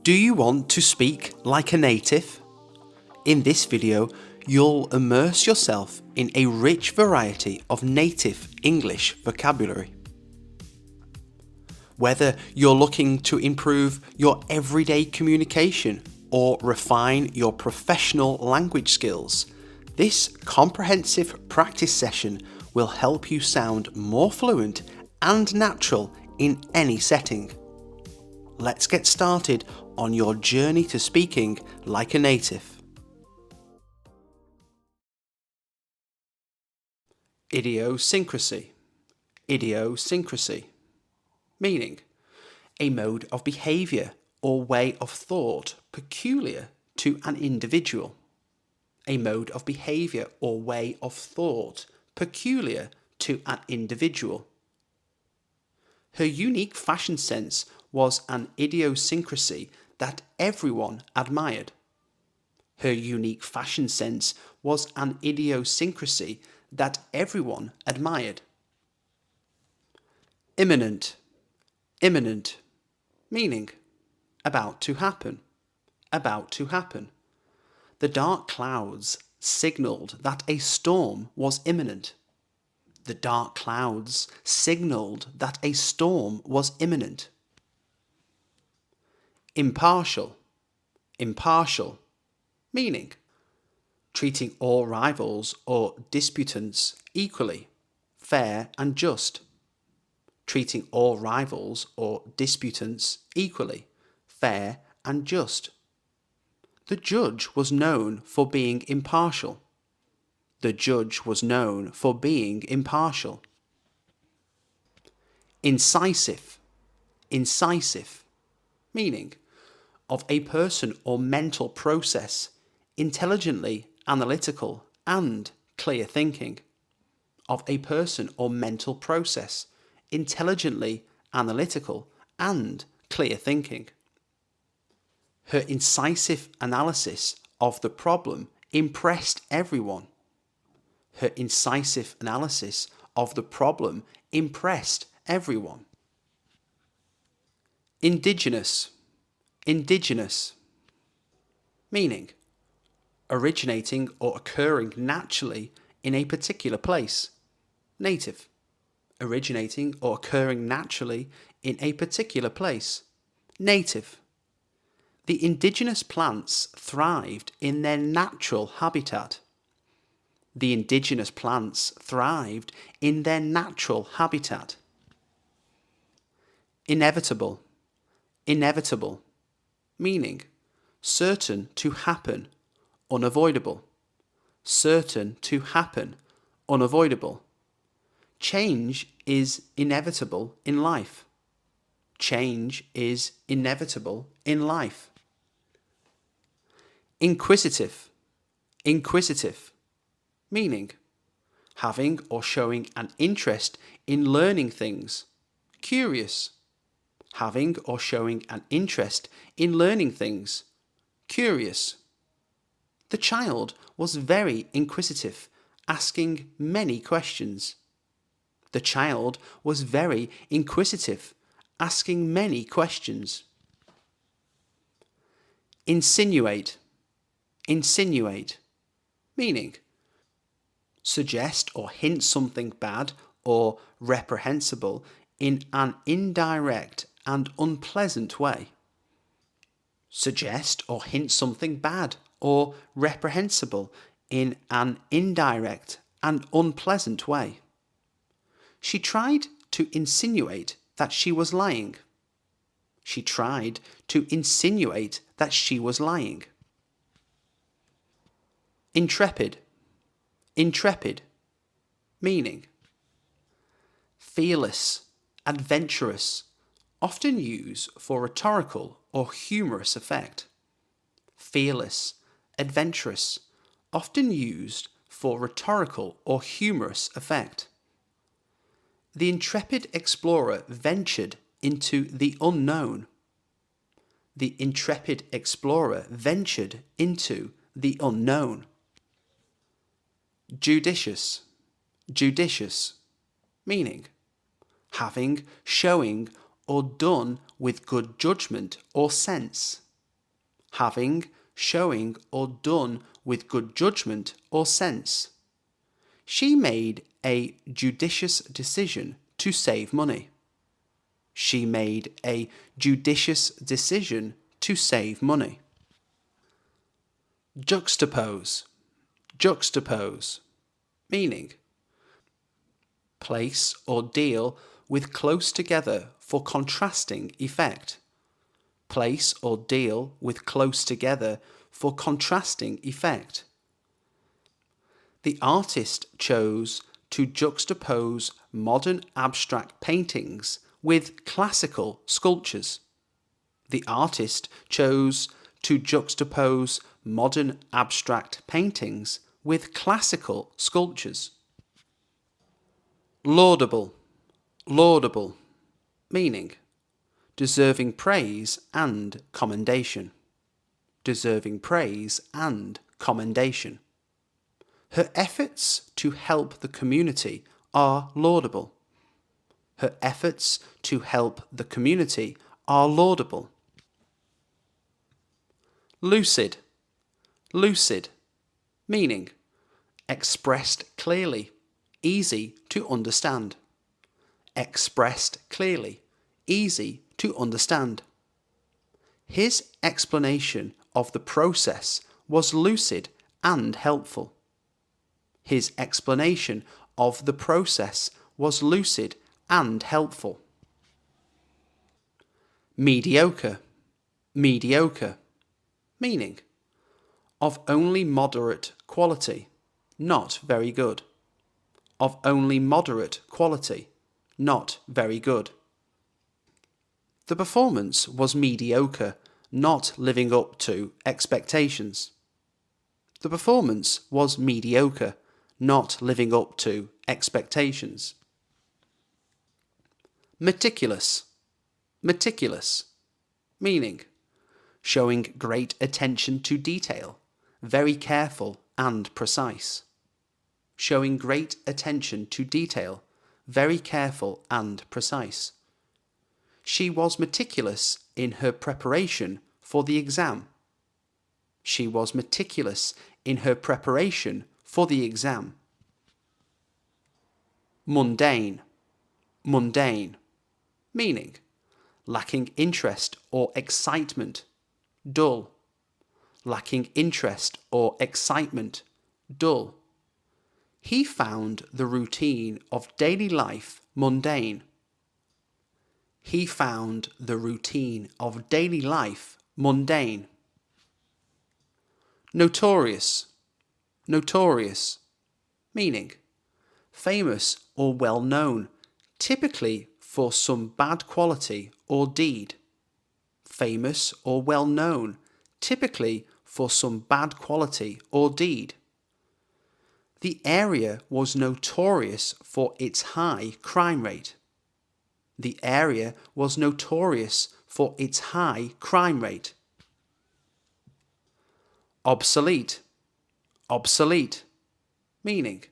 Do you want to speak like a native? In this video, you'll immerse yourself in a rich variety of native English vocabulary. Whether you're looking to improve your everyday communication or refine your professional language skills, this comprehensive practice session will help you sound more fluent and natural in any setting. Let's get started on your journey to speaking like a native. Idiosyncrasy. Idiosyncrasy. Meaning, a mode of behaviour or way of thought peculiar to an individual. A mode of behaviour or way of thought peculiar to an individual. Her unique fashion sense was an idiosyncrasy that everyone admired. Her unique fashion sense was an idiosyncrasy that everyone admired. Imminent. Imminent. Meaning, about to happen. About to happen. The dark clouds signalled that a storm was imminent. The dark clouds signalled that a storm was imminent. Impartial. Impartial. Meaning, treating all rivals or disputants equally, fair and just. Treating all rivals or disputants equally, fair and just. The judge was known for being impartial. The judge was known for being impartial. Incisive. Incisive. Meaning, of a person or mental process, intelligently analytical and clear thinking. Of a person or mental process, intelligently analytical and clear thinking. Her incisive analysis of the problem impressed everyone. Her incisive analysis of the problem impressed everyone. Indigenous. Indigenous. Meaning, originating or occurring naturally in a particular place. Native. Originating or occurring naturally in a particular place. Native. The indigenous plants thrived in their natural habitat. The indigenous plants thrived in their natural habitat. Inevitable. Inevitable. Meaning, certain to happen, unavoidable. Certain to happen, unavoidable. Change is inevitable in life. Change is inevitable in life. Inquisitive. Inquisitive. Meaning, having or showing an interest in learning things. Curious. Having or showing an interest in learning things. Curious. The child was very inquisitive, asking many questions. The child was very inquisitive, asking many questions. Insinuate. Insinuate. Meaning, suggest or hint something bad or reprehensible in an indirect and unpleasant way. Suggest or hint something bad or reprehensible in an indirect and unpleasant way. She tried to insinuate that she was lying. She tried to insinuate that she was lying. Intrepid. Intrepid. Meaning, fearless, adventurous, often used for rhetorical or humorous effect. Fearless, adventurous, often used for rhetorical or humorous effect. The intrepid explorer ventured into the unknown. The intrepid explorer ventured into the unknown. Judicious. Judicious. Meaning, having, showing, or done with good judgment or sense. having, showing, or done with good judgment or sense. She made a judicious decision to save money. She made a judicious decision to save money. Juxtapose. Juxtapose. Meaning, place or deal with close together for contrasting effect. Place or deal with close together for contrasting effect. The artist chose to juxtapose modern abstract paintings with classical sculptures. The artist chose to juxtapose modern abstract paintings with classical sculptures. Laudable. Laudable. Meaning, deserving praise and commendation. Deserving praise and commendation. Her efforts to help the community are laudable. Her efforts to help the community are laudable. Lucid. Lucid. Meaning, expressed clearly, easy to understand. Expressed clearly, easy to understand. His explanation of the process was lucid and helpful. His explanation of the process was lucid and helpful. Mediocre. Mediocre. Meaning, of only moderate quality, not very good. Of only moderate quality, not very good. The performance was mediocre, not living up to expectations. The performance was mediocre, not living up to expectations. Meticulous. Meticulous. Meaning, showing great attention to detail, very careful and precise. Showing great attention to detail, very careful and precise. She was meticulous in her preparation for the exam. She was meticulous in her preparation for the exam. Mundane. Mundane. Meaning, lacking interest or excitement, dull. Lacking interest or excitement, dull. He found the routine of daily life mundane. He found the routine of daily life mundane. Notorious. Notorious. Meaning, famous or well known, typically for some bad quality or deed. Famous or well known, typically for some bad quality or deed. The area was notorious for its high crime rate. The area was notorious for its high crime rate. Obsolete. Obsolete. Meaning,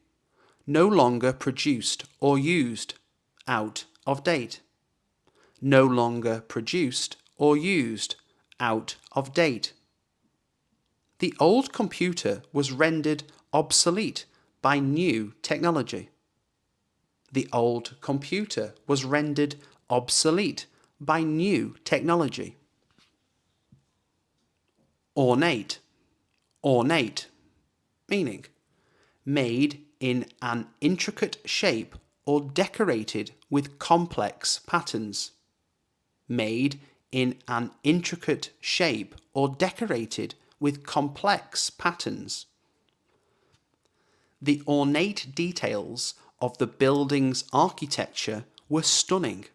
no longer produced or used, out of date. No longer produced or used, out of date. The old computer was rendered obsolete by new technology. The old computer was rendered obsolete by new technology. Ornate. Ornate. Meaning, made in an intricate shape or decorated with complex patterns. Made in an intricate shape or decorated with complex patterns. The ornate details of the building's architecture were stunning.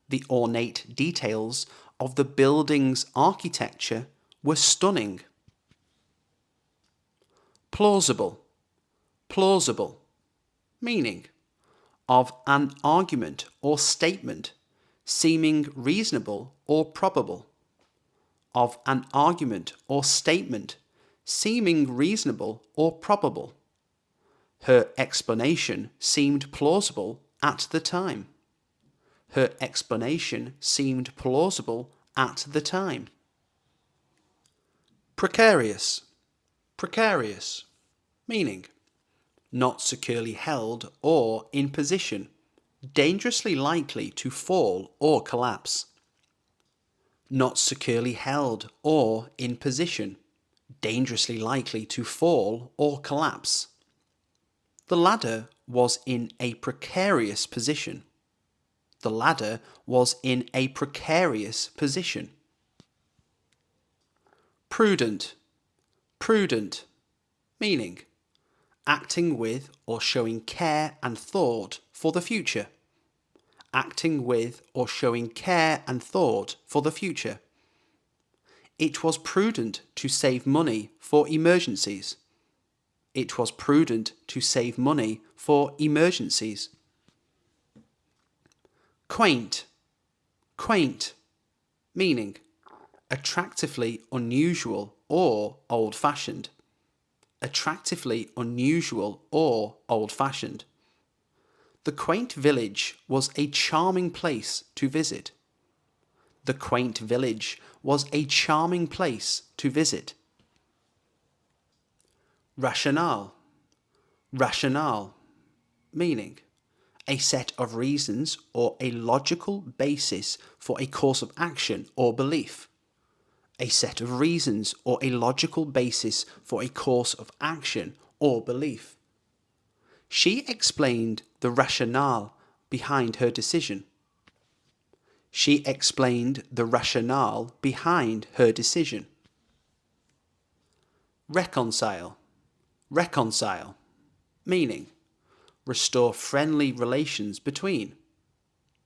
The ornate details of the building's architecture were stunning. Plausible. Plausible. Meaning, of an argument or statement seeming reasonable or probable. Of an argument or statement seeming reasonable or probable. Her explanation seemed plausible at the time. Her explanation seemed plausible at the time. Precarious. Precarious. Meaning, not securely held or in position, dangerously likely to fall or collapse. Not securely held or in position, dangerously likely to fall or collapse. The ladder was in a precarious position. The ladder was in a precarious position. Prudent. Prudent. Meaning, acting with or showing care and thought for the future. Acting with or showing care and thought for the future. It was prudent to save money for emergencies. It was prudent to save money for emergencies. Quaint. Quaint. Meaning, attractively unusual or old-fashioned. Attractively unusual or old-fashioned. The quaint village was a charming place to visit. The quaint village was a charming place to visit. Rationale. Rationale. Meaning, a set of reasons or a logical basis for a course of action or belief. A set of reasons or a logical basis for a course of action or belief. She explained the rationale behind her decision. She explained the rationale behind her decision. Reconcile. Reconcile. Meaning, restore friendly relations between.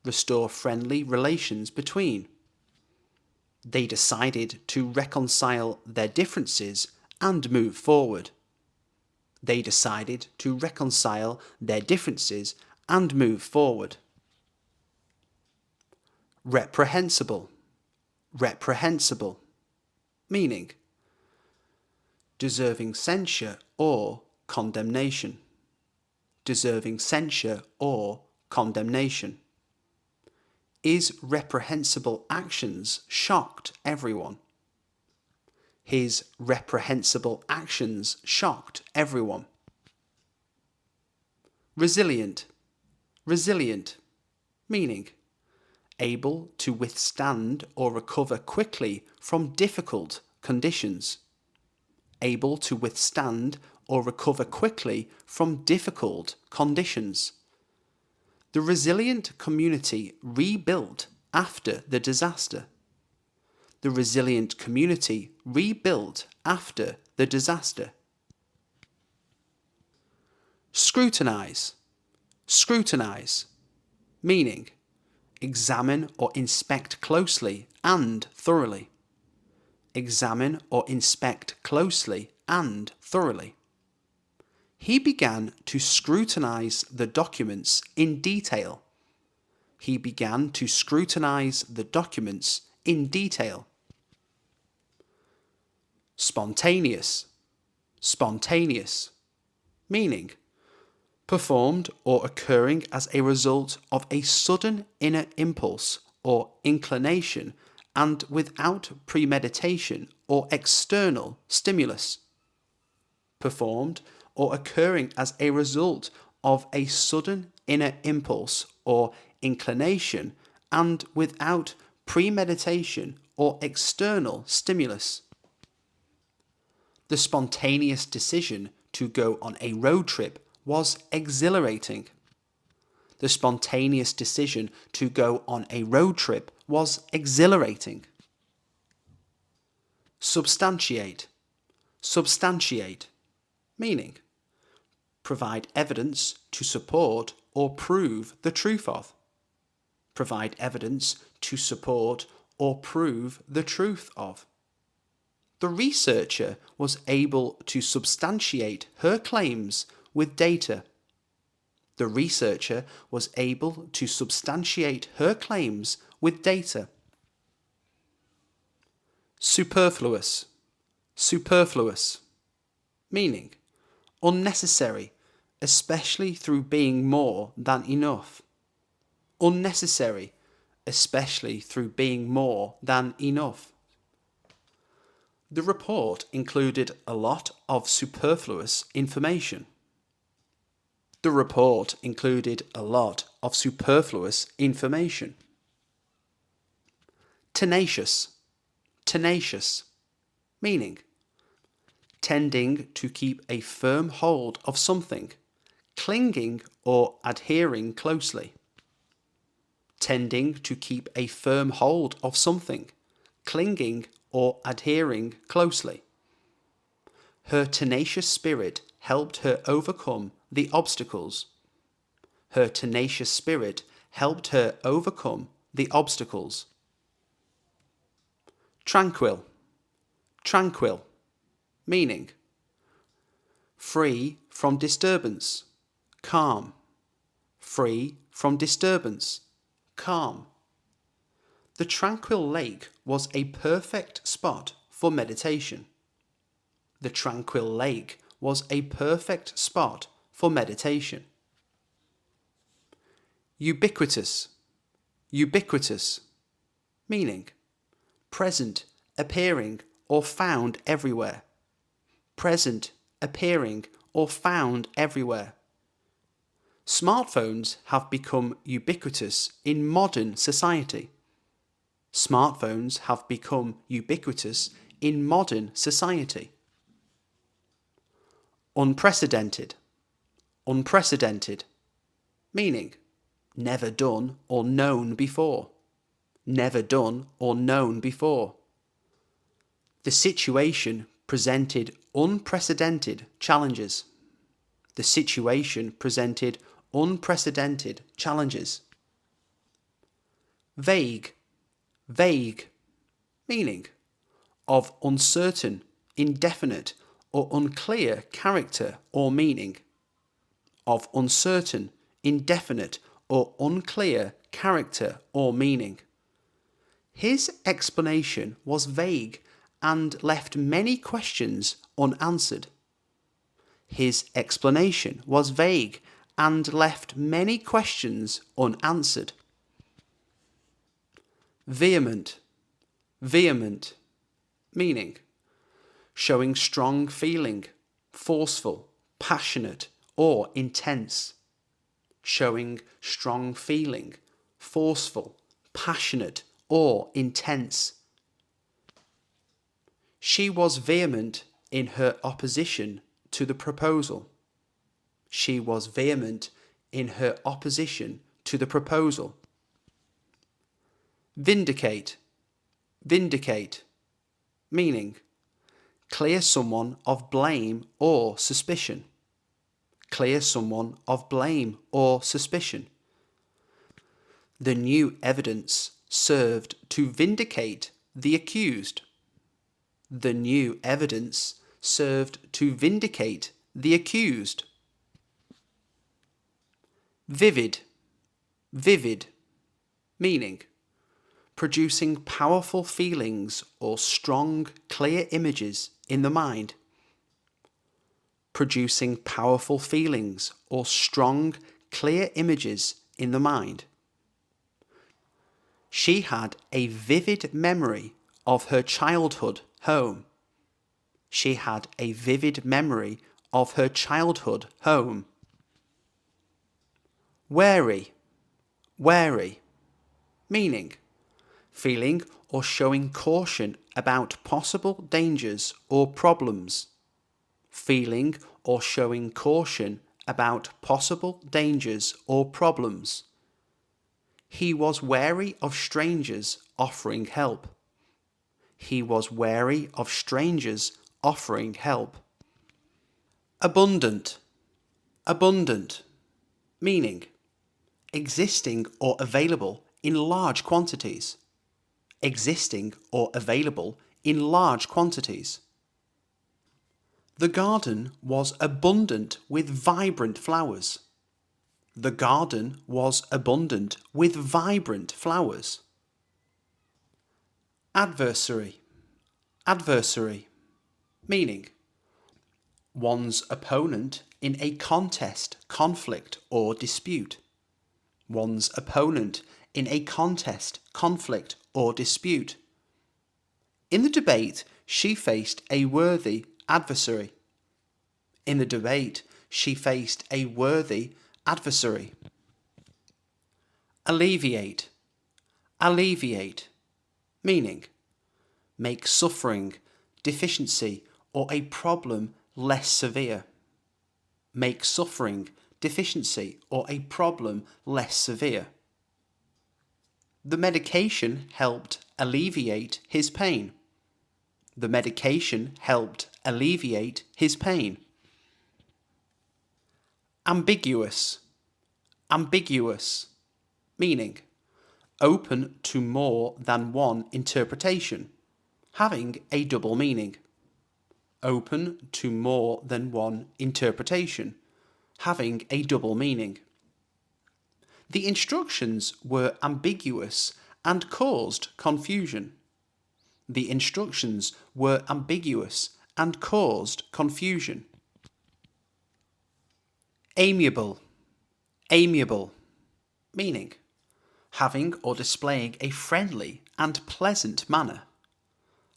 Restore friendly relations between. They decided to reconcile their differences and move forward. They decided to reconcile their differences and move forward. Reprehensible. Reprehensible. Meaning, deserving censure or condemnation. Deserving censure or condemnation. His reprehensible actions shocked everyone. His reprehensible actions shocked everyone. Resilient. Resilient. Meaning, able to withstand or recover quickly from difficult conditions. Able to withstand or recover quickly from difficult conditions. The resilient community rebuilt after the disaster. The resilient community rebuilt after the disaster. Scrutinize. Scrutinize. Meaning, examine or inspect closely and thoroughly. Examine or inspect closely and thoroughly. He began to scrutinize the documents in detail. He began to scrutinize the documents in detail. Spontaneous. Spontaneous. Meaning, performed or occurring as a result of a sudden inner impulse or inclination and without premeditation or external stimulus. Performed or occurring as a result of a sudden inner impulse or inclination and without premeditation or external stimulus. The spontaneous decision to go on a road trip was exhilarating. The spontaneous decision to go on a road trip was exhilarating. Substantiate. Substantiate. Meaning, provide evidence to support or prove the truth of. Provide evidence to support or prove the truth of. The researcher was able to substantiate her claims with data. The researcher was able to substantiate her claims with data. Superfluous. Superfluous. Meaning, unnecessary, especially through being more than enough. Unnecessary, especially through being more than enough. The report included a lot of superfluous information. The report included a lot of superfluous information. Tenacious. Tenacious. Meaning, tending to keep a firm hold of something, clinging or adhering closely. Tending to keep a firm hold of something, clinging or adhering closely. Her tenacious spirit helped her overcome the obstacles. Her tenacious spirit helped her overcome the obstacles. Tranquil. Tranquil. Meaning, free from disturbance, calm. Free from disturbance, calm. The tranquil lake was a perfect spot for meditation. The tranquil lake was a perfect spot for meditation. Ubiquitous. Ubiquitous. Meaning, present, appearing, or found everywhere. Present, appearing, or found everywhere. Smartphones have become ubiquitous in modern society. Smartphones have become ubiquitous in modern society. Unprecedented. Unprecedented. Meaning, never done or known before. Never done or known before. The situation presented unprecedented challenges. The situation presented unprecedented challenges. Vague. Vague. Meaning, of uncertain, indefinite, or unclear character or meaning. Of uncertain, indefinite, or unclear character or meaning. His explanation was vague and left many questions unanswered. His explanation was vague and left many questions unanswered. Vehement. Vehement. Meaning, showing strong feeling, forceful, passionate, or intense. Showing strong feeling, forceful, passionate, or intense. She was vehement in her opposition to the proposal. She was vehement in her opposition to the proposal. Vindicate. Vindicate. Meaning, clear someone of blame or suspicion. Clear someone of blame or suspicion. The new evidence served to vindicate the accused. The new evidence served to vindicate the accused. Vivid. Vivid. Meaning, producing powerful feelings or strong, clear images in the mind. Producing powerful feelings or strong, clear images in the mind. She had a vivid memory of her childhood home. She had a vivid memory of her childhood home. Wary. Wary. Meaning, feeling or showing caution about possible dangers or problems. Feeling or showing caution about possible dangers or problems. He was wary of strangers offering help. He was wary of strangers offering help. Abundant. Abundant. Meaning, existing or available in large quantities. Existing or available in large quantities. The garden was abundant with vibrant flowers. The garden was abundant with vibrant flowers. Adversary. Adversary. Meaning, one's opponent in a contest, conflict, or dispute. One's opponent in a contest, conflict, or dispute. In the debate, she faced a worthy adversary. In the debate, she faced a worthy adversary. Alleviate. Alleviate. Meaning, make suffering, deficiency, or a problem less severe. Make suffering, deficiency, or a problem less severe. The medication helped alleviate his pain. The medication helped alleviate his pain. Ambiguous. Ambiguous. Meaning, open to more than one interpretation, having a double meaning. Open to more than one interpretation, having a double meaning. The instructions were ambiguous and caused confusion. The instructions were ambiguous and caused confusion. Amiable. Amiable. Meaning, having or displaying a friendly and pleasant manner.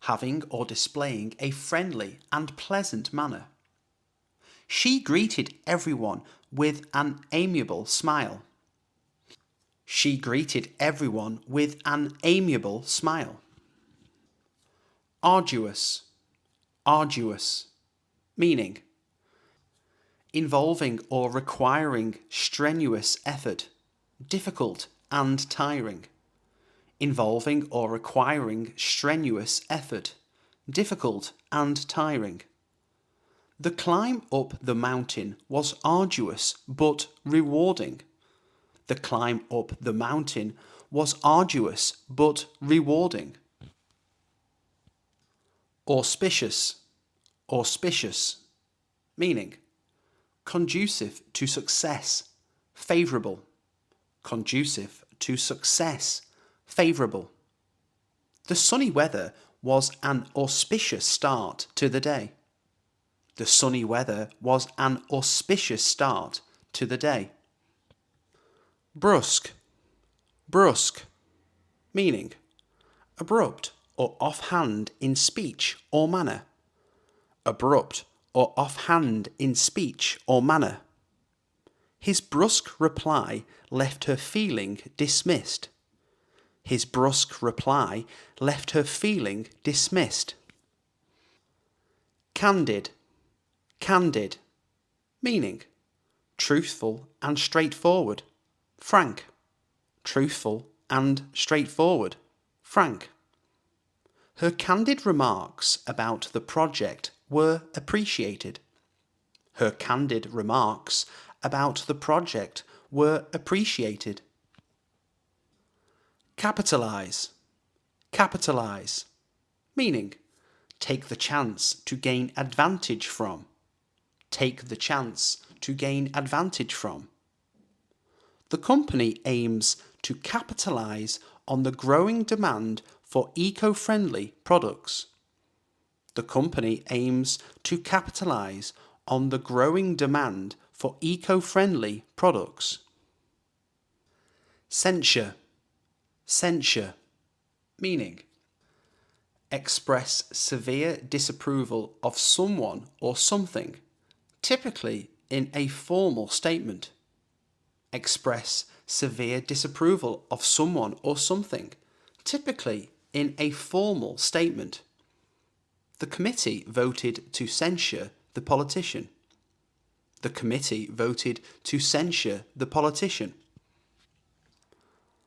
Having or displaying a friendly and pleasant manner. She greeted everyone with an amiable smile. She greeted everyone with an amiable smile. Arduous. Arduous. Meaning, involving or requiring strenuous effort, difficult and tiring. Involving or requiring strenuous effort, difficult and tiring. The climb up the mountain was arduous but rewarding. The climb up the mountain was arduous but rewarding. Auspicious. Auspicious. Meaning, conducive to success, favourable. Conducive to success, favourable. The sunny weather was an auspicious start to the day. The sunny weather was an auspicious start to the day. Brusque. Brusque. Meaning, abrupt or offhand in speech or manner. Abrupt or offhand in speech or manner. His brusque reply left her feeling dismissed. His brusque reply left her feeling dismissed. Candid. Candid. Meaning, truthful and straightforward, frank. Truthful and straightforward, frank. Her candid remarks about the project were appreciated. Her candid remarks about the project were appreciated. Capitalize. Capitalize. Meaning, take the chance to gain advantage from. Take the chance to gain advantage from. The company aims to capitalize on the growing demand for eco-friendly products. The company aims to capitalize on the growing demand for eco-friendly products. Censure. Censure. Meaning, express severe disapproval of someone or something, typically in a formal statement. Express severe disapproval of someone or something, typically in a formal statement. The committee voted to censure the politician. The committee voted to censure the politician.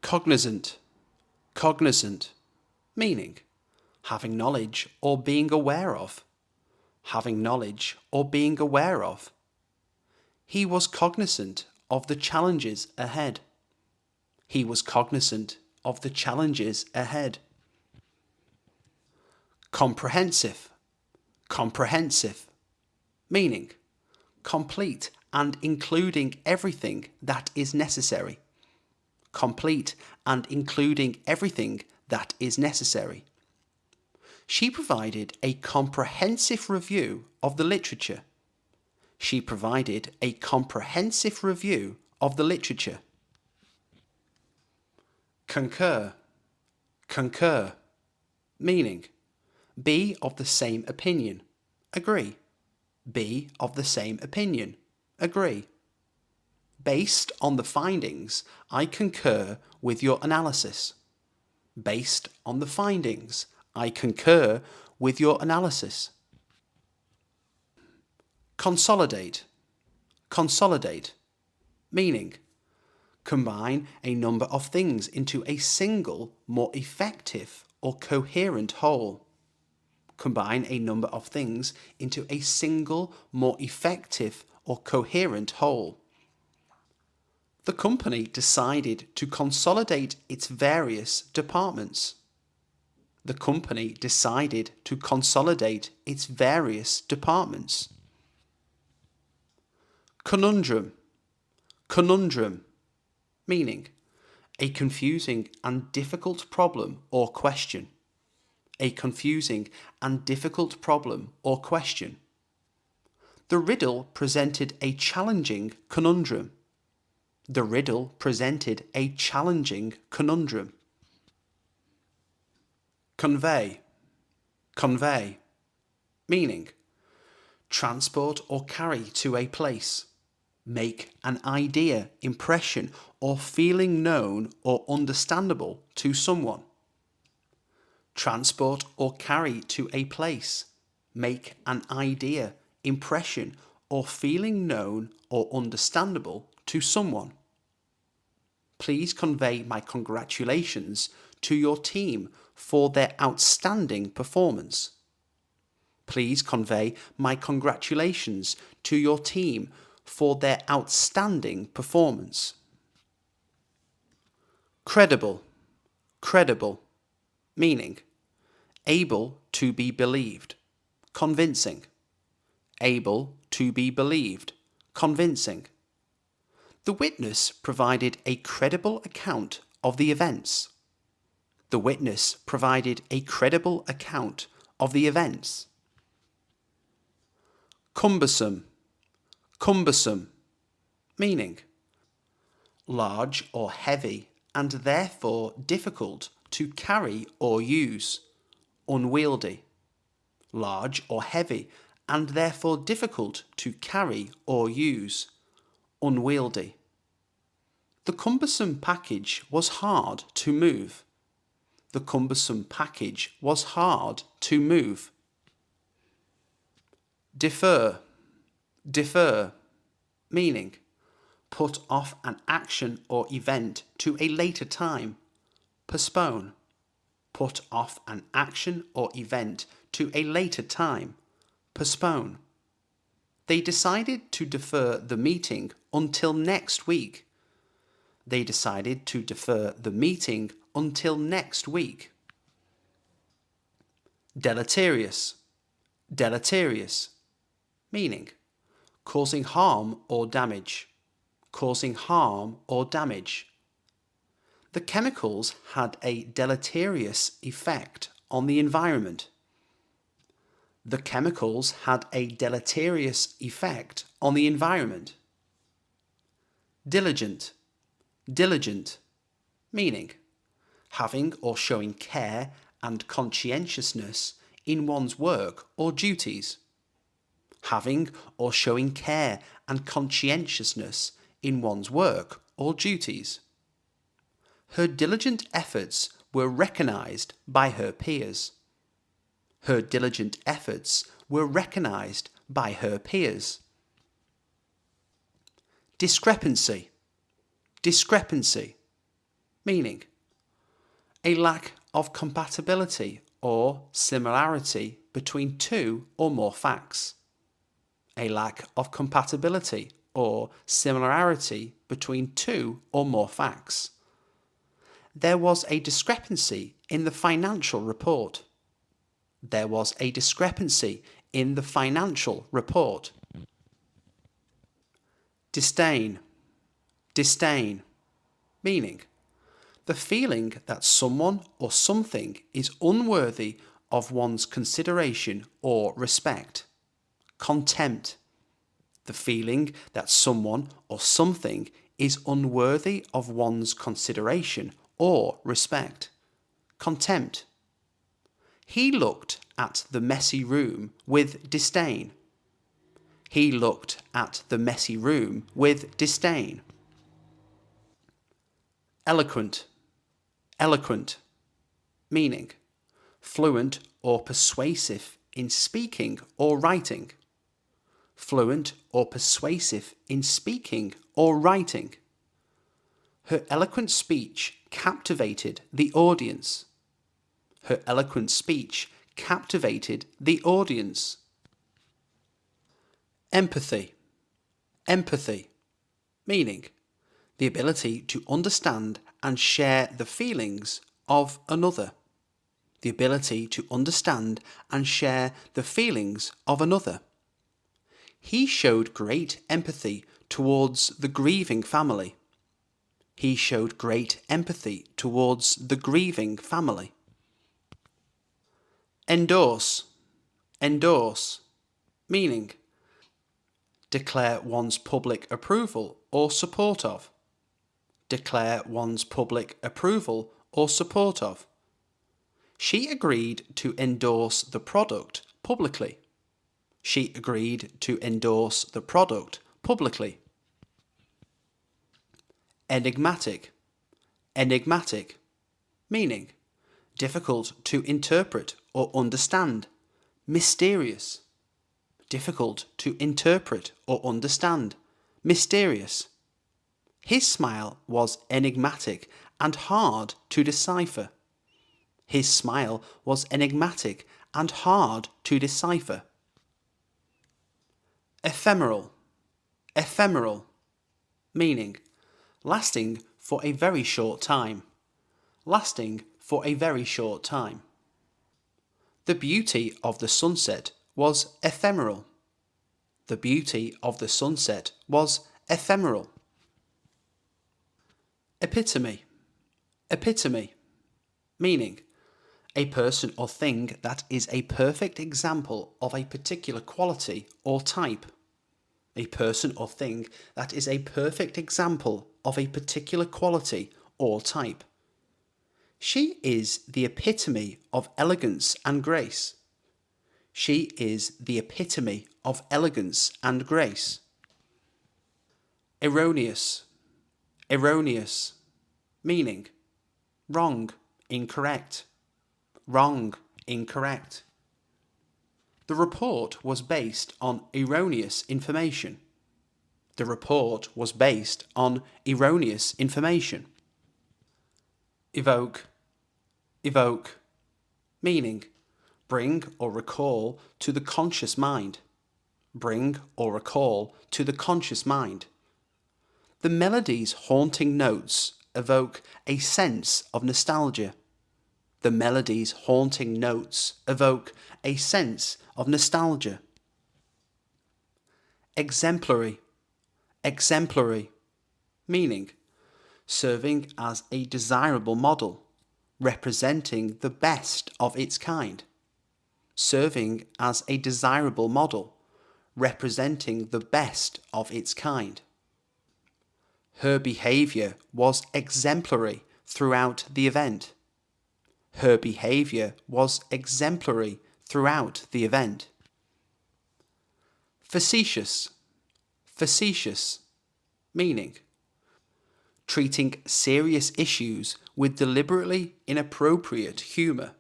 Cognizant. Cognizant. Meaning, having knowledge or being aware of. Having knowledge or being aware of. He was cognizant of the challenges ahead. He was cognizant of the challenges ahead. Comprehensive. Comprehensive. Meaning, complete and including everything that is necessary. Complete and including everything that is necessary. She provided a comprehensive review of the literature. She provided a comprehensive review of the literature. Concur. Concur. Meaning, Be of the same opinion. Agree. Be of the same opinion. Agree. Based on the findings, I concur with your analysis. Based on the findings, I concur with your analysis. Consolidate. Consolidate. Meaning, combine a number of things into a single, more effective or coherent whole. Combine a number of things into a single, more effective or coherent whole. The company decided to consolidate its various departments. The company decided to consolidate its various departments. Conundrum. Conundrum. Meaning, a confusing and difficult problem or question. A confusing and difficult problem or question. The riddle presented a challenging conundrum. The riddle presented a challenging conundrum. Convey. Convey. Meaning, transport or carry to a place. Make an idea, impression, or feeling known or understandable to someone. Transport or carry to a place. Make an idea, impression, or feeling known or understandable to someone. Please convey my congratulations to your team for their outstanding performance. Please convey my congratulations to your team for their outstanding performance. Credible. Credible. Meaning, able to be believed, convincing. Able to be believed, convincing. The witness provided a credible account of the events. The witness provided a credible account of the events. Cumbersome. Cumbersome. Meaning, large or heavy and therefore difficult to carry or use. Unwieldy. Large or heavy and therefore difficult to carry or use. Unwieldy. The cumbersome package was hard to move. The cumbersome package was hard to move. Defer. Defer. Meaning, put off an action or event to a later time. Postpone. Put off an action or event to a later time. Postpone. They decided to defer the meeting until next week. They decided to defer the meeting until next week. Deleterious. Deleterious. Meaning, causing harm or damage. Causing harm or damage. The chemicals had a deleterious effect on the environment. The chemicals had a deleterious effect on the environment. Diligent. Diligent. Meaning, having or showing care and conscientiousness in one's work or duties. Having or showing care and conscientiousness in one's work or duties. Her diligent efforts were recognized by her peers. Her diligent efforts were recognized by her peers. Discrepancy. Discrepancy. Meaning, a lack of compatibility or similarity between two or more facts. A lack of compatibility or similarity between two or more facts. There was a discrepancy in the financial report. There was a discrepancy in the financial report. Disdain. Disdain. Meaning, the feeling that someone or something is unworthy of one's consideration or respect. Contempt. The feeling that someone or something is unworthy of one's consideration or respect. Contempt. He looked at the messy room with disdain. He looked at the messy room with disdain. Eloquent. Eloquent. Meaning, fluent or persuasive in speaking or writing. Fluent or persuasive in speaking or writing. Her eloquent speech captivated the audience. Her eloquent speech captivated the audience. Empathy. Empathy. Meaning, the ability to understand and share the feelings of another. The ability to understand and share the feelings of another. He showed great empathy towards the grieving family. He showed great empathy towards the grieving family. Endorse. Endorse. Meaning, declare one's public approval or support of. Declare one's public approval or support of. She agreed to endorse the product publicly. She agreed to endorse the product publicly. Enigmatic. Enigmatic. Meaning, difficult to interpret or understand. Mysterious. Difficult to interpret or understand. Mysterious. His smile was enigmatic and hard to decipher. His smile was enigmatic and hard to decipher. Ephemeral. Ephemeral. Meaning, lasting for a very short time. Lasting for a very short time. The beauty of the sunset was ephemeral. The beauty of the sunset was ephemeral. Epitome. Epitome. Meaning, a person or thing that is a perfect example of a particular quality or type. A person or thing that is a perfect example of a particular quality or type. She is the epitome of elegance and grace. She is the epitome of elegance and grace. Erroneous. Erroneous. Meaning, wrong, incorrect. Wrong, incorrect. The report was based on erroneous information. The report was based on erroneous information. Evoke. Evoke. Meaning, bring or recall to the conscious mind. Bring or recall to the conscious mind. The melody's haunting notes evoke a sense of nostalgia. The melody's haunting notes evoke a sense of nostalgia. Exemplary. Exemplary. Meaning, serving as a desirable model, representing the best of its kind. Serving as a desirable model, representing the best of its kind. Her behaviour was exemplary throughout the event. Her behaviour was exemplary throughout the event. Facetious. Facetious. Meaning, treating serious issues with deliberately inappropriate humour.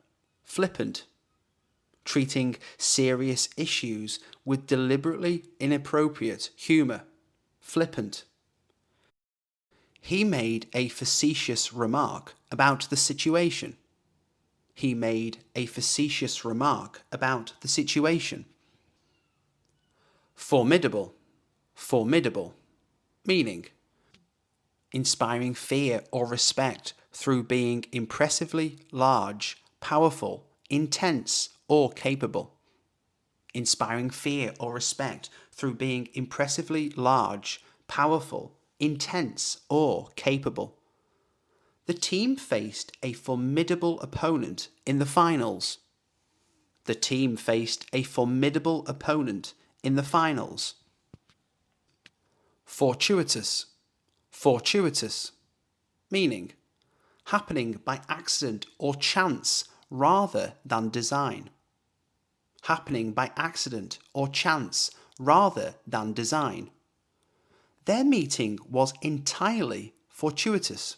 Flippant. Treating serious issues with deliberately inappropriate humour. Flippant. He made a facetious remark about the situation. He made a facetious remark about the situation. Formidable. Formidable. Meaning, inspiring fear or respect through being impressively large, powerful, intense, or capable. Inspiring fear or respect through being impressively large, powerful, intense, or capable. The team faced a formidable opponent in the finals. The team faced a formidable opponent in the finals. Fortuitous. Fortuitous. Meaning, happening by accident or chance rather than design. Happening by accident or chance rather than design. Their meeting was entirely fortuitous.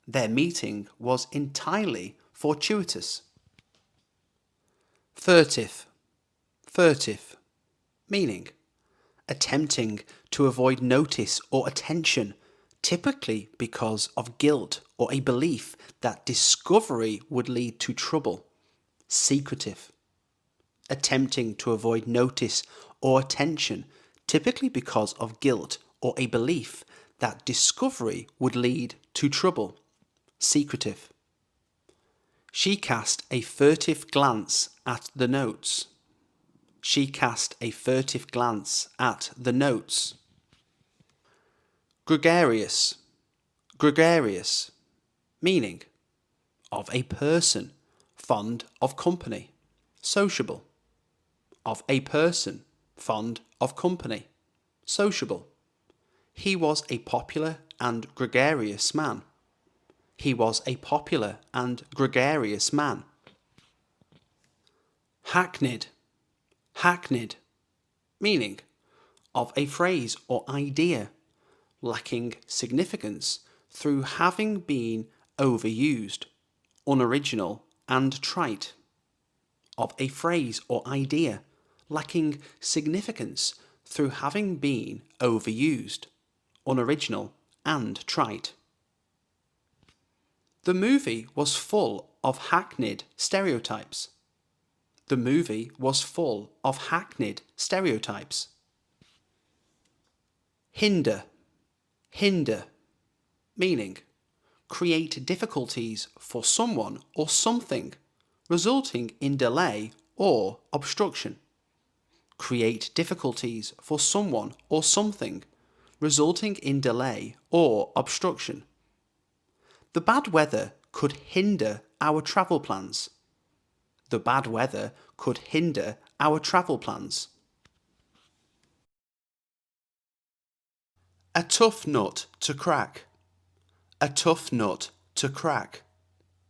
Their meeting was entirely fortuitous. Furtive. Furtive. Meaning, attempting to avoid notice or attention, typically because of guilt or a belief that discovery would lead to trouble. Secretive. Attempting to avoid notice or attention, typically because of guilt or a belief that discovery would lead to trouble. Secretive. She cast a furtive glance at the notes. She cast a furtive glance at the notes. Gregarious. Gregarious. Meaning, of a person, fond of company. Sociable. Of a person, fond of company. Sociable. He was a popular and gregarious man. He was a popular and gregarious man. Hackneyed. Hackneyed. Meaning, of a phrase or idea, lacking significance through having been overused, unoriginal and trite. Of a phrase or idea, lacking significance through having been overused, unoriginal and trite. The movie was full of hackneyed stereotypes. The movie was full of hackneyed stereotypes. Hinder. Hinder. Meaning, create difficulties for someone or something, resulting in delay or obstruction. Create difficulties for someone or something, resulting in delay or obstruction. The bad weather could hinder our travel plans. The bad weather could hinder our travel plans. A tough nut to crack. A tough nut to crack.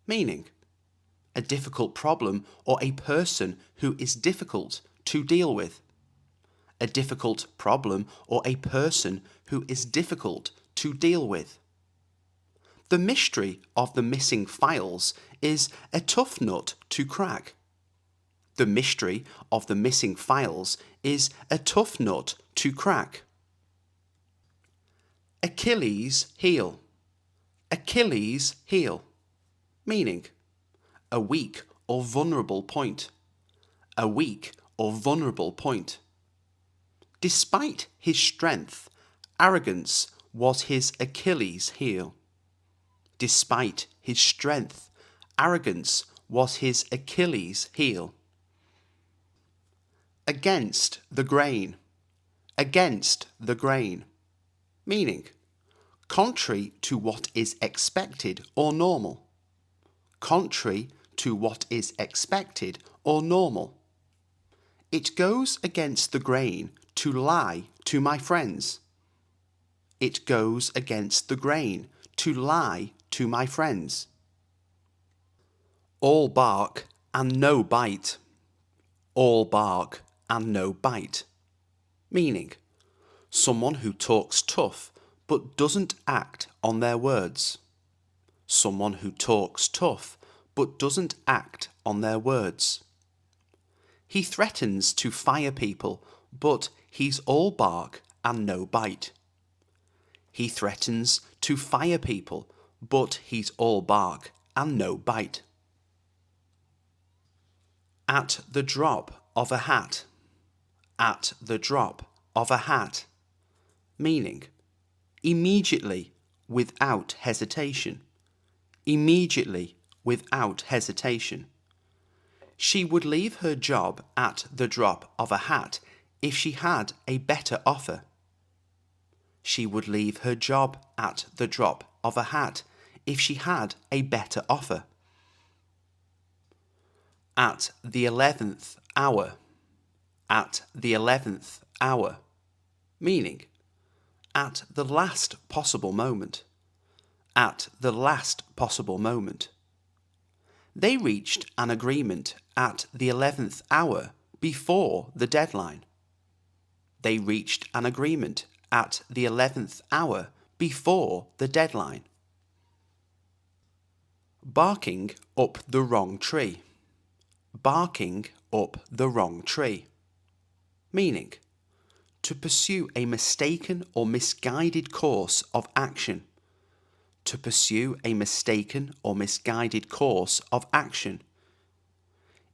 Meaning, a difficult problem or a person who is difficult to deal with. A difficult problem or a person who is difficult to deal with. The mystery of the missing files is a tough nut to crack. The mystery of the missing files is a tough nut to crack. Achilles heel. Achilles heel. Meaning, a weak or vulnerable point. A weak or vulnerable point. Despite his strength, arrogance was his Achilles heel. Despite his strength, arrogance was his Achilles heel. Against the grain. Against the grain. Meaning, contrary to what is expected or normal. Contrary to what is expected or normal. It goes against the grain to lie to my friends. It goes against the grain to lie to my friends. All bark and no bite. All bark and no bite. Meaning, someone who talks tough but doesn't act on their words. Someone who talks tough but doesn't act on their words. He threatens to fire people, but he's all bark and no bite. He threatens to fire people, but he's all bark and no bite. At the drop of a hat. At the drop of a hat. Meaning, immediately, without hesitation. Immediately, without hesitation. She would leave her job at the drop of a hat if she had a better offer. She would leave her job at the drop of a hat if she had a better offer. At the 11th hour. At the 11th hour. Meaning, at the last possible moment. At the last possible moment. They reached an agreement at the 11th hour before the deadline. They reached an agreement at the 11th hour before the deadline. Barking up the wrong tree. Barking up the wrong tree. Meaning, to pursue a mistaken or misguided course of action. To pursue a mistaken or misguided course of action.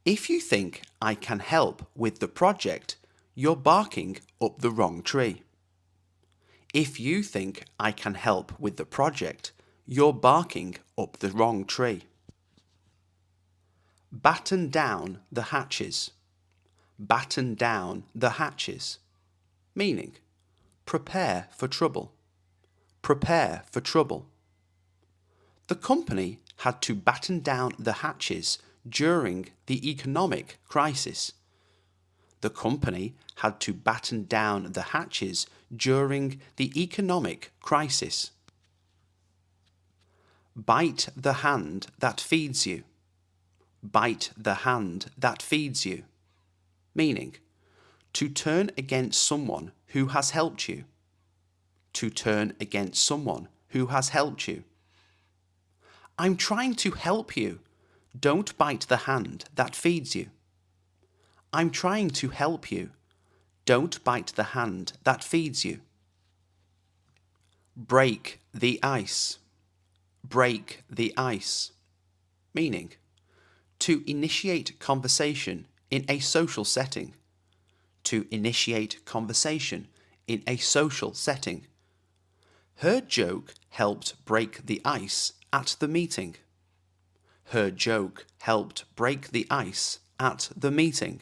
If you think I can help with the project, you're barking up the wrong tree. If you think I can help with the project, you're barking up the wrong tree. Batten down the hatches. Batten down the hatches. Meaning, prepare for trouble. Prepare for trouble. The company had to batten down the hatches during the economic crisis. The company had to batten down the hatches during the economic crisis. Bite the hand that feeds you. Bite the hand that feeds you. Meaning, to turn against someone who has helped you. To turn against someone who has helped you. I'm trying to help you. Don't bite the hand that feeds you. I'm trying to help you. Don't bite the hand that feeds you. Break the ice. Break the ice. Meaning, to initiate conversation in a social setting. To initiate conversation in a social setting. Her joke helped break the ice at the meeting. Her joke helped break the ice at the meeting.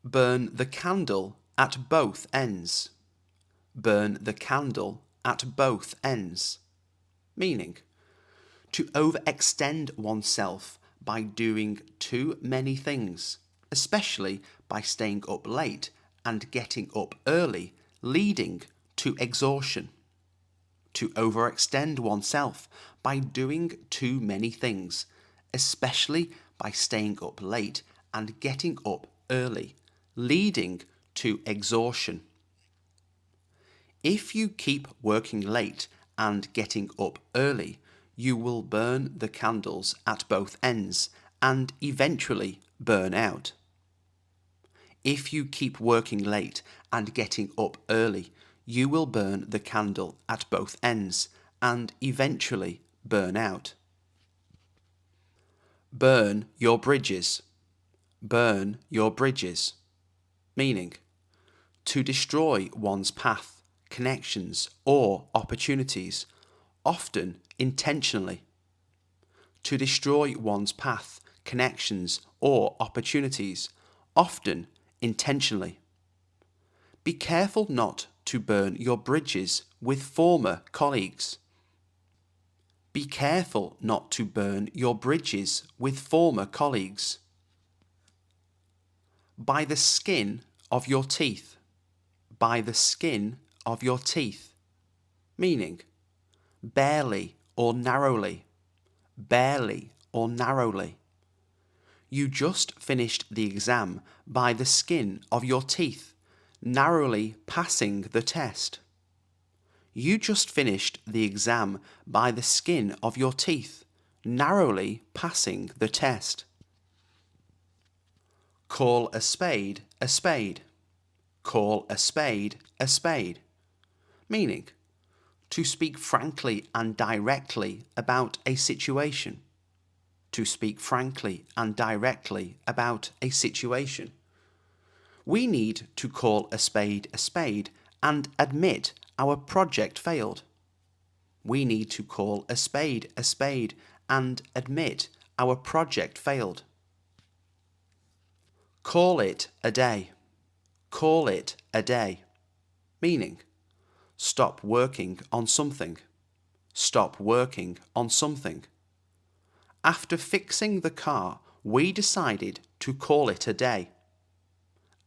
Burn the candle at both ends. Burn the candle at both ends. Meaning, to overextend oneself by doing too many things, especially by staying up late and getting up early, leading to exhaustion. To overextend oneself by doing too many things, especially by staying up late and getting up early, leading to exhaustion. If you keep working late and getting up early, you will burn the candles at both ends and eventually burn out. If you keep working late and getting up early, you will burn the candle at both ends and eventually burn out. Burn your bridges. Burn your bridges. Meaning, to destroy one's path, connections, or opportunities, often intentionally. To destroy one's path, connections, or opportunities, often intentionally. Be careful not to burn your bridges with former colleagues. Be careful not to burn your bridges with former colleagues. By the skin of your teeth. By the skin of your teeth. Meaning, barely or narrowly. Barely or narrowly. You just finished the exam by the skin of your teeth, narrowly passing the test. You just finished the exam by the skin of your teeth, narrowly passing the test. Call a spade a spade. Call a spade a spade. Meaning, to speak frankly and directly about a situation. To speak frankly and directly about a situation. We need to call a spade and admit our project failed. We need to call a spade and admit our project failed. Call it a day. Call it a day. Meaning, stop working on something. Stop working on something. After fixing the car, we decided to call it a day.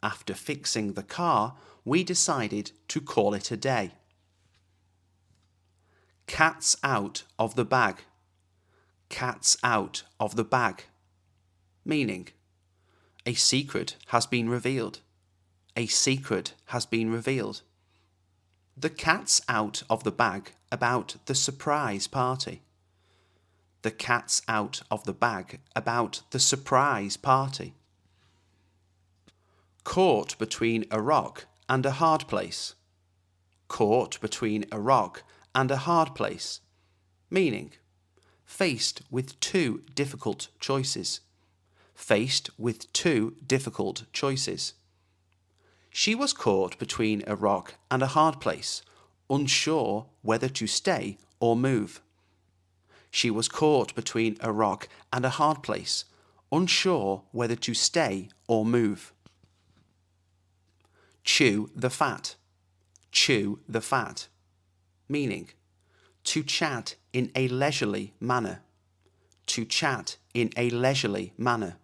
After fixing the car, we decided to call it a day. Cat's out of the bag. Cat's out of the bag, meaning a secret has been revealed. A secret has been revealed. The cat's out of the bag about the surprise party. The cat's out of the bag about the surprise party. Caught between a rock and a hard place. Caught between a rock and a hard place, meaning faced with two difficult choices. Faced with two difficult choices. She was caught between a rock and a hard place, unsure whether to stay or move. She was caught between a rock and a hard place, unsure whether to stay or move. Chew the fat. Chew the fat, meaning to chat in a leisurely manner. To chat in a leisurely manner.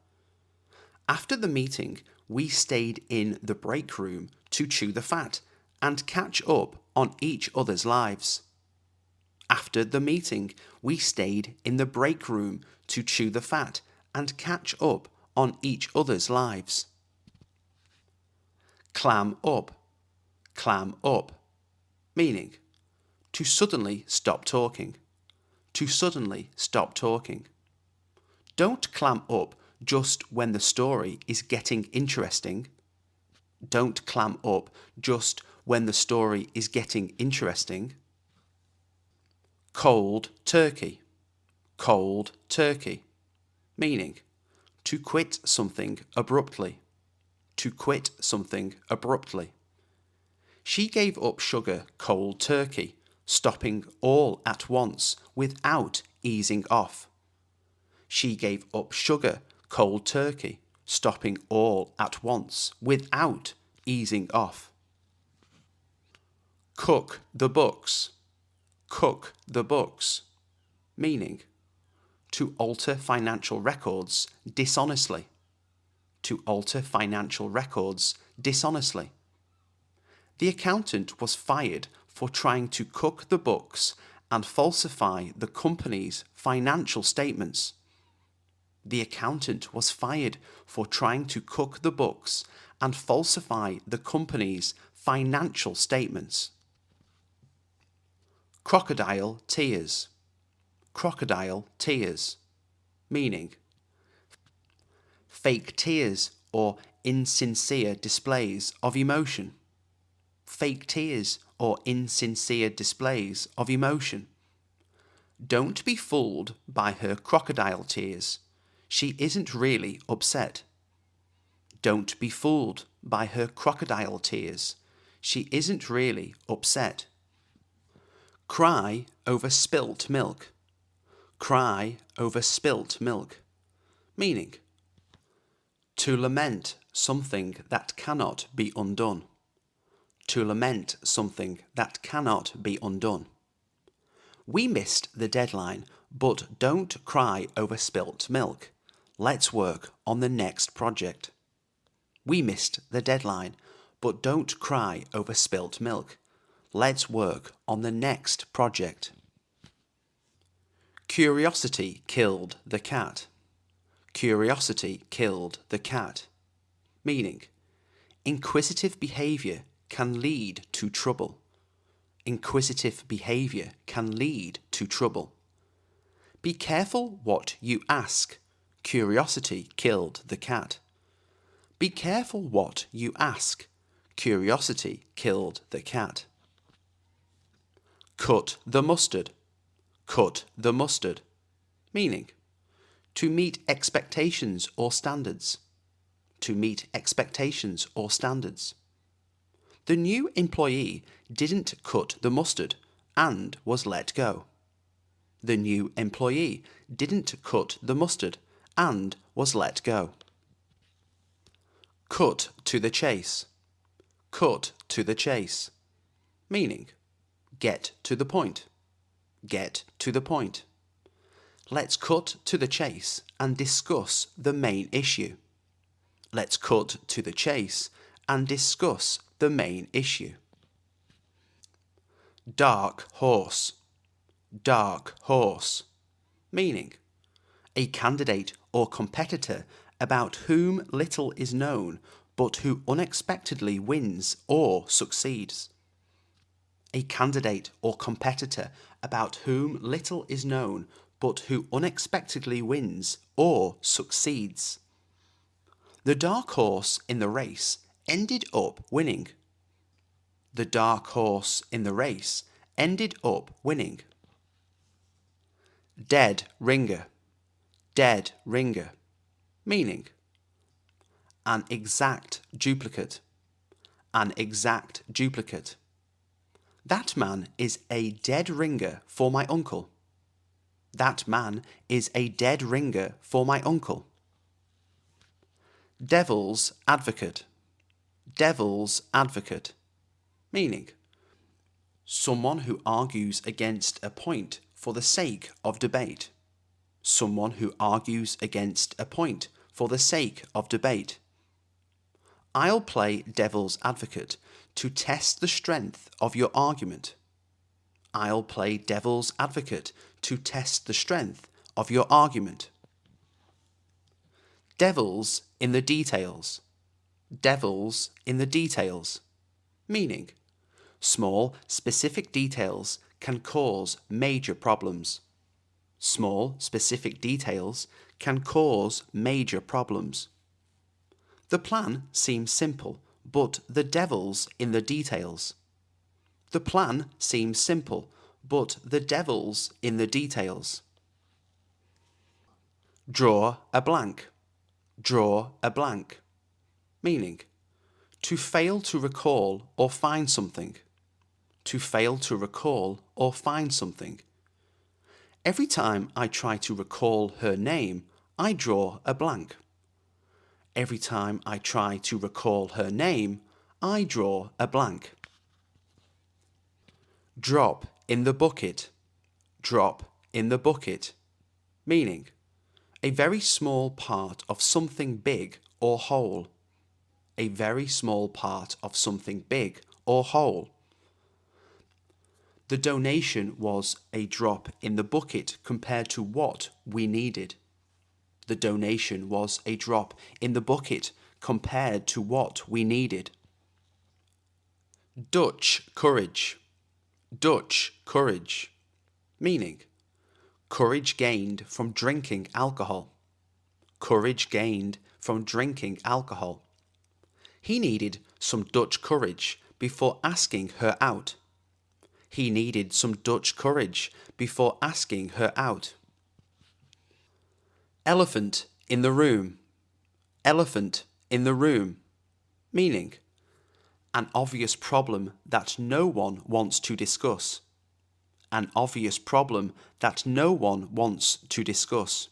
After the meeting, we stayed in the break room to chew the fat and catch up on each other's lives. After the meeting, we stayed in the break room to chew the fat and catch up on each other's lives. Clam up. Clam up, meaning to suddenly stop talking. To suddenly stop talking. Don't clam up just when the story is getting interesting. Don't clam up just when the story is getting interesting. Cold turkey. Cold turkey, meaning to quit something abruptly. To quit something abruptly. She gave up sugar cold turkey, stopping all at once without easing off. She gave up sugar cold turkey, stopping all at once without easing off. Cook the books. Cook the books, meaning to alter financial records dishonestly. To alter financial records dishonestly. The accountant was fired for trying to cook the books and falsify the company's financial statements. The accountant was fired for trying to cook the books and falsify the company's financial statements. Crocodile tears. Crocodile tears, meaning fake tears or insincere displays of emotion. Fake tears or insincere displays of emotion. Don't be fooled by her crocodile tears. She isn't really upset. Don't be fooled by her crocodile tears. She isn't really upset. Cry over spilt milk. Cry over spilt milk, meaning to lament something that cannot be undone. To lament something that cannot be undone. We missed the deadline, but don't cry over spilt milk. Let's work on the next project. We missed the deadline, but don't cry over spilt milk. Let's work on the next project. Curiosity killed the cat. Curiosity killed the cat, meaning inquisitive behaviour can lead to trouble. Inquisitive behaviour can lead to trouble. Be careful what you ask. Curiosity killed the cat. Be careful what you ask. Curiosity killed the cat. Cut the mustard. Cut the mustard, meaning to meet expectations or standards. To meet expectations or standards. The new employee didn't cut the mustard and was let go. The new employee didn't cut the mustard and was let go. Cut to the chase. Cut to the chase, meaning get to the point. Get to the point. Let's cut to the chase and discuss the main issue. Let's cut to the chase and discuss the main issue. Dark horse. Dark horse, meaning A candidate or competitor about whom little is known, but who unexpectedly wins or succeeds. A candidate or competitor about whom little is known, but who unexpectedly wins or succeeds. The dark horse in the race ended up winning. The dark horse in the race ended up winning. Dead ringer. Dead ringer. Meaning an exact duplicate. An exact duplicate. That man is a dead ringer for my uncle. That man is a dead ringer for my uncle. Devil's advocate. Devil's advocate. Meaning someone who argues against a point for the sake of debate. Someone who argues against a point for the sake of debate. I'll play devil's advocate to test the strength of your argument. I'll play devil's advocate to test the strength of your argument. Devils in the details. Devils in the details. Meaning, small, specific details can cause major problems. Small, specific details can cause major problems. The plan seems simple, but the devil's in the details. The plan seems simple, but the devil's in the details. Draw a blank. Draw a blank. Meaning, to fail to recall or find something. To fail to recall or find something. Every time I try to recall her name, I draw a blank. Every time I try to recall her name, I draw a blank. Drop in the bucket. Drop in the bucket. Meaning, a very small part of something big or whole. A very small part of something big or whole. The donation was a drop in the bucket compared to what we needed. The donation was a drop in the bucket compared to what we needed. Dutch courage. Dutch courage. Meaning, courage gained from drinking alcohol. Courage gained from drinking alcohol. He needed some Dutch courage before asking her out. He needed some Dutch courage before asking her out. Elephant in the room. Elephant in the room. Meaning, an obvious problem that no one wants to discuss. An obvious problem that no one wants to discuss.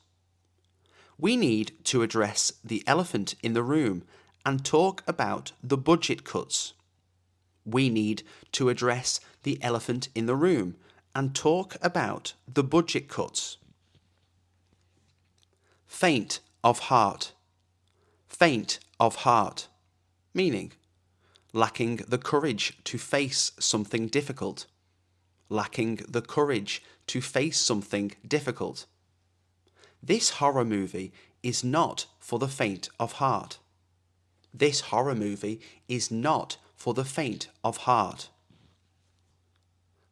We need to address the elephant in the room and talk about the budget cuts. We need to address the elephant in the room and talk about the budget cuts. Faint of heart. Faint of heart. Meaning, lacking the courage to face something difficult. Lacking the courage to face something difficult. This horror movie is not for the faint of heart. This horror movie is not for the faint of heart.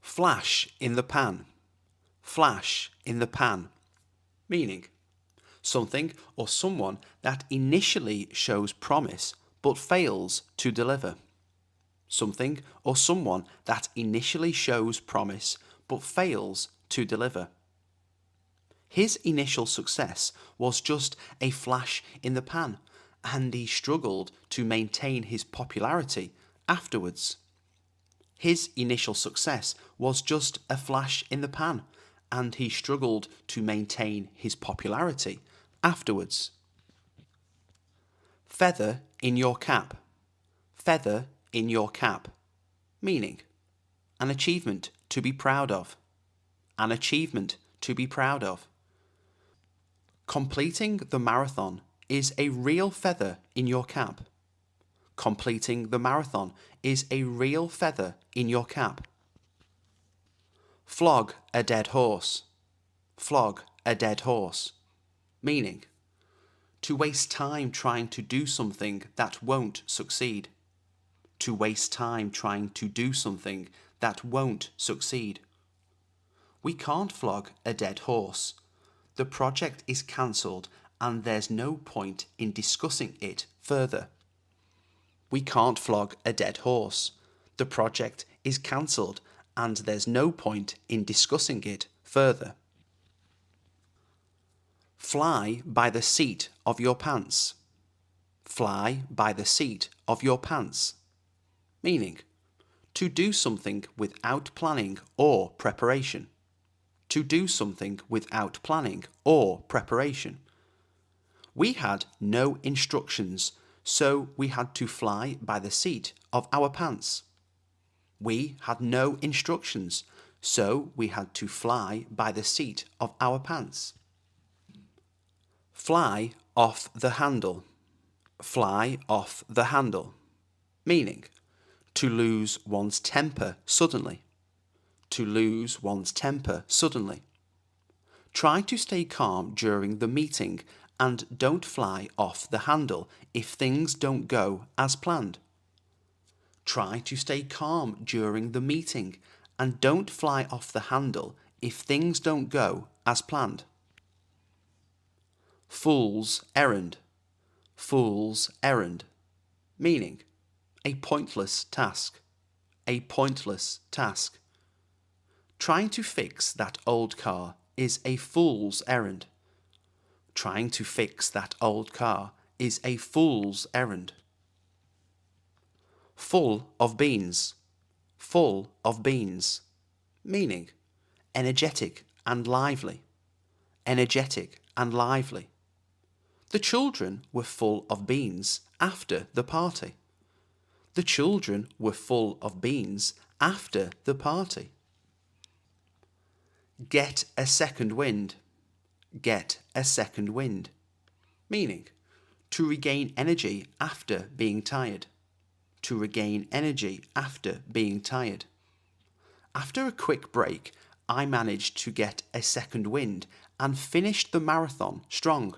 Flash in the pan. Flash in the pan. Meaning, something or someone that initially shows promise but fails to deliver. Something or someone that initially shows promise but fails to deliver. His initial success was just a flash in the pan, and he struggled to maintain his popularity afterwards. His initial success was just a flash in the pan, and he struggled to maintain his popularity afterwards. Feather in your cap. Feather in your cap. Meaning, an achievement to be proud of. An achievement to be proud of. Completing the marathon is a real feather in your cap. Completing the marathon is a real feather in your cap. Flog a dead horse. Flog a dead horse. meaning to waste time trying to do something that won't succeed. To waste time trying to do something that won't succeed. We can't flog a dead horse. The project is cancelled and there's no point in discussing it further. We can't flog a dead horse. The project is cancelled and there's no point in discussing it further. Fly by the seat of your pants. Fly by the seat of your pants. Meaning, to do something without planning or preparation. To do something without planning or preparation. We had no instructions, so we had to fly by the seat of our pants. We had no instructions, so we had to fly by the seat of our pants. Fly off the handle. Fly off the handle. Meaning, to lose one's temper suddenly. To lose one's temper suddenly. Try to stay calm during the meeting and don't fly off the handle if things don't go as planned. Try to stay calm during the meeting and don't fly off the handle if things don't go as planned. Fool's errand. Fool's errand. Meaning, a pointless task. A pointless task. Trying to fix that old car is a fool's errand. Trying to fix that old car is a fool's errand. Full of beans. Full of beans. Meaning, energetic and lively. Energetic and lively. The children were full of beans after the party. The children were full of beans after the party. Get a second wind. Get a second wind. Meaning, to regain energy after being tired. To regain energy after being tired. After a quick break, I managed to get a second wind and finished the marathon strong.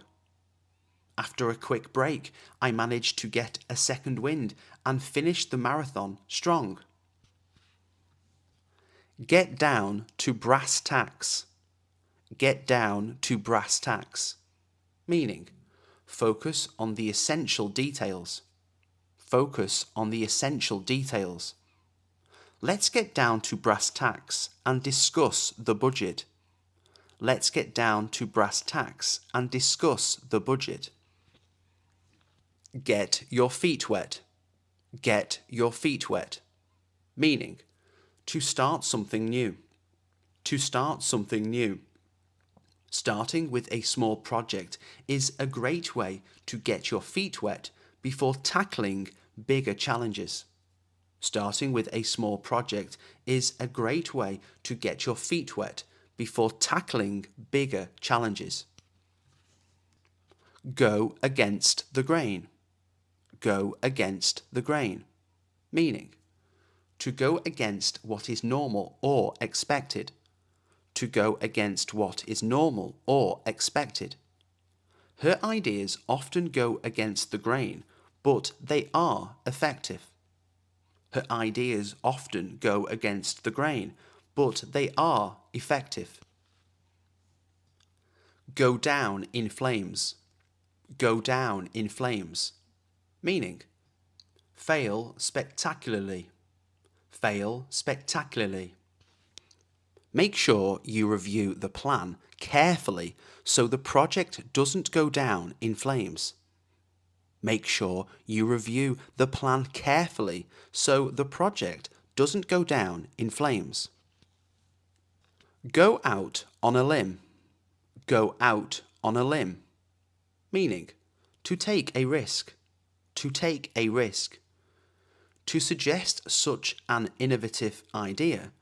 After a quick break, I managed to get a second wind and finish the marathon strong. Get down to brass tacks. Get down to brass tacks. Meaning, focus on the essential details. Focus on the essential details. Let's get down to brass tacks and discuss the budget. Let's get down to brass tacks and discuss the budget. Get your feet wet. Get your feet wet. Meaning, to start something new. To start something new. Starting with a small project is a great way to get your feet wet before tackling bigger challenges. Starting with a small project is a great way to get your feet wet before tackling bigger challenges. Go against the grain. Go against the grain. Meaning, to go against what is normal or expected. To go against what is normal or expected. Her ideas often go against the grain, but they are effective. Her ideas often go against the grain, but they are effective. Go down in flames. Go down in flames. Meaning, fail spectacularly. Fail spectacularly. Make sure you review the plan carefully so the project doesn't go down in flames. Make sure you review the plan carefully so the project doesn't go down in flames. Go out on a limb. Go out on a limb. Meaning, to take a risk. To take a risk. To suggest such an innovative idea,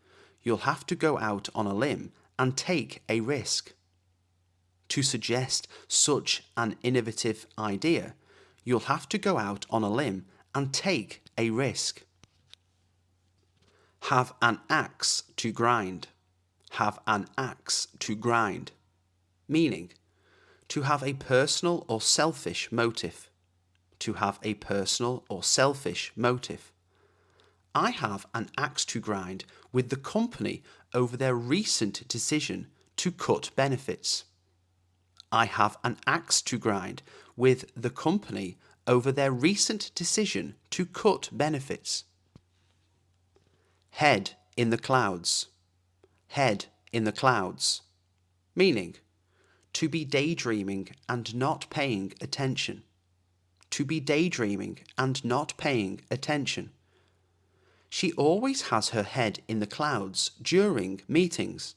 you'll have to go out on a limb and take a risk. To suggest such an innovative idea, you'll have to go out on a limb and take a risk. Have an axe to grind. Have an axe to grind. Meaning, To have a personal or selfish motive. To have a personal or selfish motive. I have an axe to grind with the company over their recent decision to cut benefits. I have an axe to grind with the company over their recent decision to cut benefits. Head in the clouds. Head in the clouds. Meaning, to be daydreaming and not paying attention. To be daydreaming and not paying attention. She always has her head in the clouds during meetings.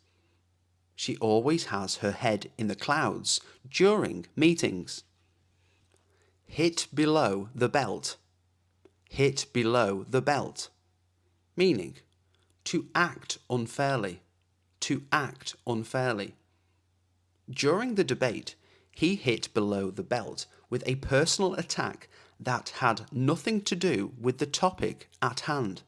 She always has her head in the clouds during meetings. Hit below the belt. Hit below the belt. Meaning, to act unfairly. To act unfairly. During the debate, he hit below the belt with a personal attack that had nothing to do with the topic at hand.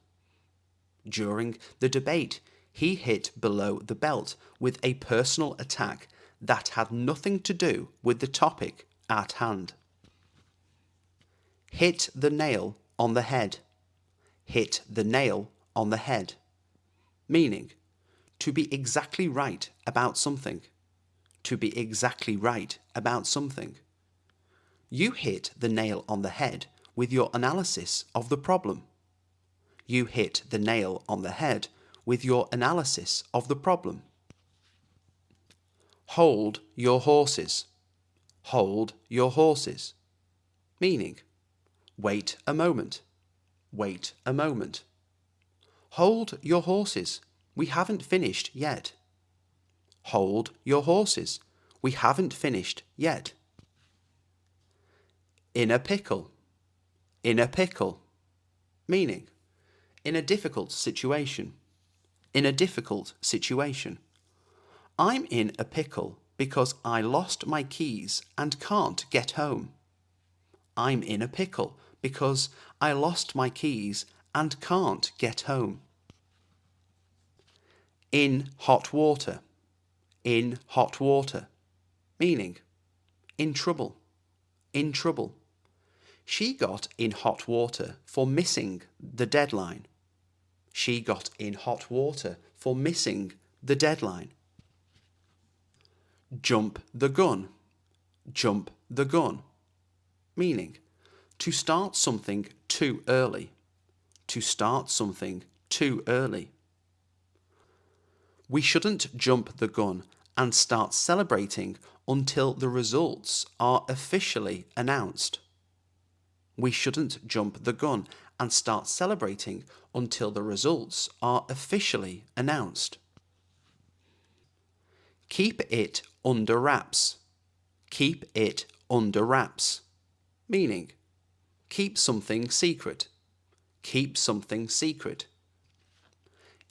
During the debate, he hit below the belt with a personal attack that had nothing to do with the topic at hand. Hit the nail on the head. Hit the nail on the head. Meaning, to be exactly right about something. To be exactly right about something. You hit the nail on the head with your analysis of the problem. You hit the nail on the head with your analysis of the problem. Hold your horses. Hold your horses. Meaning, wait a moment. Wait a moment. Hold your horses. We haven't finished yet. Hold your horses. We haven't finished yet. In a pickle. In a pickle. Meaning, in a difficult situation. In a difficult situation. I'm in a pickle because I lost my keys and can't get home. I'm in a pickle because I lost my keys and can't get home. In hot water. In hot water. Meaning, in trouble. In trouble. She got in hot water for missing the deadline. She got in hot water for missing the deadline. Jump the gun. Jump the gun. Meaning, to start something too early. To start something too early. We shouldn't jump the gun and start celebrating until the results are officially announced. We shouldn't jump the gun and start celebrating until the results are officially announced. Keep it under wraps. Keep it under wraps. Meaning, keep something secret. Keep something secret.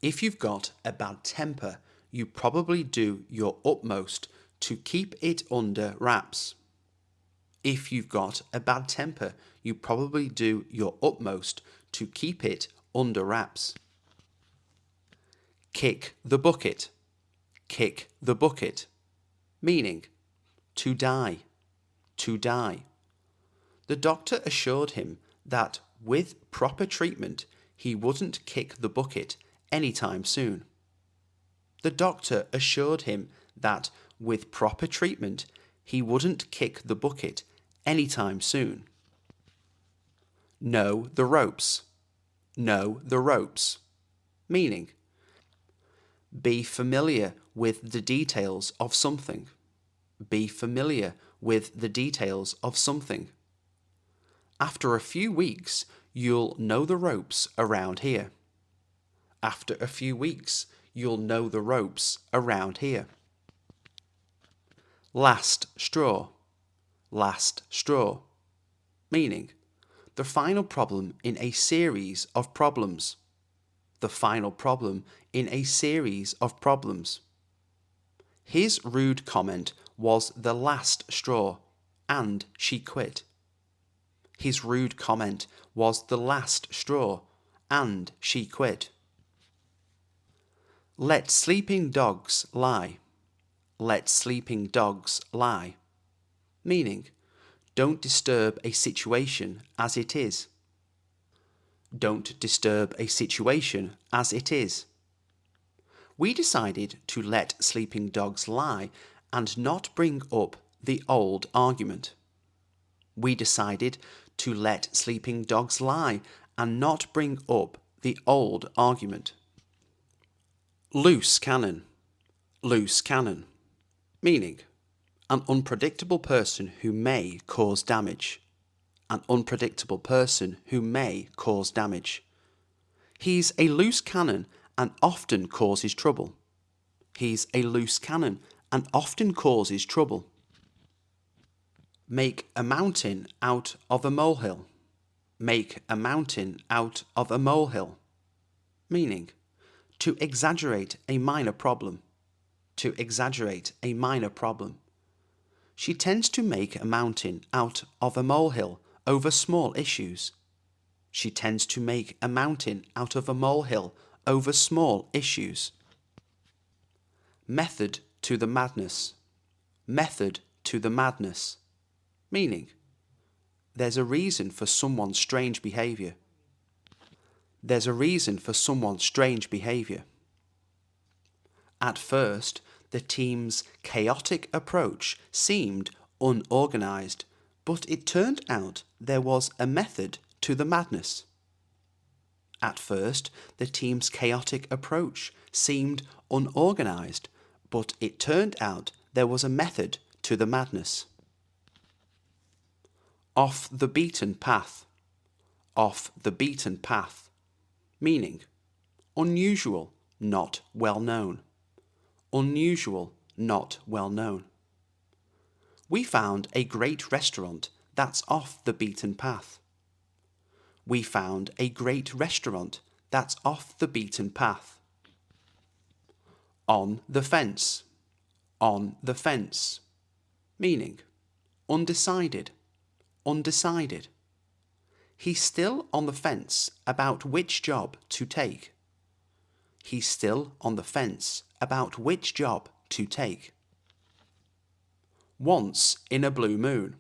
If you've got a bad temper, you probably do your utmost to keep it under wraps. If you've got a bad temper, you probably do your utmost to keep it under wraps. Kick the bucket. Kick the bucket. Meaning, to die. To die. The doctor assured him that with proper treatment, he wouldn't kick the bucket anytime soon. The doctor assured him that with proper treatment, he wouldn't kick the bucket anytime soon. Know the ropes. Know the ropes. Meaning, be familiar with the details of something. Be familiar with the details of something. After a few weeks, you'll know the ropes around here. After a few weeks, you'll know the ropes around here. Last straw. Last straw. Meaning, the final problem in a series of problems. The final problem in a series of problems. His rude comment was the last straw, and she quit. His rude comment was the last straw, and she quit. Let sleeping dogs lie. Let sleeping dogs lie. meaning don't disturb a situation as it is. Don't disturb a situation as it is. We decided to let sleeping dogs lie and not bring up the old argument. We decided to let sleeping dogs lie and not bring up the old argument. Loose cannon. Loose cannon. Meaning, an unpredictable person who may cause damage. An unpredictable person who may cause damage. He's a loose cannon and often causes trouble. He's a loose cannon and often causes trouble. Make a mountain out of a molehill. Make a mountain out of a molehill. Meaning, to exaggerate a minor problem. To exaggerate a minor problem. She tends to make a mountain out of a molehill over small issues. She tends to make a mountain out of a molehill over small issues. Method to the madness. Method to the madness. Meaning, there's a reason for someone's strange behaviour. There's a reason for someone's strange behaviour. At first, the team's chaotic approach seemed unorganised, but it turned out there was a method to the madness. At first, the team's chaotic approach seemed unorganised, but it turned out there was a method to the madness. Off the beaten path. Off the beaten path. Meaning, unusual, not well known. Unusual, not well known. We found a great restaurant that's off the beaten path. We found a great restaurant that's off the beaten path. On the fence. On the fence. Meaning, undecided. Undecided. He's still on the fence about which job to take. He's still on the fence about which job to take. Once in a blue moon.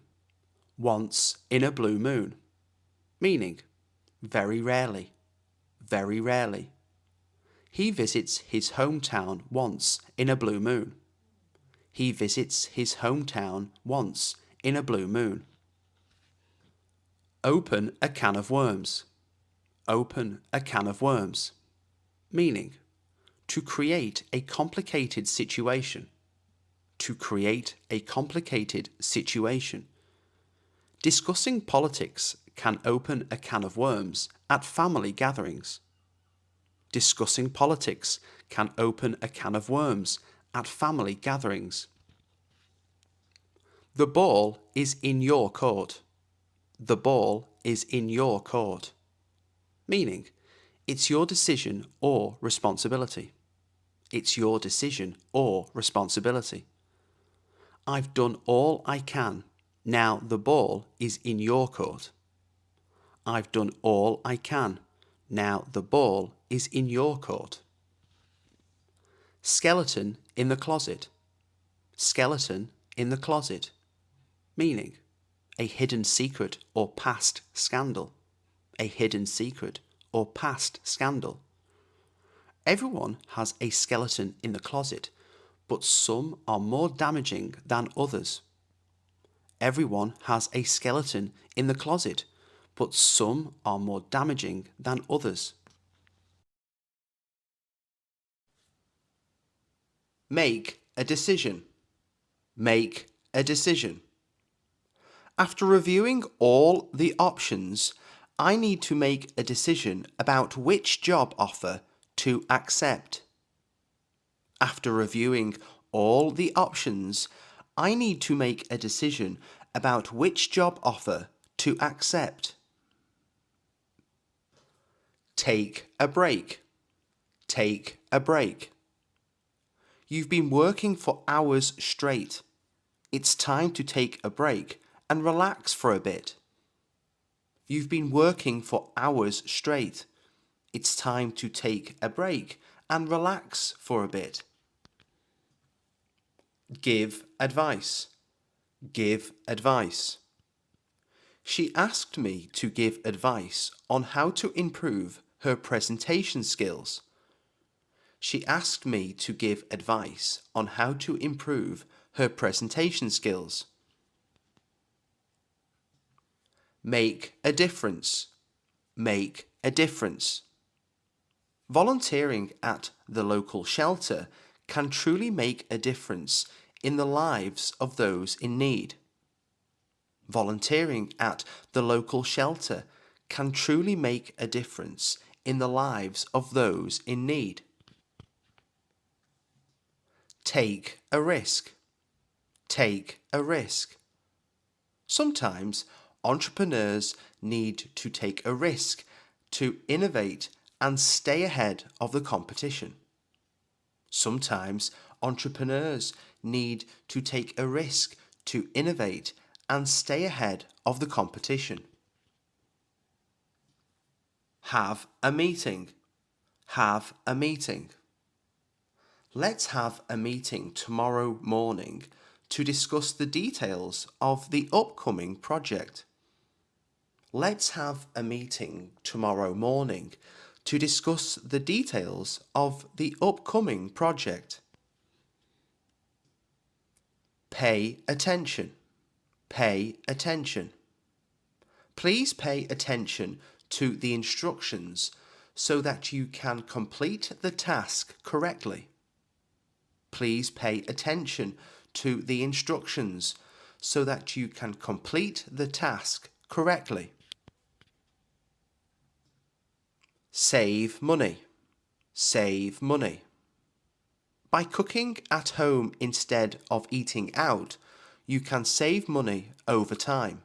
Once in a blue moon. Meaning, very rarely. Very rarely. He visits his hometown once in a blue moon. He visits his hometown once in a blue moon. Open a can of worms. Open a can of worms. Meaning, to create a complicated situation. To create a complicated situation. Discussing politics can open a can of worms at family gatherings. Discussing politics can open a can of worms at family gatherings. The ball is in your court. The ball is in your court. Meaning, it's your decision or responsibility. It's your decision or responsibility. I've done all I can. Now the ball is in your court. I've done all I can. Now the ball is in your court. Skeleton in the closet. Skeleton in the closet. Meaning, a hidden secret or past scandal. A hidden secret or past scandal. Everyone has a skeleton in the closet, but some are more damaging than others. Everyone has a skeleton in the closet, but some are more damaging than others. Make a decision. Make a decision. After reviewing all the options, I need to make a decision about which job offer to accept. After reviewing all the options, I need to make a decision about which job offer to accept. Take a break. Take a break. You've been working for hours straight. It's time to take a break and relax for a bit. You've been working for hours straight. It's time to take a break and relax for a bit. Give advice. Give advice. She asked me to give advice on how to improve her presentation skills. She asked me to give advice on how to improve her presentation skills. Make a difference. Make a difference. Volunteering at the local shelter can truly make a difference in the lives of those in need. Volunteering at the local shelter can truly make a difference in the lives of those in need. Take a risk. Take a risk. Sometimes entrepreneurs need to take a risk to innovate and stay ahead of the competition. Sometimes entrepreneurs need to take a risk to innovate and stay ahead of the competition. Have a meeting. Have a meeting. Let's have a meeting tomorrow morning to discuss the details of the upcoming project. Let's have a meeting tomorrow morning to discuss the details of the upcoming project. Pay attention. Pay attention. Please pay attention to the instructions so that you can complete the task correctly. Please pay attention to the instructions so that you can complete the task correctly. Save money. Save money. By cooking at home instead of eating out, you can save money over time.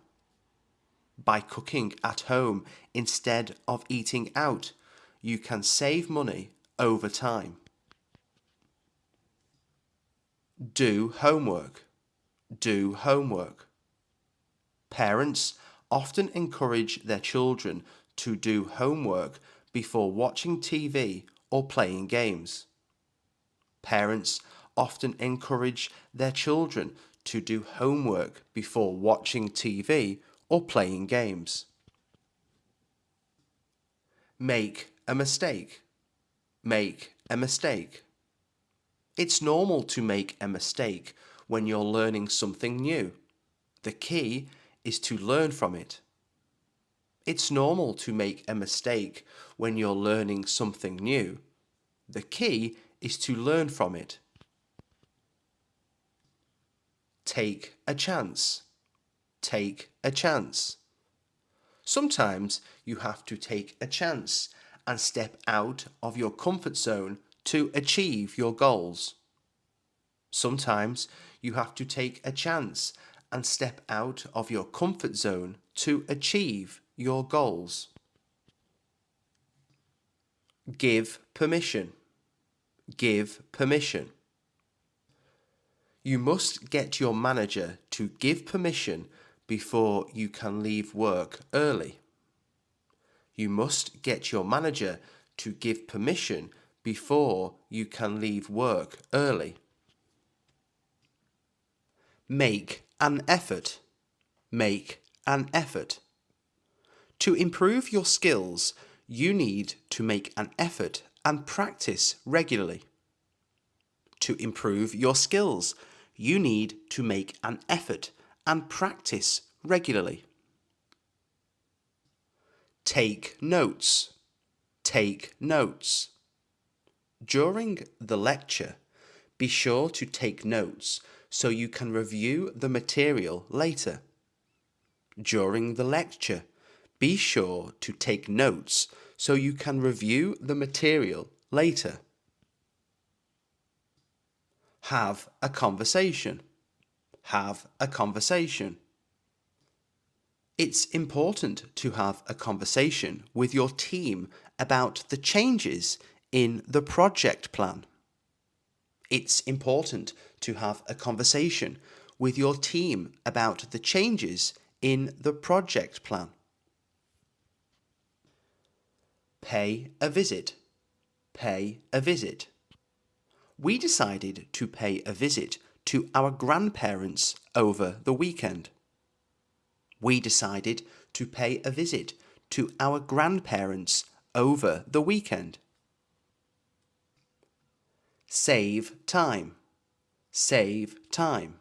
By cooking at home instead of eating out, you can save money over time. Do homework. Do homework. Parents often encourage their children to do homework before watching TV or playing games. Parents often encourage their children to do homework before watching TV or playing games. Make a mistake. Make a mistake. It's normal to make a mistake when you're learning something new. The key is to learn from it. It's normal to make a mistake when you're learning something new. The key is to learn from it. Take a chance. Take a chance. Sometimes you have to take a chance and step out of your comfort zone to achieve your goals. Sometimes you have to take a chance and step out of your comfort zone to achieve your goals. Give permission. Give permission. You must get your manager to give permission before you can leave work early. You must get your manager to give permission before you can leave work early. Make an effort. Make an effort. To improve your skills, you need to make an effort and practice regularly. To improve your skills, you need to make an effort and practice regularly. Take notes. Take notes. During the lecture, be sure to take notes so you can review the material later. During the lecture, be sure to take notes so you can review the material later. Have a conversation. Have a conversation. It's important to have a conversation with your team about the changes in the project plan. It's important to have a conversation with your team about the changes in the project plan. Pay a visit. Pay a visit. We decided to pay a visit to our grandparents over the weekend. We decided to pay a visit to our grandparents over the weekend. Save time. Save time.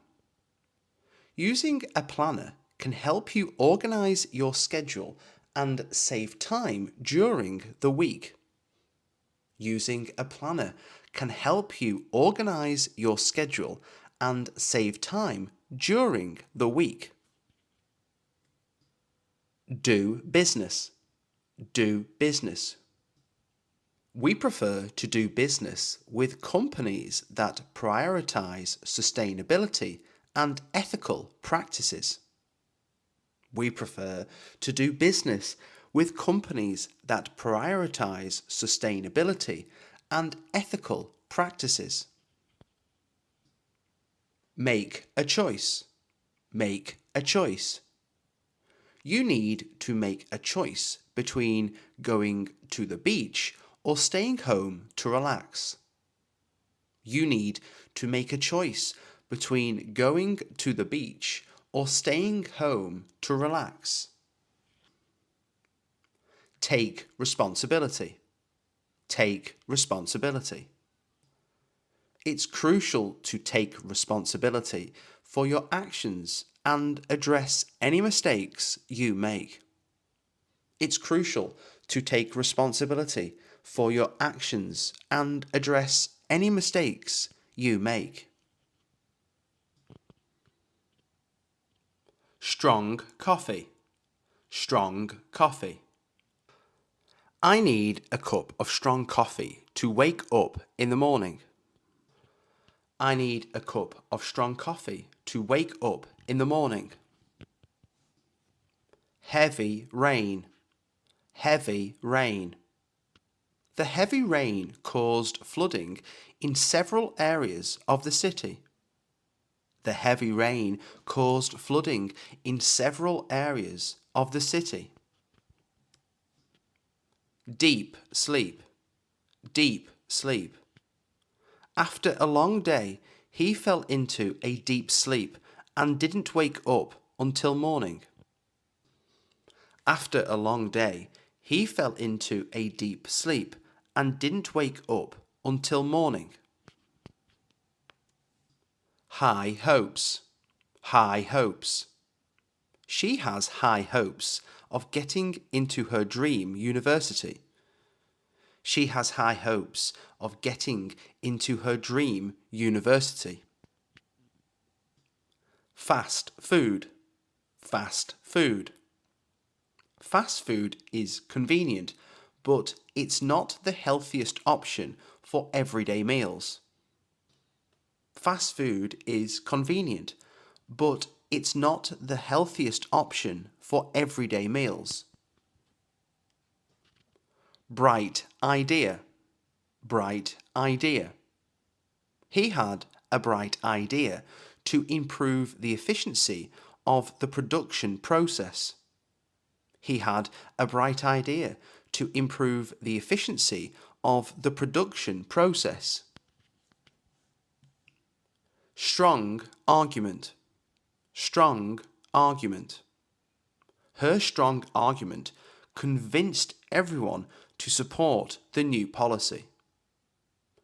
Using a planner can help you organize your schedule and save time during the week. Using a planner can help you organize your schedule and save time during the week. Do business. Do business. We prefer to do business with companies that prioritize sustainability and ethical practices. We prefer to do business with companies that prioritize sustainability and ethical practices. Make a choice. Make a choice. You need to make a choice between going to the beach or staying home to relax. You need to make a choice between going to the beach or staying home to relax. Take responsibility. Take responsibility. It's crucial to take responsibility for your actions and address any mistakes you make. It's crucial to take responsibility for your actions and address any mistakes you make. Strong coffee. Strong coffee. I need a cup of strong coffee to wake up in the morning. I need a cup of strong coffee to wake up in the morning. Heavy rain. Heavy rain. The heavy rain caused flooding in several areas of the city. The heavy rain caused flooding in several areas of the city. Deep sleep. Deep sleep. After a long day, he fell into a deep sleep and didn't wake up until morning. After a long day, he fell into a deep sleep and didn't wake up until morning. High hopes. High hopes. She has high hopes of getting into her dream university. She has high hopes of getting into her dream university. Fast food. Fast food. Fast food is convenient, but it's not the healthiest option for everyday meals. Fast food is convenient, but it's not the healthiest option for everyday meals. Bright idea. Bright idea. He had a bright idea to improve the efficiency of the production process. He had a bright idea to improve the efficiency of the production process. Strong argument. Strong argument. Her strong argument convinced everyone to support the new policy.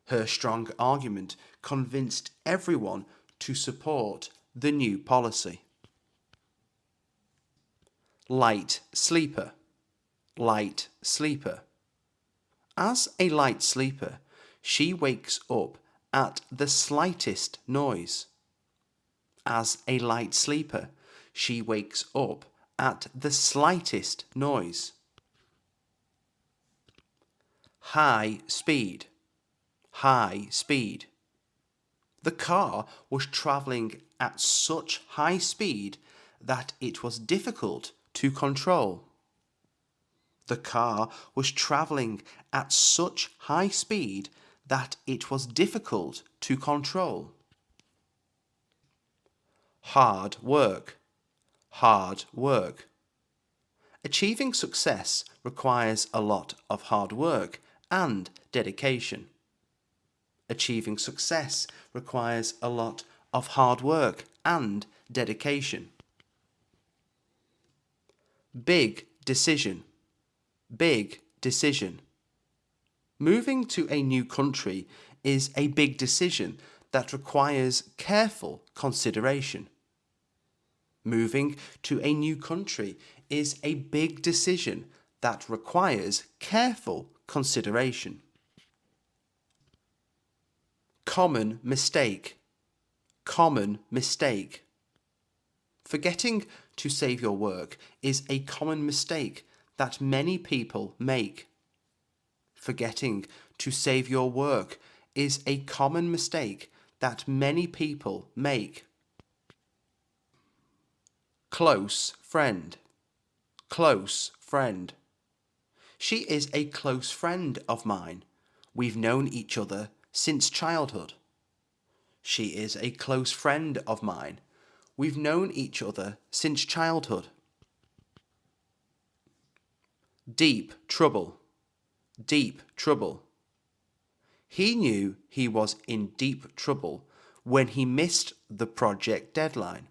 Her strong argument convinced everyone to support the new policy. Light sleeper. Light sleeper. As a light sleeper, she wakes up at the slightest noise. As a light sleeper, she wakes up at the slightest noise. High speed. High speed. The car was travelling at such high speed that it was difficult to control. The car was travelling at such high speed that it was difficult to control. Hard work. Hard work. Achieving success requires a lot of hard work and dedication. Achieving success requires a lot of hard work and dedication. Big decision. Big decision. Moving to a new country is a big decision that requires careful consideration. Moving to a new country is a big decision that requires careful consideration. Common mistake. Common mistake. Forgetting to save your work is a common mistake that many people make. Forgetting to save your work is a common mistake that many people make. Close friend. Close friend. She is a close friend of mine. We've known each other since childhood. She is a close friend of mine. We've known each other since childhood. Deep trouble. Deep trouble. He knew he was in deep trouble when he missed the project deadline.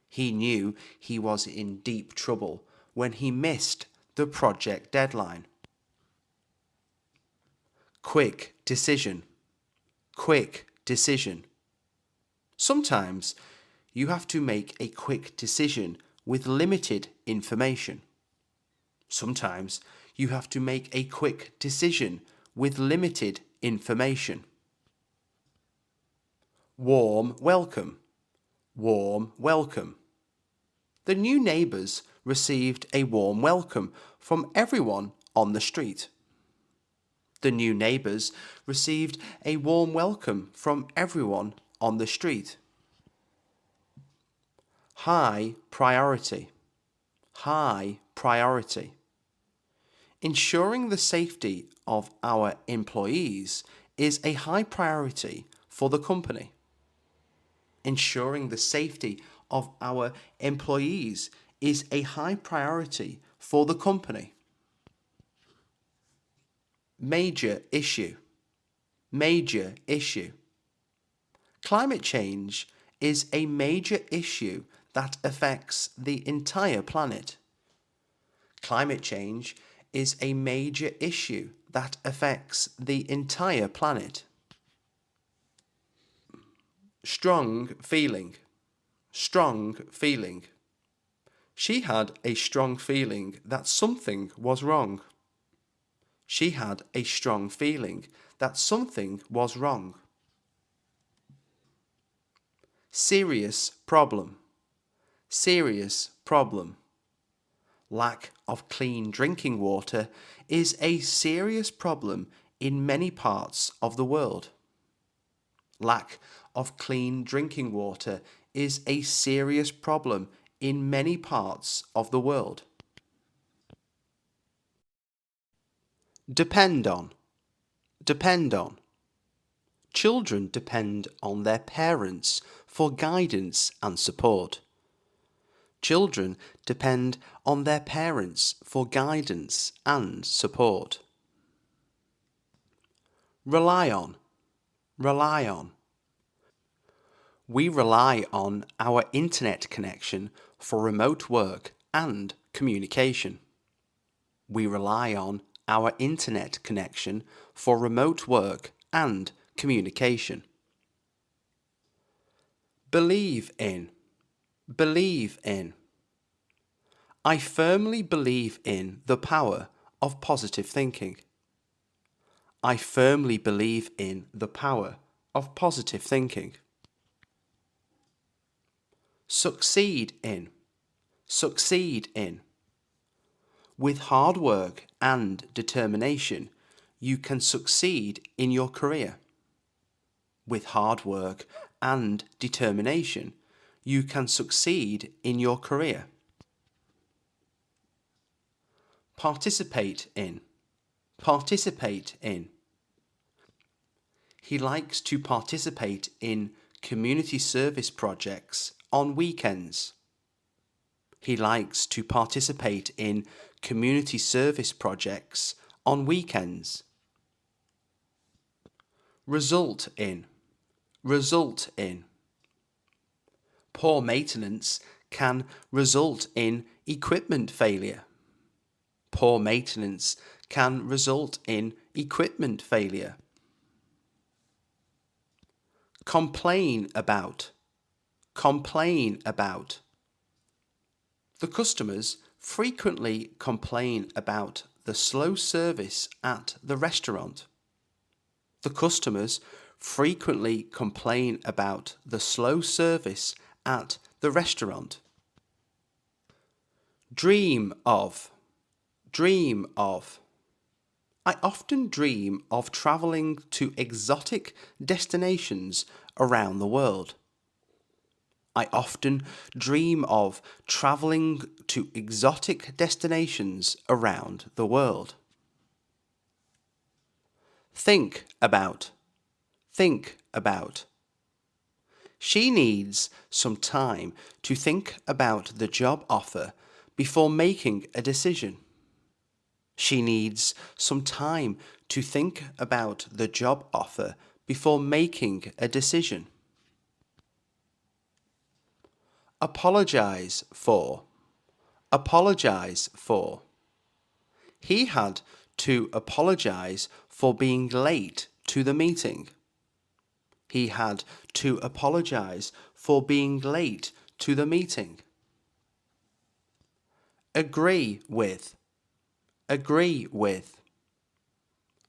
He knew he was in deep trouble when he missed the project deadline. Quick decision. Quick decision. Sometimes you have to make a quick decision with limited information. Sometimes you have to make a quick decision with limited information. Warm welcome. Warm welcome. The new neighbours received a warm welcome from everyone on the street. The new neighbours received a warm welcome from everyone on the street. High priority. High priority. Ensuring the safety of our employees is a high priority for the company. Ensuring the safety of our employees is a high priority for the company. Major issue. Major issue. Climate change is a major issue that affects the entire planet. Climate change is a major issue that affects the entire planet. Strong feeling. Strong feeling. She had a strong feeling that something was wrong. She had a strong feeling that something was wrong. Serious problem. Serious problem. Lack of clean drinking water is a serious problem in many parts of the world. Lack of clean drinking water is a serious problem in many parts of the world. Depend on. Depend on. Children depend on their parents for guidance and support. Children depend on their parents for guidance and support. Rely on. Rely on. We rely on our internet connection for remote work and communication. We rely on our internet connection for remote work and communication. Believe in. Believe in. I firmly believe in the power of positive thinking. I firmly believe in the power of positive thinking. Succeed in. Succeed in. With hard work and determination, you can succeed in your career. With hard work and determination, you can succeed in your career. Participate in. Participate in. He likes to participate in community service projects on weekends. He likes to participate in community service projects on weekends. Result in. Result in. Poor maintenance can result in equipment failure. Poor maintenance can result in equipment failure. Complain about. Complain about. The customers frequently complain about the slow service at the restaurant. The customers frequently complain about the slow service at the restaurant. Dream of. Dream of. I often dream of travelling to exotic destinations around the world. I often dream of travelling to exotic destinations around the world. Think about. Think about. She needs some time to think about the job offer before making a decision. She needs some time to think about the job offer before making a decision. Apologize for. Apologize for. He had to apologize for being late to the meeting. He had to apologize for being late to the meeting. Agree with. Agree with.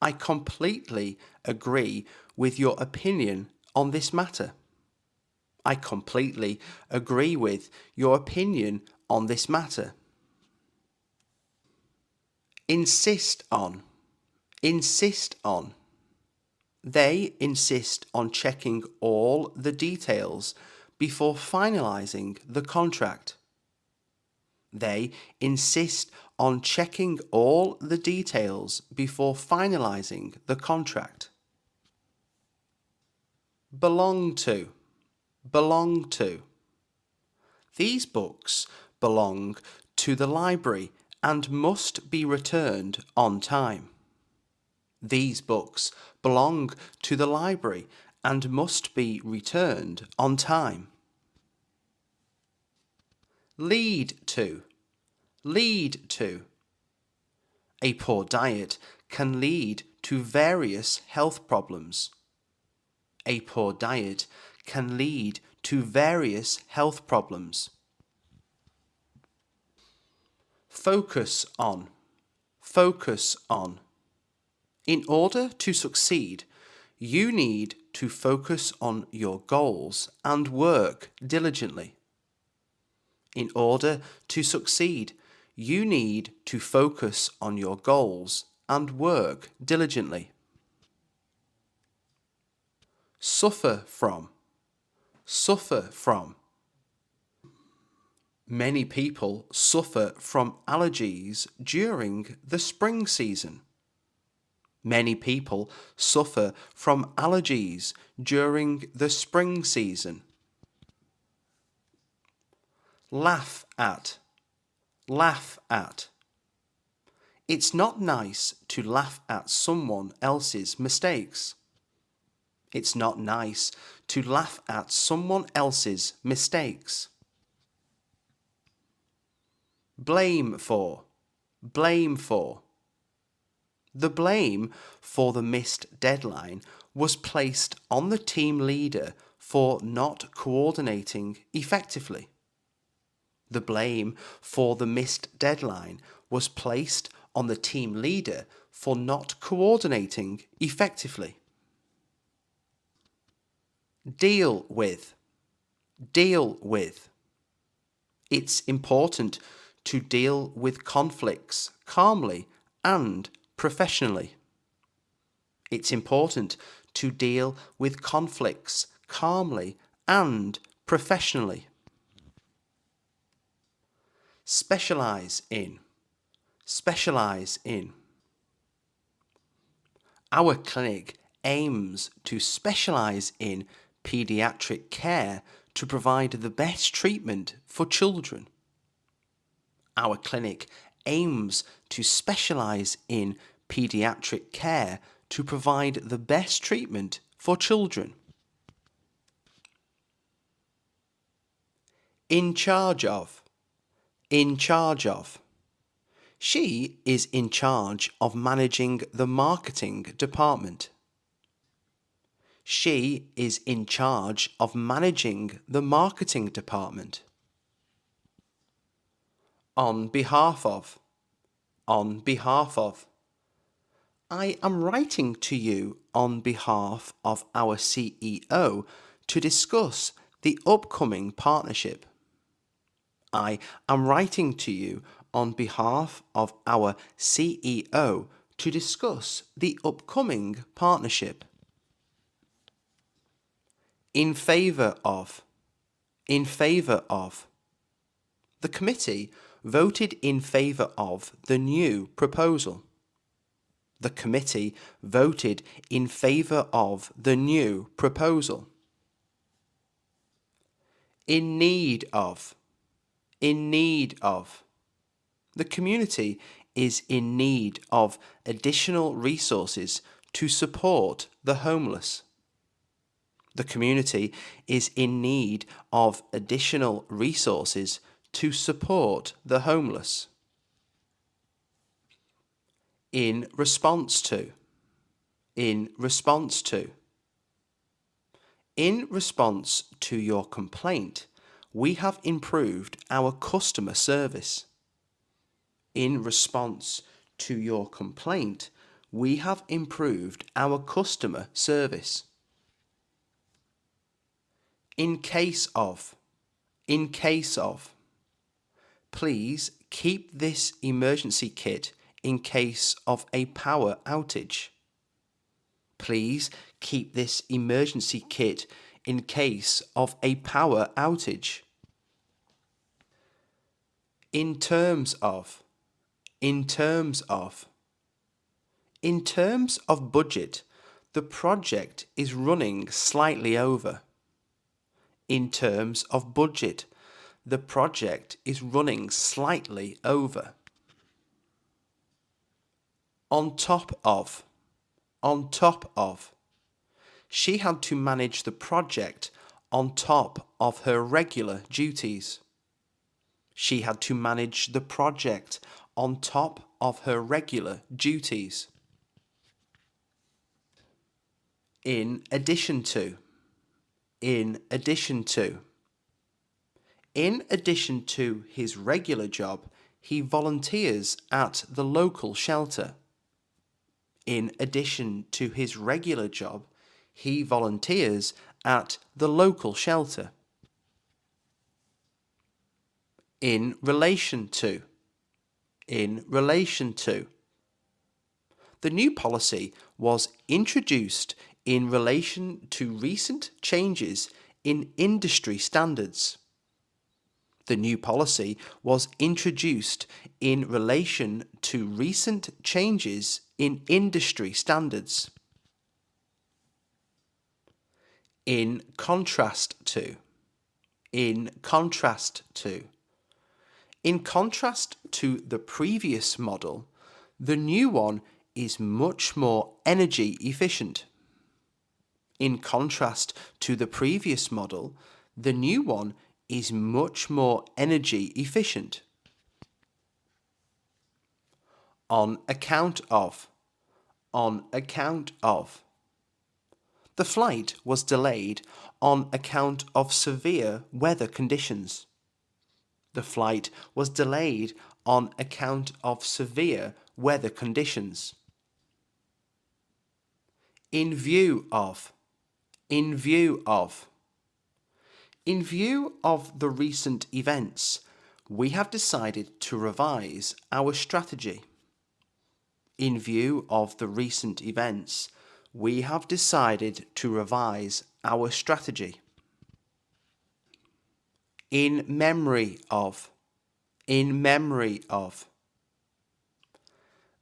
I completely agree with your opinion on this matter. I completely agree with your opinion on this matter. Insist on. Insist on. They insist on checking all the details before finalizing the contract. They insist on checking all the details before finalizing the contract. Belong to. Belong to. These books belong to the library and must be returned on time. These books belong to the library and must be returned on time. Lead to. Lead to. A poor diet can lead to various health problems. A poor diet can lead to various health problems. Focus on. Focus on. In order to succeed, you need to focus on your goals and work diligently. In order to succeed, you need to focus on your goals and work diligently. Suffer from. Suffer from. Many people suffer from allergies during the spring season. Many people suffer from allergies during the spring season. Laugh at. Laugh at. It's not nice to laugh at someone else's mistakes. It's not nice to laugh at someone else's mistakes. Blame for. Blame for. The blame for the missed deadline was placed on the team leader for not coordinating effectively. The blame for the missed deadline was placed on the team leader for not coordinating effectively. Deal with. Deal with. It's important to deal with conflicts calmly and professionally. It's important to deal with conflicts calmly and professionally. Specialize in. Specialize in. Our clinic aims to specialize in pediatric care to provide the best treatment for children. Our clinic aims to specialize in pediatric care to provide the best treatment for children. In charge of. In charge of. She is in charge of managing the marketing department. She is in charge of managing the marketing department. On behalf of. On behalf of. I am writing to you on behalf of our CEO to discuss the upcoming partnership. I am writing to you on behalf of our CEO to discuss the upcoming partnership. In favour of. In favour of. The committee voted in favour of the new proposal. The committee voted in favour of the new proposal. In need of. In need of. The community is in need of additional resources to support the homeless. The community is in need of additional resources to support the homeless. In response to. In response to. In response to your complaint, we have improved our customer service. In response to your complaint, we have improved our customer service. In case of. In case of. Please keep this emergency kit in case of a power outage. Please keep this emergency kit in case of a power outage. In terms of. In terms of. In terms of budget, the project is running slightly over. In terms of budget, the project is running slightly over. On top of. On top of. She had to manage the project on top of her regular duties. She had to manage the project on top of her regular duties. In addition to. In addition to. In addition to his regular job, he volunteers at the local shelter. In addition to his regular job, he volunteers at the local shelter. In relation to. In relation to. The new policy was introduced in relation to recent changes in industry standards. The new policy was introduced in relation to recent changes in industry standards. In contrast to. In contrast to. In contrast to the previous model, the new one is much more energy efficient. In contrast to the previous model, the new one is much more energy efficient. On account of. On account of. The flight was delayed on account of severe weather conditions. The flight was delayed on account of severe weather conditions. In view of. In view of. In view of the recent events, we have decided to revise our strategy. In view of the recent events, we have decided to revise our strategy. In memory of. In memory of.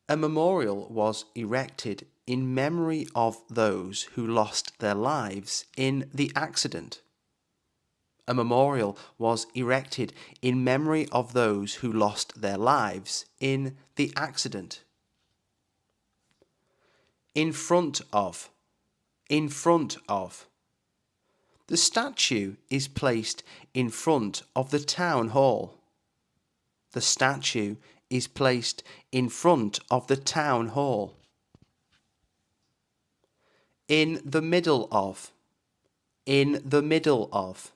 A memorial was erected in memory of those who lost their lives in the accident. A memorial was erected in memory of those who lost their lives in the accident. In front of. In front of. The statue is placed in front of the town hall. The statue is placed in front of the town hall. In the middle of. In the middle of.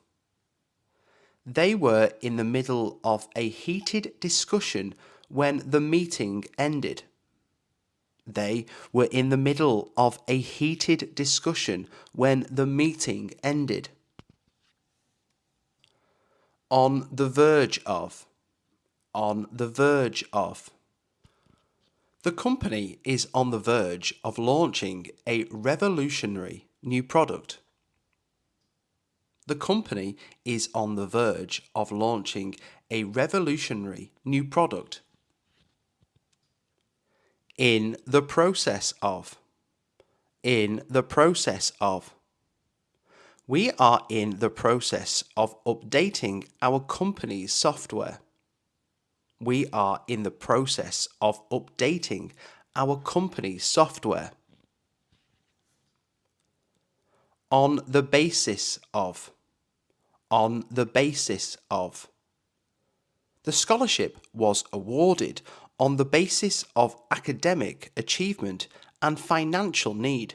They were in the middle of a heated discussion when the meeting ended. They were in the middle of a heated discussion when the meeting ended. On the verge of. On the verge of. The company is on the verge of launching a revolutionary new product. The company is on the verge of launching a revolutionary new product. In the process of. In the process of. We are in the process of updating our company's software. We are in the process of updating our company's software. On the basis of. On the basis of. The scholarship was awarded on the basis of academic achievement and financial need.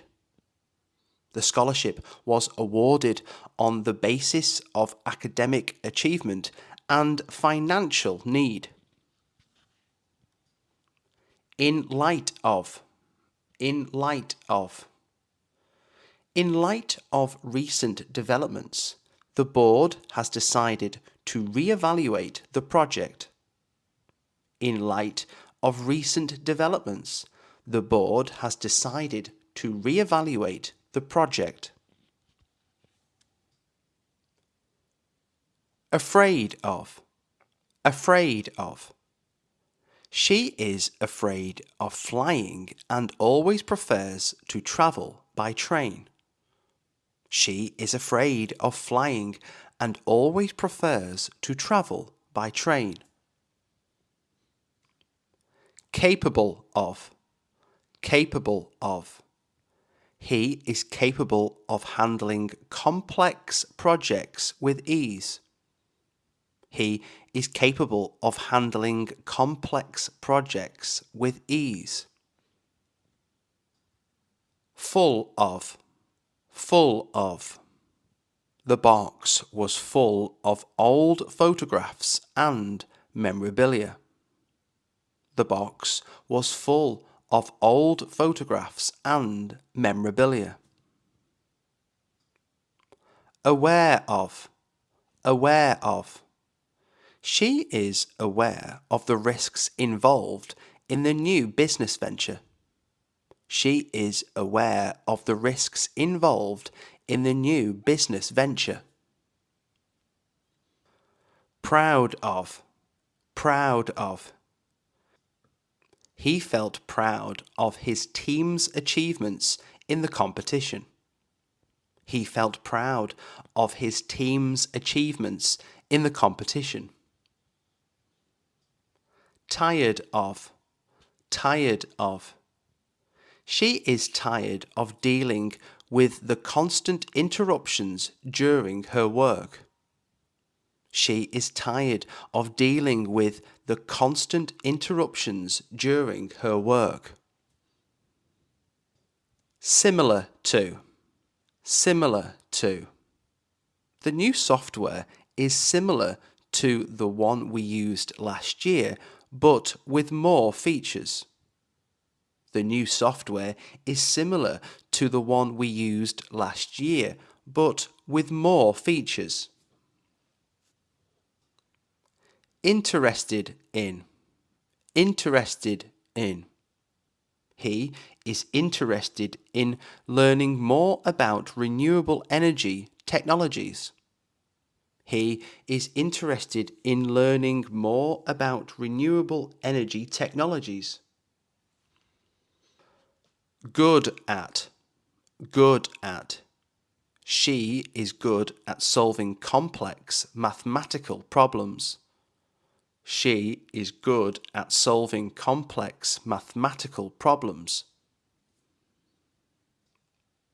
The scholarship was awarded on the basis of academic achievement and financial need. In light of. In light of. In light of recent developments, the board has decided to re-evaluate the project. In light of recent developments, the board has decided to re-evaluate the project. Afraid of. Afraid of. She is afraid of flying and always prefers to travel by train. She is afraid of flying and always prefers to travel by train. Capable of. Capable of. He is capable of handling complex projects with ease. He is capable of handling complex projects with ease. Full of. Full of. The box was full of old photographs and memorabilia. The box was full of old photographs and memorabilia. Aware of. Aware of. She is aware of the risks involved in the new business venture. She is aware of the risks involved in the new business venture. Proud of. Proud of. He felt proud of his team's achievements in the competition. He felt proud of his team's achievements in the competition. Tired of. Tired of. She is tired of dealing with the constant interruptions during her work. She is tired of dealing with the constant interruptions during her work. Similar to. Similar to. The new software is similar to the one we used last year, but with more features. The new software is similar to the one we used last year, but with more features. Interested in. Interested in. He is interested in learning more about renewable energy technologies. He is interested in learning more about renewable energy technologies. Good at. Good at. She is good at solving complex mathematical problems. She is good at solving complex mathematical problems.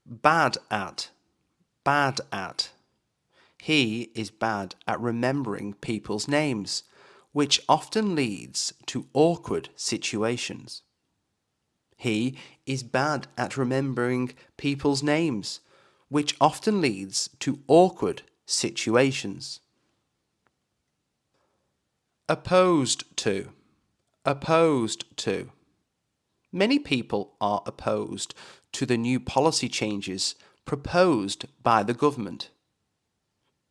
Bad at. Bad at. He is bad at remembering people's names, which often leads to awkward situations. He is bad at remembering people's names, which often leads to awkward situations. Opposed to. Opposed to. Many people are opposed to the new policy changes proposed by the government.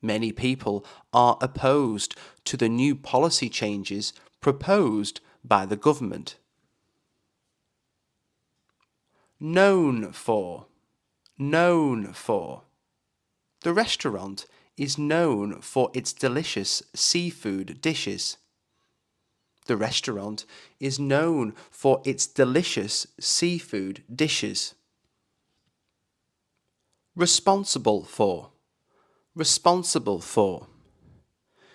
Many people are opposed to the new policy changes proposed by the government. Known for. Known for. The restaurant is known for its delicious seafood dishes. The restaurant is known for its delicious seafood dishes. Responsible for. Responsible for.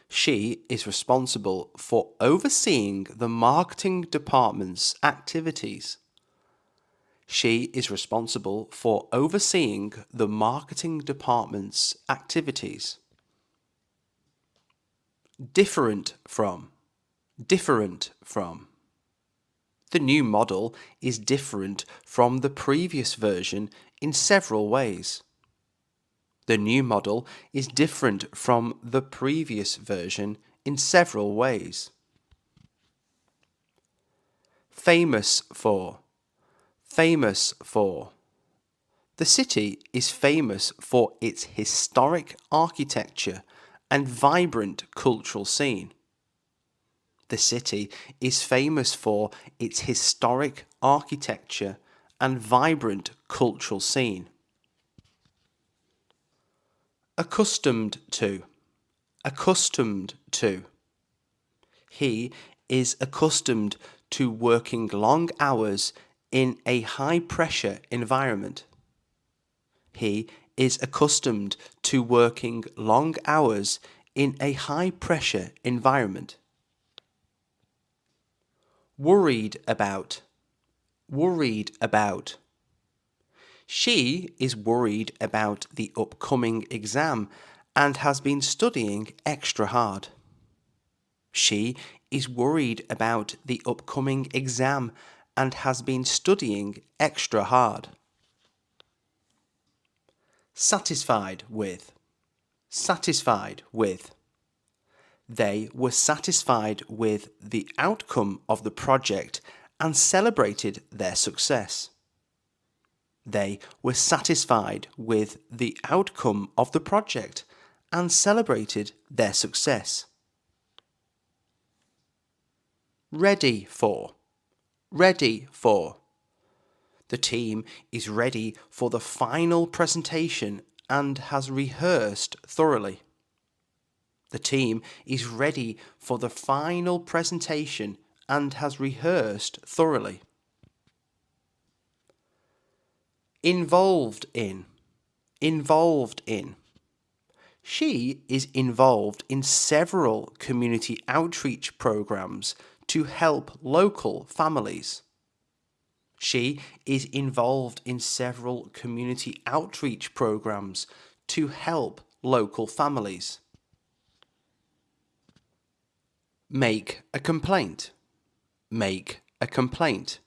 She is responsible for overseeing the marketing department's activities. She is responsible for overseeing the marketing department's activities. Different from. Different from. The new model is different from the previous version in several ways. The new model is different from the previous version in several ways. Famous for. Famous for. The city is famous for its historic architecture and vibrant cultural scene. The city is famous for its historic architecture and vibrant cultural scene. Accustomed to. Accustomed to. He is accustomed to working long hours in a high-pressure environment. He is accustomed to working long hours in a high-pressure environment. Worried about. Worried about. She is worried about the upcoming exam and has been studying extra hard. She is worried about the upcoming exam and has been studying extra hard. Satisfied with. Satisfied with. They were satisfied with the outcome of the project and celebrated their success. They were satisfied with the outcome of the project and celebrated their success. Ready for. Ready for. The team is ready for the final presentation and has rehearsed thoroughly. The team is ready for the final presentation and has rehearsed thoroughly. Involved in. Involved in. She is involved in several community outreach programs to help local families. She is involved in several community outreach programs to help local families. Make a complaint. Make a complaint.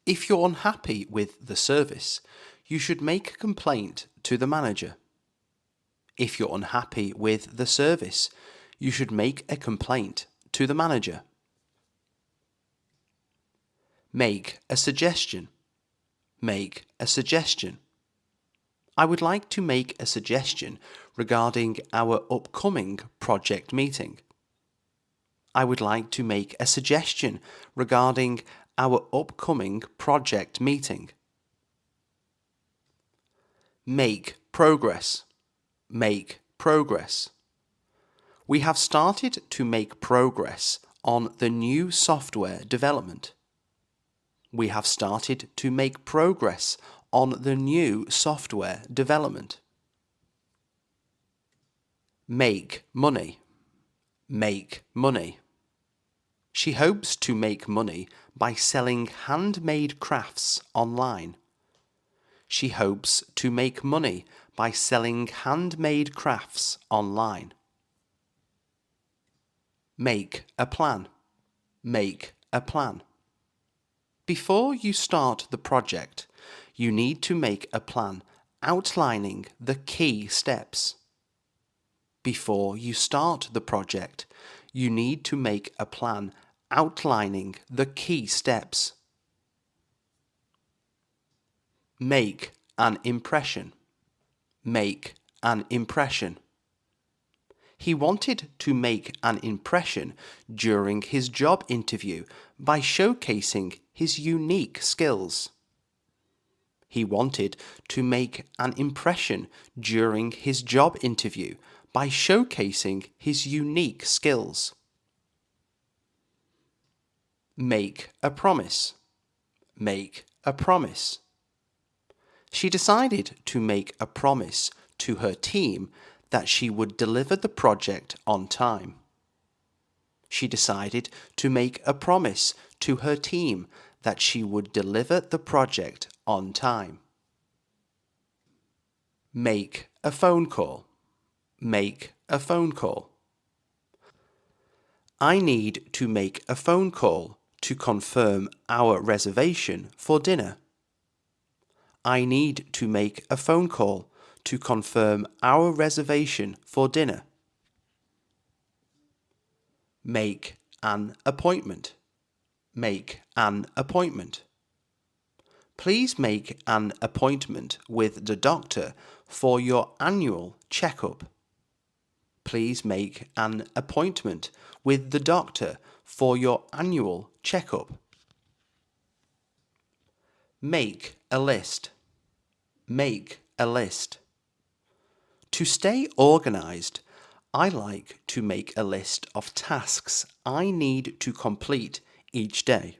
If you're unhappy with the service, you should make a complaint to the manager. If you're unhappy with the service, you should make a complaint to the manager. Make a suggestion. Make a suggestion. I would like to make a suggestion regarding our upcoming project meeting. I would like to make a suggestion regarding our upcoming project meeting. Make progress. Make progress. We have started to make progress on the new software development. We have started to make progress on the new software development. Make money. Make money. She hopes to make money by selling handmade crafts online. She hopes to make money by selling handmade crafts online. Make a plan. Make a plan. Before you start the project, you need to make a plan outlining the key steps. Before you start the project, you need to make a plan outlining the key steps. Make an impression. Make an impression. He wanted to make an impression during his job interview by showcasing his unique skills. He wanted to make an impression during his job interview by showcasing his unique skills. Make a promise. Make a promise. She decided to make a promise to her team that she would deliver the project on time. She decided to make a promise to her team that she would deliver the project on time. Make a phone call. Make a phone call. I need to make a phone call to confirm our reservation for dinner. I need to make a phone call to confirm our reservation for dinner. Make an appointment. Make an appointment. Please make an appointment with the doctor for your annual checkup. Please make an appointment with the doctor for your annual checkup. Make a list. Make a list. To stay organized, I like to make a list of tasks I need to complete each day.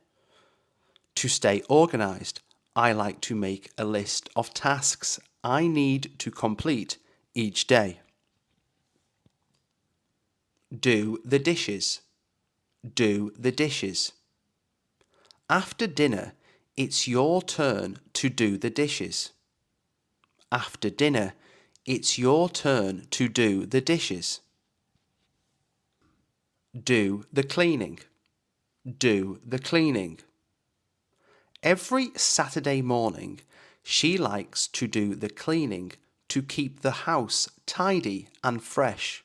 To stay organized, I like to make a list of tasks I need to complete each day. Do the dishes. Do the dishes. After dinner, it's your turn to do the dishes. After dinner, it's your turn to do the dishes. Do the cleaning. Do the cleaning. Every Saturday morning, she likes to do the cleaning to keep the house tidy and fresh.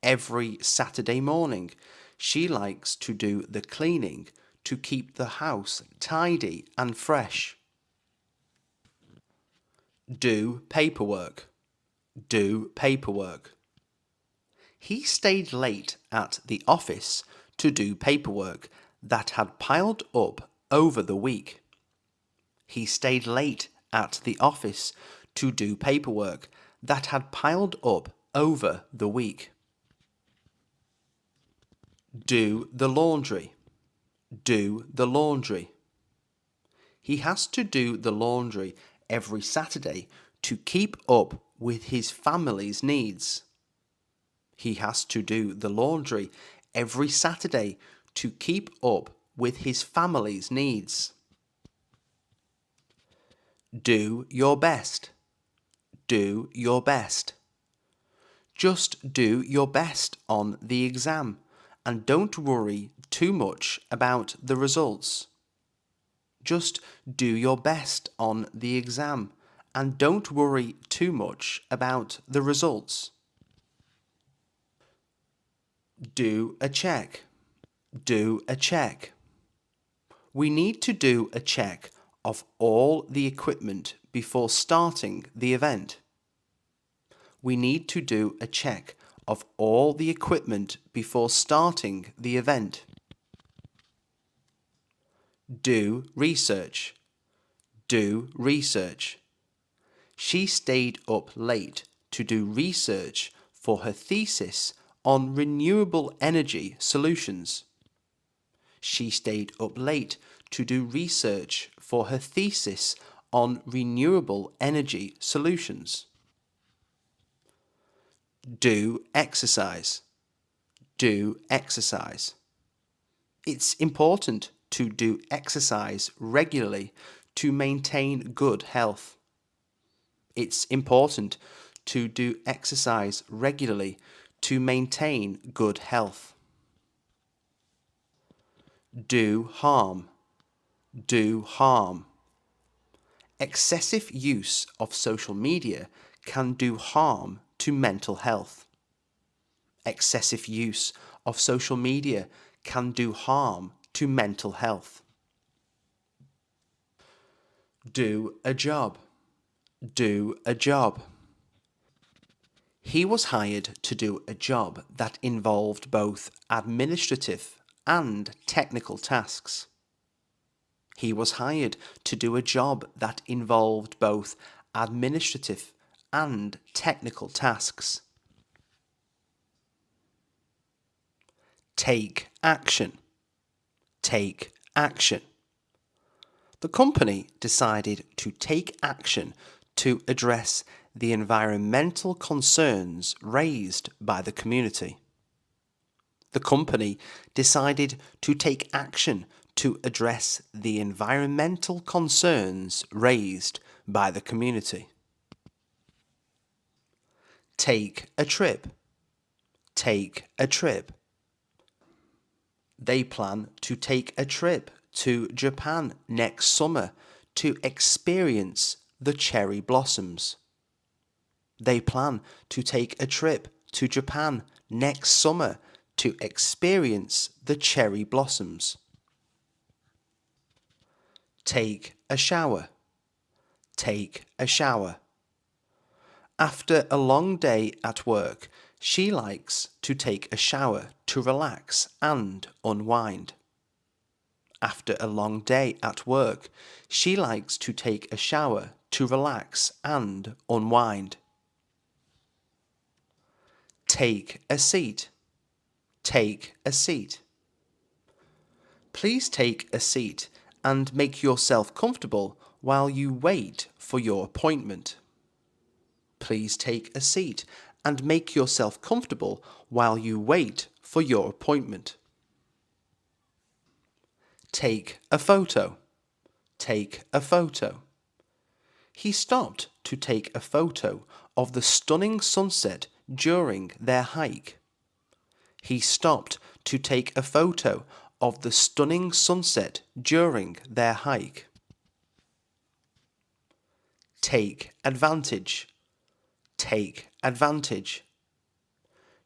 Every Saturday morning, she likes to do the cleaning to keep the house tidy and fresh. Do paperwork. Do paperwork. He stayed late at the office to do paperwork that had piled up over the week. He stayed late at the office to do paperwork that had piled up over the week. Do the laundry. Do the laundry. He has to do the laundry every Saturday to keep up with his family's needs. He has to do the laundry every Saturday to keep up with his family's needs. Do your best. Do your best. Just do your best on the exam and don't worry too much about the results. Just do your best on the exam and don't worry too much about the results. Do a check. Do a check. We need to do a check of all the equipment before starting the event. We need to do a check of all the equipment before starting the event. Do research. Do research. She stayed up late to do research for her thesis on renewable energy solutions. She stayed up late to do research for her thesis on renewable energy solutions. Do exercise. Do exercise. It's important to do exercise regularly to maintain good health. It's important to do exercise regularly to maintain good health. Do harm. Do harm. Excessive use of social media can do harm to mental health. Excessive use of social media can do harm to mental health. Do a job. Do a job. He was hired to do a job that involved both administrative and technical tasks. He was hired to do a job that involved both administrative and technical tasks. Take action. Take action. The company decided to take action to address the environmental concerns raised by the community. The company decided to take action to address the environmental concerns raised by the community. Take a trip. Take a trip. They plan to take a trip to Japan next summer to experience the cherry blossoms. They plan to take a trip to Japan next summer to experience the cherry blossoms. Take a shower. Take a shower. After a long day at work, she likes to take a shower to relax and unwind. After a long day at work, she likes to take a shower to relax and unwind. Take a seat. Take a seat. Please take a seat and make yourself comfortable while you wait for your appointment. Please take a seat and make yourself comfortable while you wait for your appointment. Take a photo. Take a photo. He stopped to take a photo of the stunning sunset during their hike. He stopped to take a photo of the stunning sunset during their hike. Take advantage. Take advantage.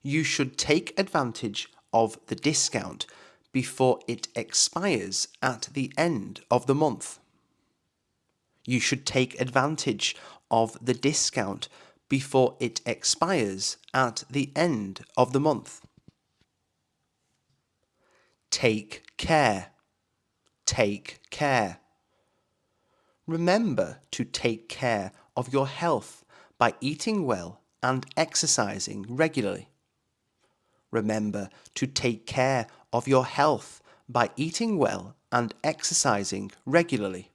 You should take advantage of the discount before it expires at the end of the month. You should take advantage of the discount before it expires at the end of the month. Take care. Take care. Remember to take care of your health by eating well and exercising regularly. Remember to take care of your health by eating well and exercising regularly.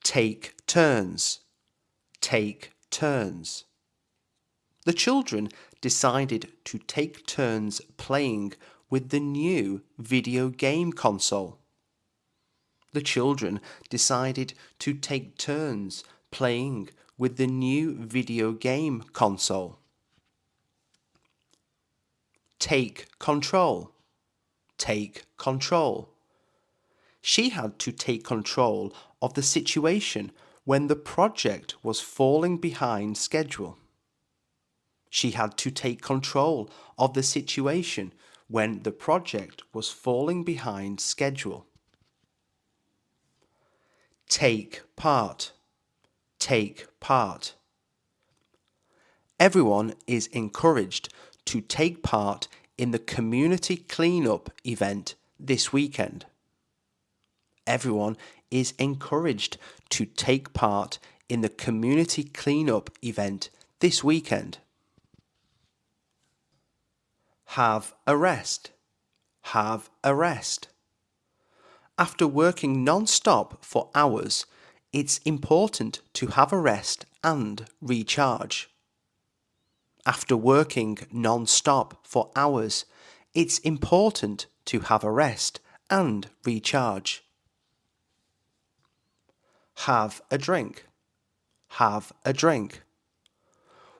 Take turns. Take turns. The children decided to take turns playing with the new video game console. The children decided to take turns playing with the new video game console. Take control. Take control. She had to take control of the situation when the project was falling behind schedule. She had to take control of the situation when the project was falling behind schedule. Take part. Take part. Everyone is encouraged to take part in the community cleanup event this weekend. Everyone is encouraged to take part in the community cleanup event this weekend. Have a rest. Have a rest. After working non-stop for hours, it's important to have a rest and recharge. After working non-stop for hours, it's important to have a rest and recharge. Have a drink. Have a drink.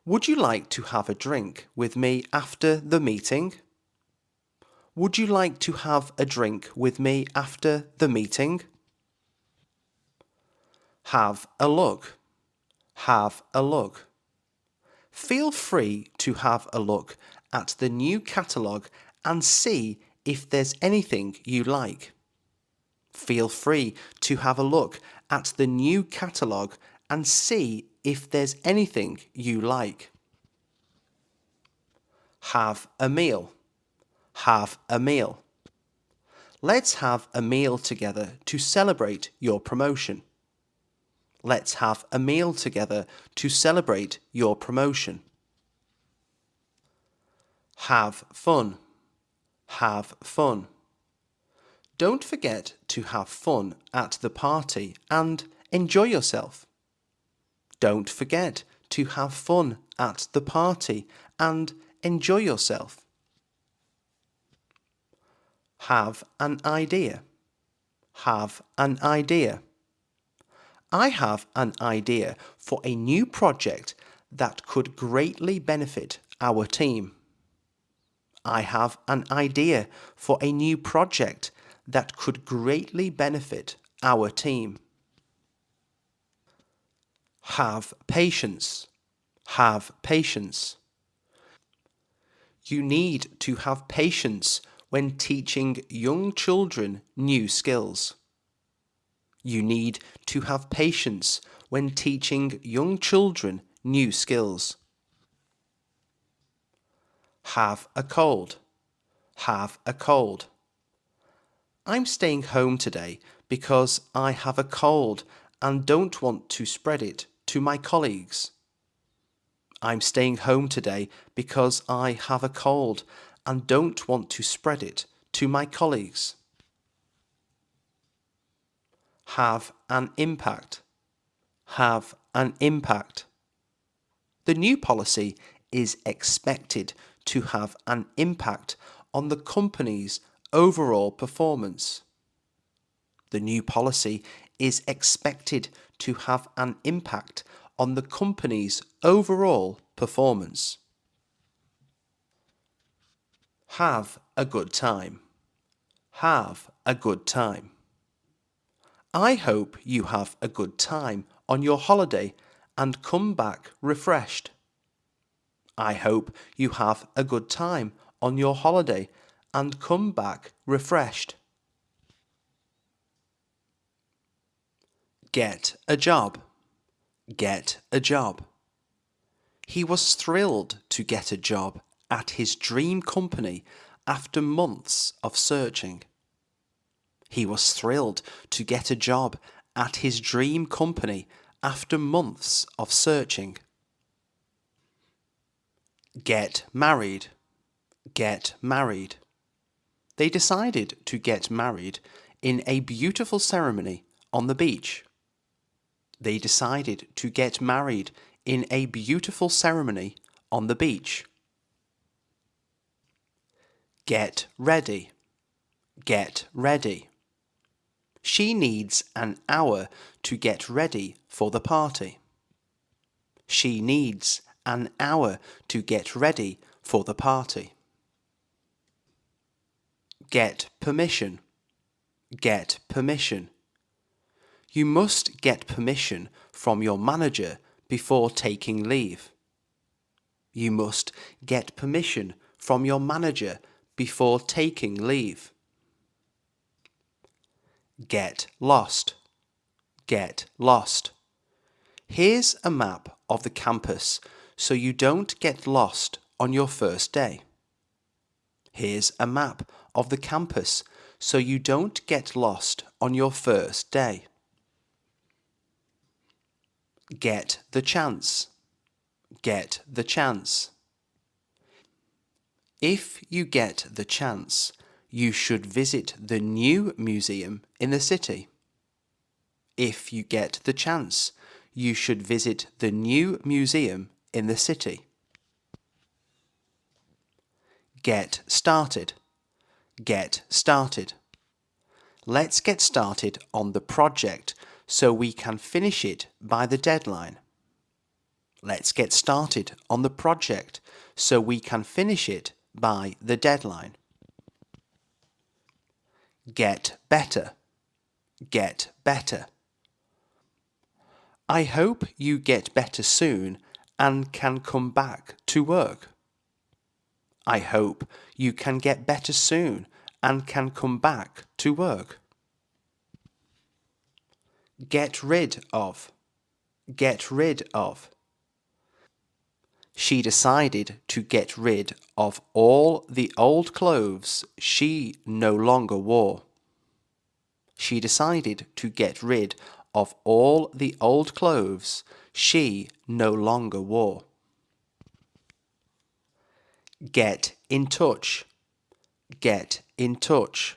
Would you like to have a drink with me after the meeting? Would you like to have a drink with me after the meeting? Have a look. Have a look. Feel free to have a look at the new catalogue and see if there's anything you like. Feel free to have a look at the new catalogue and see if there's anything you like. Have a meal. Have a meal. Let's have a meal together to celebrate your promotion. Let's have a meal together to celebrate your promotion. Have fun. Have fun. Don't forget to have fun at the party and enjoy yourself. Don't forget to have fun at the party and enjoy yourself. Have an idea. Have an idea. I have an idea for a new project that could greatly benefit our team. I have an idea for a new project that could greatly benefit our team. Have patience. Have patience. You need to have patience when teaching young children new skills. You need to have patience when teaching young children new skills. Have a cold. Have a cold. I'm staying home today because I have a cold and don't want to spread it to my colleagues. I'm staying home today because I have a cold and don't want to spread it to my colleagues. Have an impact. Have an impact. The new policy is expected to have an impact on the company's overall performance. The new policy is expected to have an impact on the company's overall performance. Have a good time. Have a good time. I hope you have a good time on your holiday and come back refreshed. I hope you have a good time on your holiday and come back refreshed. Get a job. Get a job. He was thrilled to get a job at his dream company after months of searching. He was thrilled to get a job at his dream company after months of searching. Get married. Get married. They decided to get married in a beautiful ceremony on the beach. They decided to get married in a beautiful ceremony on the beach. Get ready. Get ready. She needs an hour to get ready for the party. She needs an hour to get ready for the party. Get permission. Get permission. You must get permission from your manager before taking leave. You must get permission from your manager before taking leave. Get lost. Get lost. Here's a map of the campus so you don't get lost on your first day. Here's a map of the campus so you don't get lost on your first day. Get the chance. Get the chance. If you get the chance, you should visit the new museum in the city. If you get the chance, you should visit the new museum in the city. Get started. Get started. Let's get started on the project so we can finish it by the deadline. Let's get started on the project so we can finish it by the deadline. Get better. Get better. I hope you get better soon and can come back to work. I hope you can get better soon and can come back to work. Get rid of. Get rid of. She decided to get rid of all the old clothes she no longer wore. She decided to get rid of all the old clothes she no longer wore. Get in touch. Get in touch.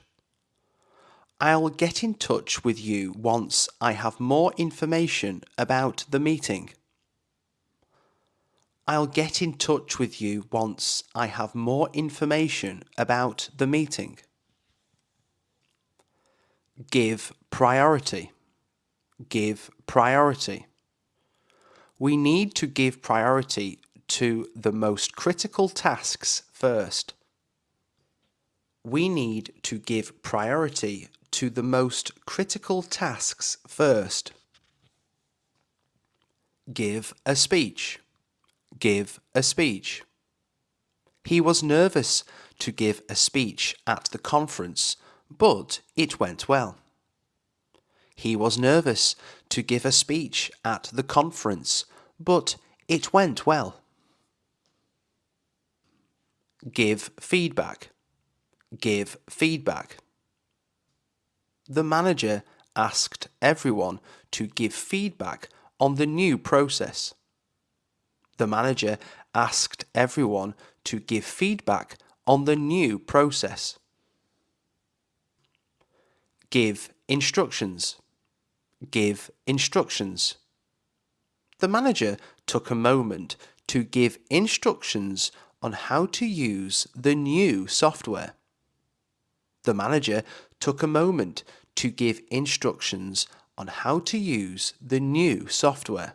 I'll get in touch with you once I have more information about the meeting. I'll get in touch with you once I have more information about the meeting. Give priority. Give priority. We need to give priority to the most critical tasks first. We need to give priority to the most critical tasks first. Give a speech. Give a speech. He was nervous to give a speech at the conference, but it went well. He was nervous to give a speech at the conference, but it went well. Give feedback. Give feedback. The manager asked everyone to give feedback on the new process. The manager asked everyone to give feedback on the new process. Give instructions. Give instructions. The manager took a moment to give instructions on how to use the new software. The manager took a moment to give instructions on how to use the new software.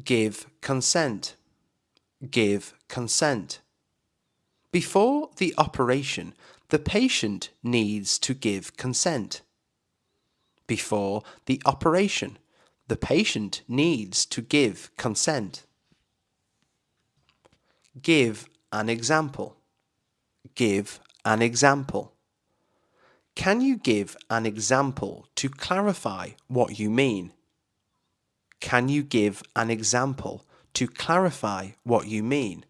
Give consent. Give consent. Before the operation, the patient needs to give consent. Before the operation, the patient needs to give consent. Give an example. Give an example. Can you give an example to clarify what you mean? Can you give an example to clarify what you mean?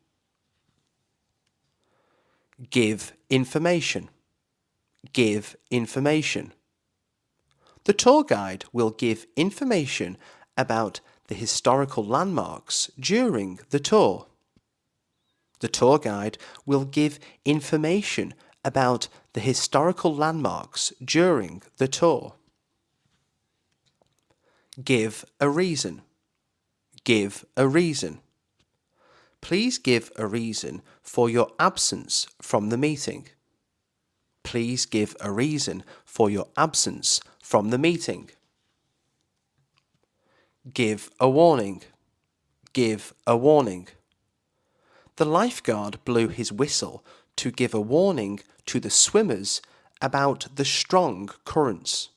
Give information. Give information. The tour guide will give information about the historical landmarks during the tour. The tour guide will give information about the historical landmarks during the tour. Give a reason. Give a reason. Please give a reason for your absence from the meeting. Please give a reason for your absence from the meeting. Give a warning. Give a warning. The lifeguard blew his whistle to give a warning to the swimmers about the strong currents.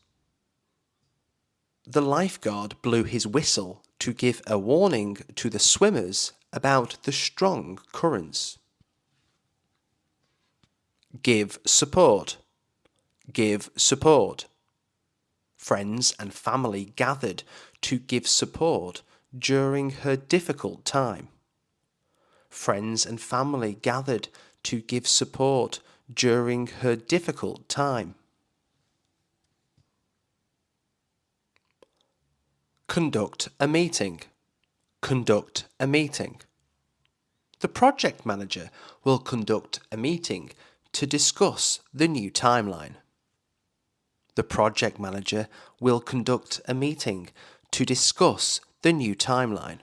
The lifeguard blew his whistle to give a warning to the swimmers about the strong currents. Give support. Give support. Friends and family gathered to give support during her difficult time. Friends and family gathered to give support during her difficult time. Conduct a meeting. Conduct a meeting. The project manager will conduct a meeting to discuss the new timeline. The project manager will conduct a meeting to discuss the new timeline.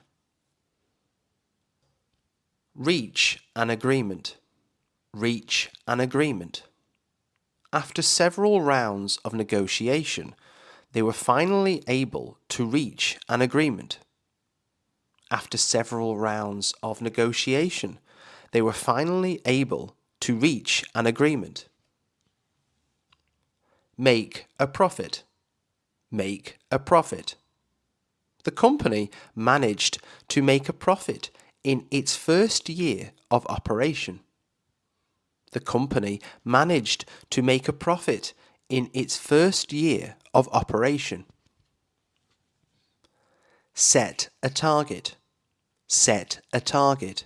Reach an agreement. Reach an agreement. After several rounds of negotiation, They were finally able to reach an agreement. After several rounds of negotiation, they were finally able to reach an agreement. Make a profit. Make a profit. The company managed to make a profit in its first year of operation. The company managed to make a profit in its first year of operation. Set a target. Set a target.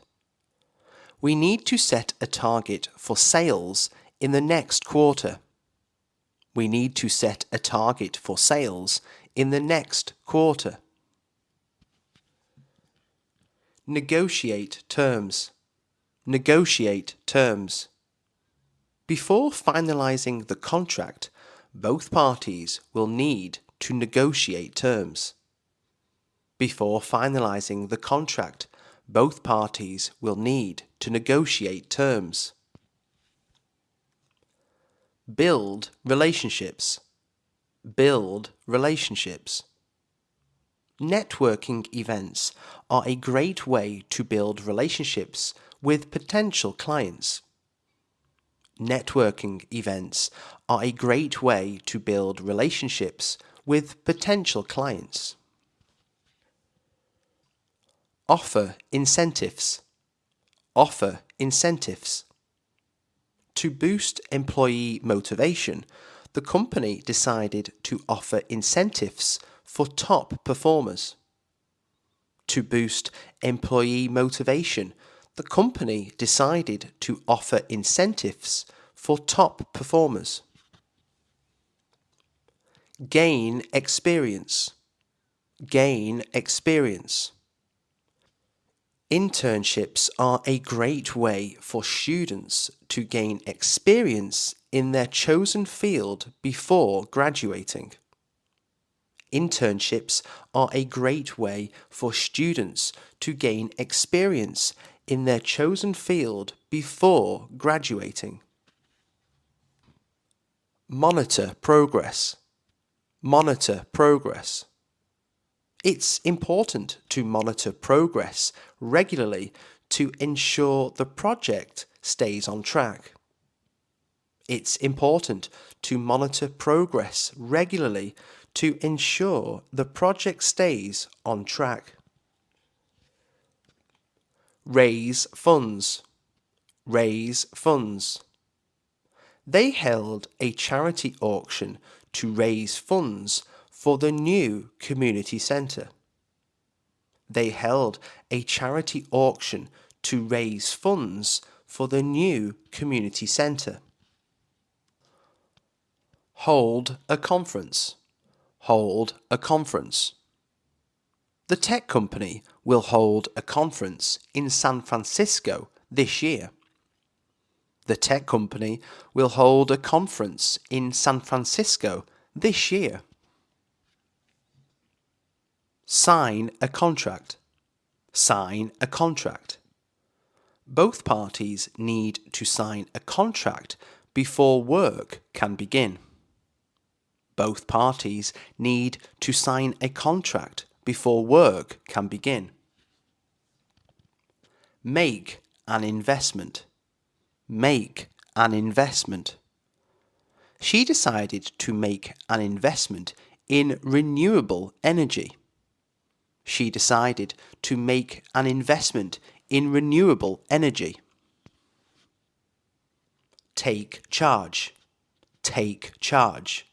We need to set a target for sales in the next quarter. We need to set a target for sales in the next quarter. Negotiate terms. Negotiate terms. Before finalizing the contract, both parties will need to negotiate terms. Before finalizing the contract, both parties will need to negotiate terms. Build relationships. Build relationships. Networking events are a great way to build relationships with potential clients. Networking events are a great way to build relationships with potential clients. Offer incentives. Offer incentives. To boost employee motivation, the company decided to offer incentives for top performers. To boost employee motivation, the company decided to offer incentives for top performers. Gain experience. Gain experience. Internships are a great way for students to gain experience in their chosen field before graduating. Internships are a great way for students to gain experience in their chosen field before graduating. Monitor progress. Monitor progress. It's important to monitor progress regularly to ensure the project stays on track. It's important to monitor progress regularly to ensure the project stays on track. Raise funds. Raise funds. They held a charity auction to raise funds for the new community centre. They held a charity auction to raise funds for the new community centre. Hold a conference. Hold a conference. The tech company will hold a conference in San Francisco this year. The tech company will hold a conference in San Francisco this year. Sign a contract. Sign a contract. Both parties need to sign a contract before work can begin. Both parties need to sign a contract before work can begin. Make an investment. Make an investment. She decided to make an investment in renewable energy. She decided to make an investment in renewable energy. Take charge. Take charge.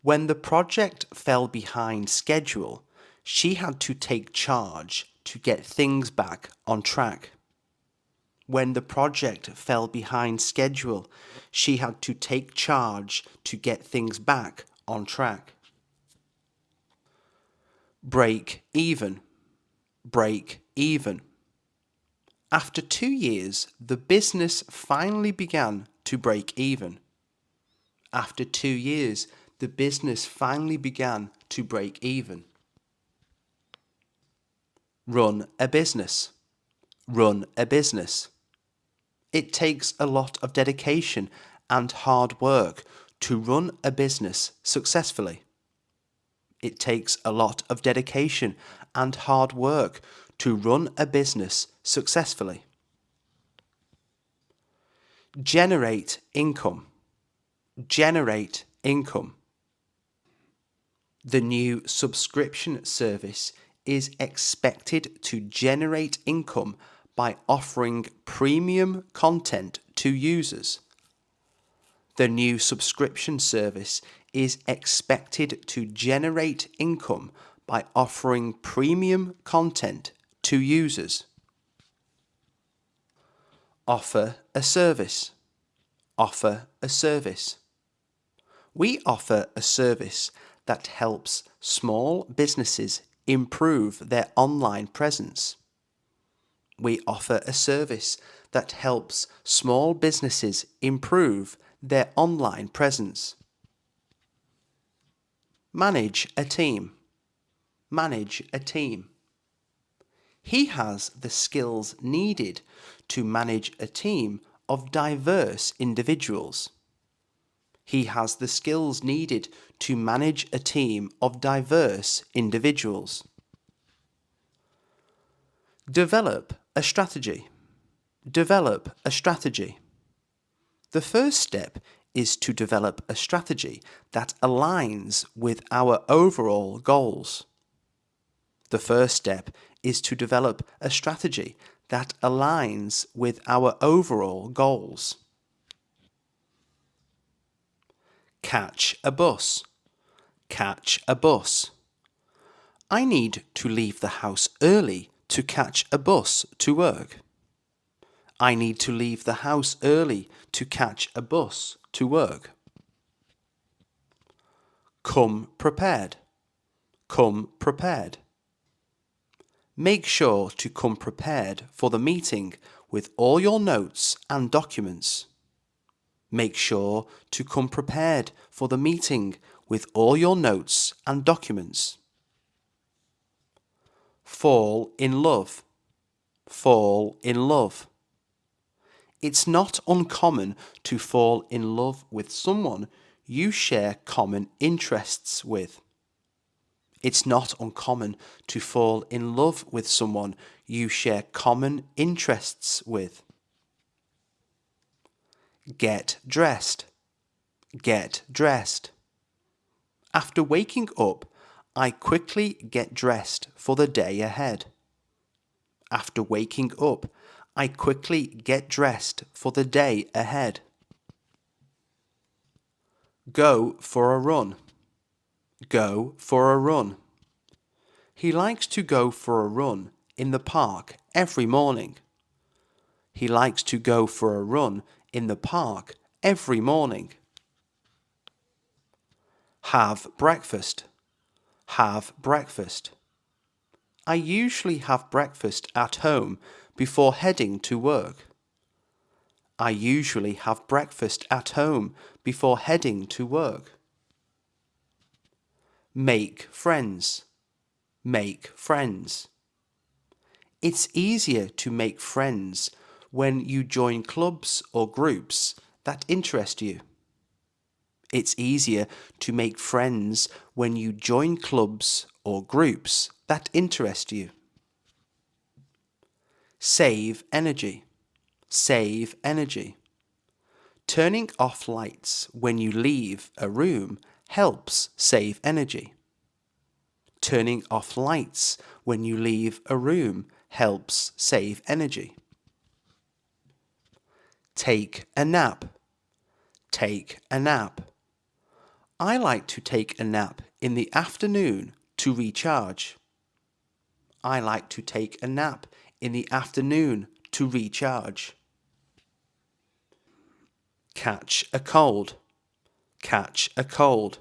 When the project fell behind schedule, she had to take charge to get things back on track. When the project fell behind schedule, she had to take charge to get things back on track. Break even. Break even. After 2 years, the business finally began to break even. After 2 years, the business finally began to break even. Run a business. Run a business. It takes a lot of dedication and hard work to run a business successfully. It takes a lot of dedication and hard work to run a business successfully. Generate income. Generate income. The new subscription service is expected to generate income by offering premium content to users. The new subscription service is expected to generate income by offering premium content to users. Offer a service. Offer a service. We offer a service that helps small businesses improve their online presence. We offer a service that helps small businesses improve their online presence. Manage a team. Manage a team. He has the skills needed to manage a team of diverse individuals. He has the skills needed to manage a team of diverse individuals. Develop a strategy. Develop a strategy. The first step is to develop a strategy that aligns with our overall goals. The first step is to develop a strategy that aligns with our overall goals. Catch a bus. Catch a bus. I need to leave the house early to catch a bus to work. I need to leave the house early to catch a bus to work. Come prepared. Come prepared. Make sure to come prepared for the meeting with all your notes and documents. Make sure to come prepared for the meeting with all your notes and documents. Fall in love. Fall in love. It's not uncommon to fall in love with someone you share common interests with. It's not uncommon to fall in love with someone you share common interests with. Get dressed. Get dressed. After waking up, I quickly get dressed for the day ahead. After waking up, I quickly get dressed for the day ahead. Go for a run. Go for a run. He likes to go for a run in the park every morning. He likes to go for a run in the park every morning. Have breakfast. Have breakfast. I usually have breakfast at home before heading to work. I usually have breakfast at home before heading to work. Make friends. Make friends. It's easier to make friends when you join clubs or groups that interest you. It's easier to make friends when you join clubs or groups that interest you. Save energy. Save energy. Turning off lights when you leave a room helps save energy. Turning off lights when you leave a room helps save energy. Take a nap. Take a nap. I like to take a nap in the afternoon to recharge. I like to take a nap in the afternoon to recharge. Catch a cold. Catch a cold.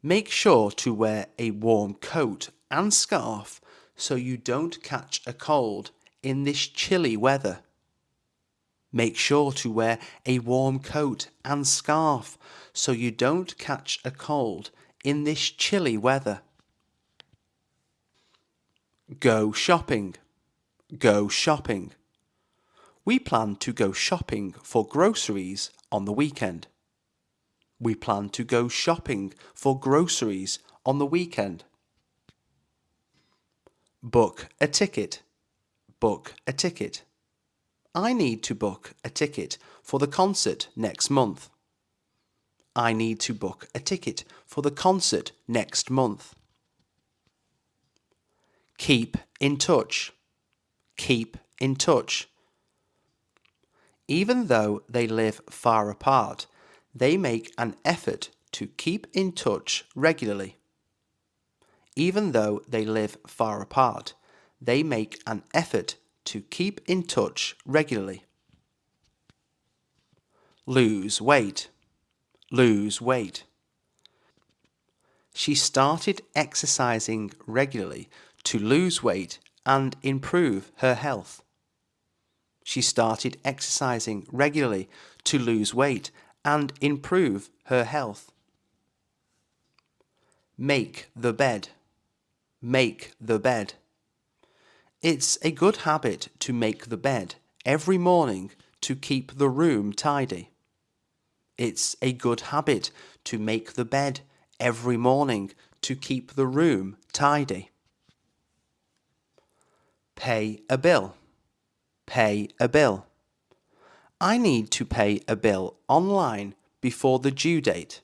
Make sure to wear a warm coat and scarf so you don't catch a cold in this chilly weather. Make sure to wear a warm coat and scarf so you don't catch a cold in this chilly weather. Go shopping. Go shopping. We plan to go shopping for groceries on the weekend. We plan to go shopping for groceries on the weekend. Book a ticket. Book a ticket. I need to book a ticket for the concert next month. I need to book a ticket for the concert next month. Keep in touch. Keep in touch. Even though they live far apart, they make an effort to keep in touch regularly. Even though they live far apart, they make an effort to keep in touch regularly. Lose weight. Lose weight. She started exercising regularly to lose weight and improve her health. She started exercising regularly to lose weight and improve her health. Make the bed. Make the bed. It's a good habit to make the bed every morning to keep the room tidy. It's a good habit to make the bed every morning to keep the room tidy. Pay a bill. Pay a bill. I need to pay a bill online before the due date.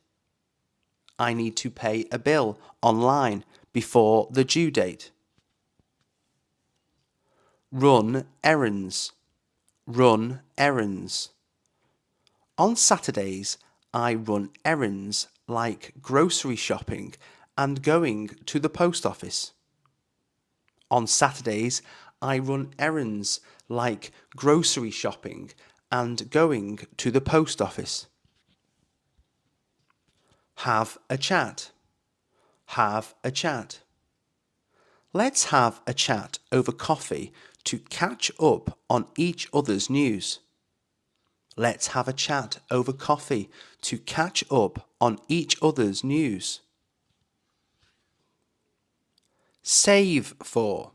I need to pay a bill online before the due date. Run errands. Run errands. On Saturdays, I run errands like grocery shopping and going to the post office. On Saturdays, I run errands like grocery shopping and going to the post office. Have a chat. Have a chat. Let's have a chat over coffee to catch up on each other's news. Let's have a chat over coffee to catch up on each other's news. Save for.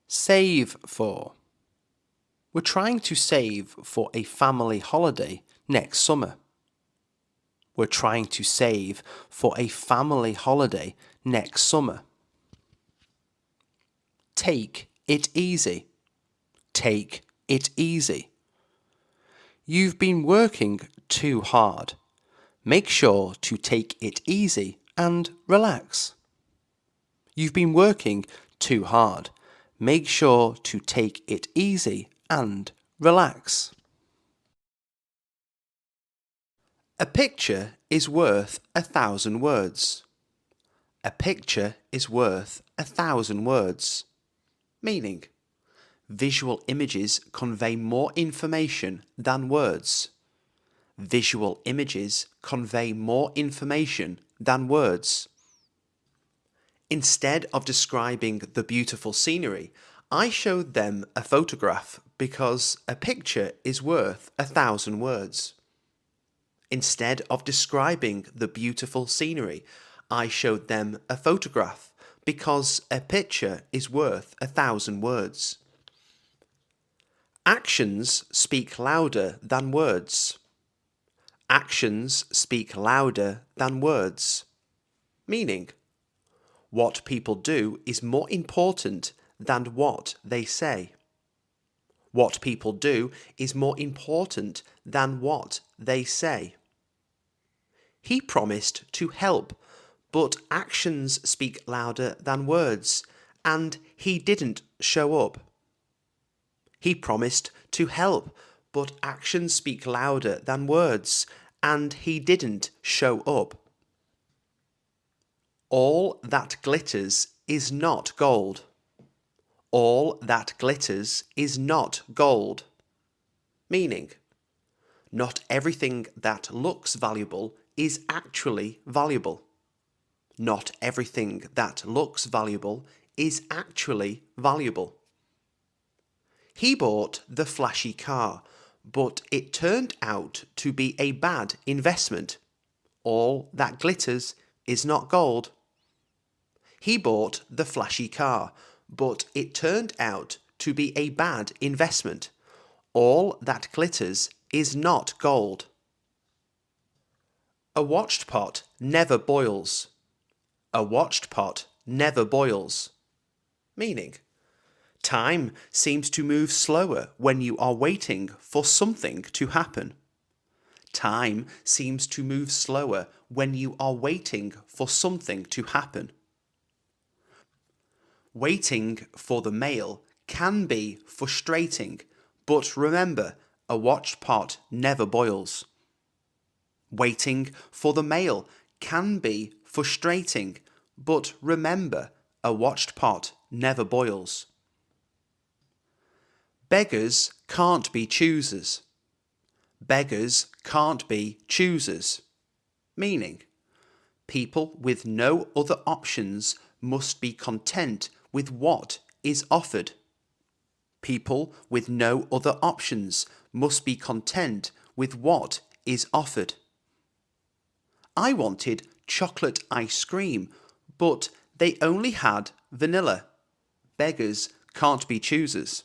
Save for. We're trying to save for a family holiday next summer. We're trying to save for a family holiday next summer. Take it easy. Take it easy. You've been working too hard. Make sure to take it easy and relax. You've been working too hard. Make sure to take it easy and relax. A picture is worth 1,000 words. A picture is worth 1,000 words. Meaning, visual images convey more information than words. Visual images convey more information than words. Instead of describing the beautiful scenery, I showed them a photograph because a picture is worth 1,000 words. Instead of describing the beautiful scenery, I showed them a photograph because a picture is worth 1,000 words. Actions speak louder than words. Actions speak louder than words. Meaning, what people do is more important than what they say. What people do is more important than what they say. He promised to help, but actions speak louder than words, and he didn't show up. He promised to help, but actions speak louder than words, and he didn't show up. All that glitters is not gold. All that glitters is not gold. Meaning, not everything that looks valuable is actually valuable. Not everything that looks valuable is actually valuable. He bought the flashy car, but it turned out to be a bad investment. All that glitters is not gold. He bought the flashy car, but it turned out to be a bad investment. All that glitters is not gold. A watched pot never boils. A watched pot never boils. Meaning, time seems to move slower when you are waiting for something to happen. Time seems to move slower when you are waiting for something to happen. Waiting for the mail can be frustrating, but remember, a watched pot never boils. Waiting for the mail can be frustrating, but remember, a watched pot never boils. Beggars can't be choosers. Beggars can't be choosers. Meaning, people with no other options must be content with what is offered. People with no other options must be content with what is offered. I wanted chocolate ice cream, but they only had vanilla. Beggars can't be choosers.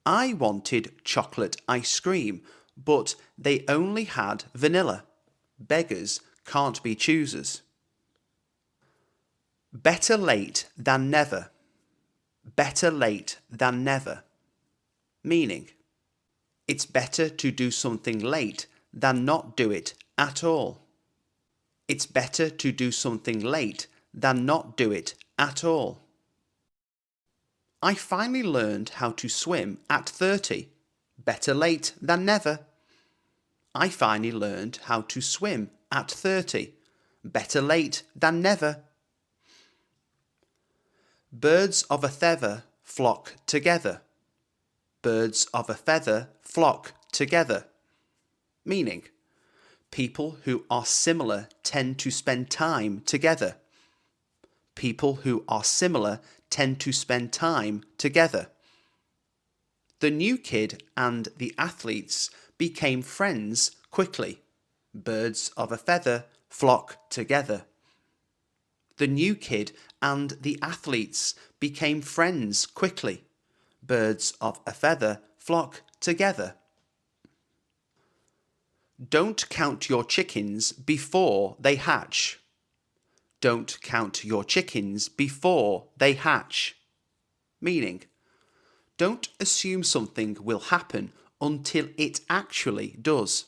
I wanted chocolate ice cream, but they only had vanilla. Beggars can't be choosers. Better late than never. Better late than never. Meaning, it's better to do something late than not do it at all. It's better to do something late than not do it at all. I finally learned how to swim at 30. Better late than never. I finally learned how to swim at 30. Better late than never. Birds of a feather flock together. Birds of a feather flock together. Meaning, people who are similar tend to spend time together. People who are similar tend to spend time together. The new kid and the athletes became friends quickly. Birds of a feather flock together. The new kid and the athletes became friends quickly. Birds of a feather flock together. Don't count your chickens before they hatch. Don't count your chickens before they hatch. Meaning, don't assume something will happen until it actually does.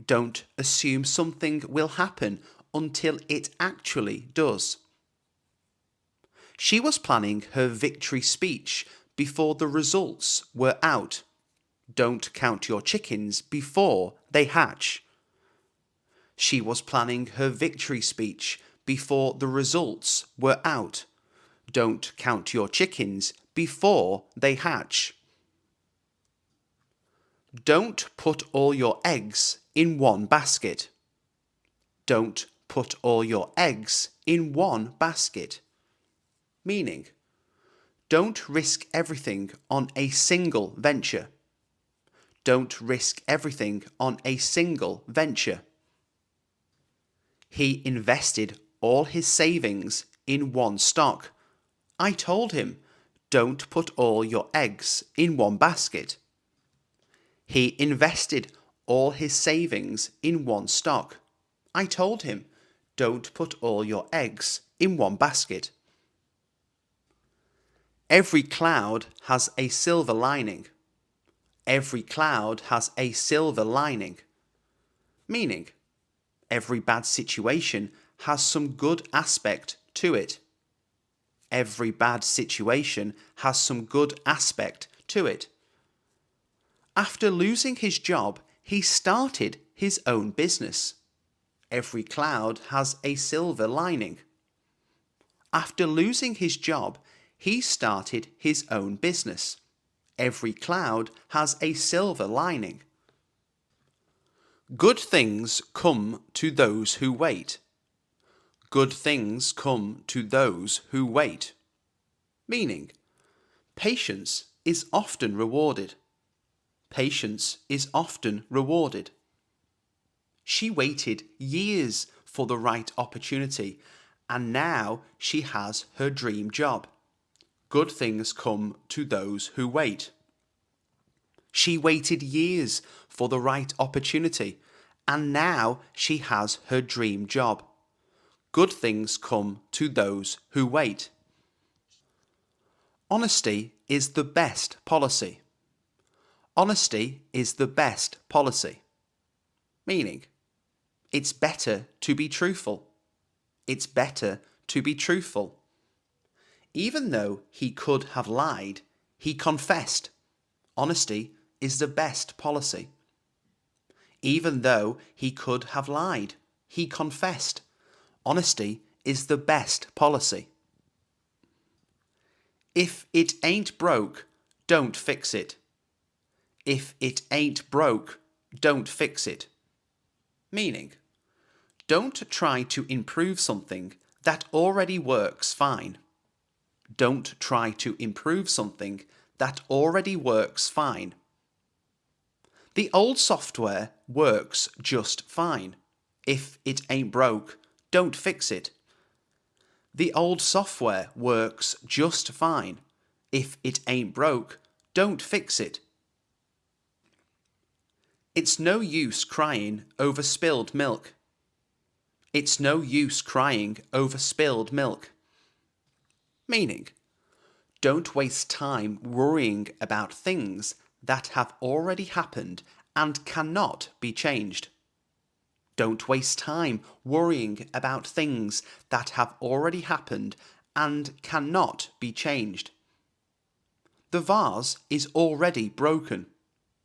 Don't assume something will happen until it actually does. She was planning her victory speech before the results were out. Don't count your chickens before they hatch. She was planning her victory speech before the results were out. Don't count your chickens before they hatch. Don't put all your eggs in one basket. Don't put all your eggs in one basket. Meaning, don't risk everything on a single venture. Don't risk everything on a single venture. He invested all his savings in one stock. I told him, don't put all your eggs in one basket. He invested all his savings in one stock. I told him, don't put all your eggs in one basket. Every cloud has a silver lining. Every cloud has a silver lining. Meaning, every bad situation has some good aspect to it. Every bad situation has some good aspect to it. After losing his job, he started his own business. Every cloud has a silver lining. After losing his job, he started his own business. Every cloud has a silver lining. Good things come to those who wait. Good things come to those who wait. Meaning, patience is often rewarded. Patience is often rewarded. She waited years for the right opportunity, and now she has her dream job. Good things come to those who wait. She waited years for the right opportunity, and now she has her dream job. Good things come to those who wait. Honesty is the best policy. Honesty is the best policy. Meaning, it's better to be truthful. It's better to be truthful. Even though he could have lied, he confessed. Honesty is the best policy. Even though he could have lied, he confessed. Honesty is the best policy. If it ain't broke, don't fix it. If it ain't broke, don't fix it. Meaning, don't try to improve something that already works fine. Don't try to improve something that already works fine. The old software works just fine. If it ain't broke, don't fix it. The old software works just fine. If it ain't broke, don't fix it. It's no use crying over spilled milk. It's no use crying over spilled milk. Meaning, don't waste time worrying about things that have already happened and cannot be changed. Don't waste time worrying about things that have already happened and cannot be changed. The vase is already broken.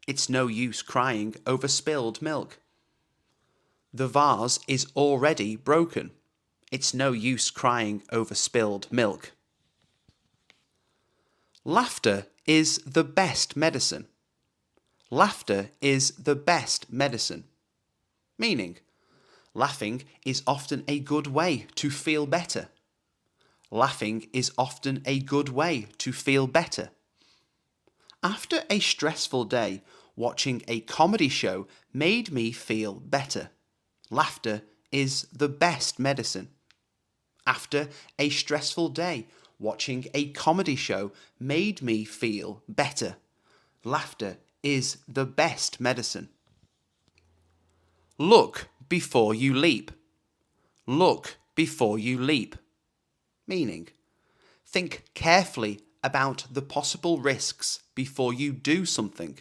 It's no use crying over spilled milk. The vase is already broken. It's no use crying over spilled milk. Laughter is the best medicine. Laughter is the best medicine. Meaning, laughing is often a good way to feel better. Laughing is often a good way to feel better. After a stressful day, watching a comedy show made me feel better. Laughter is the best medicine. After a stressful day, watching a comedy show made me feel better. Laughter is the best medicine. Look before you leap. Look before you leap. Meaning, think carefully about the possible risks before you do something.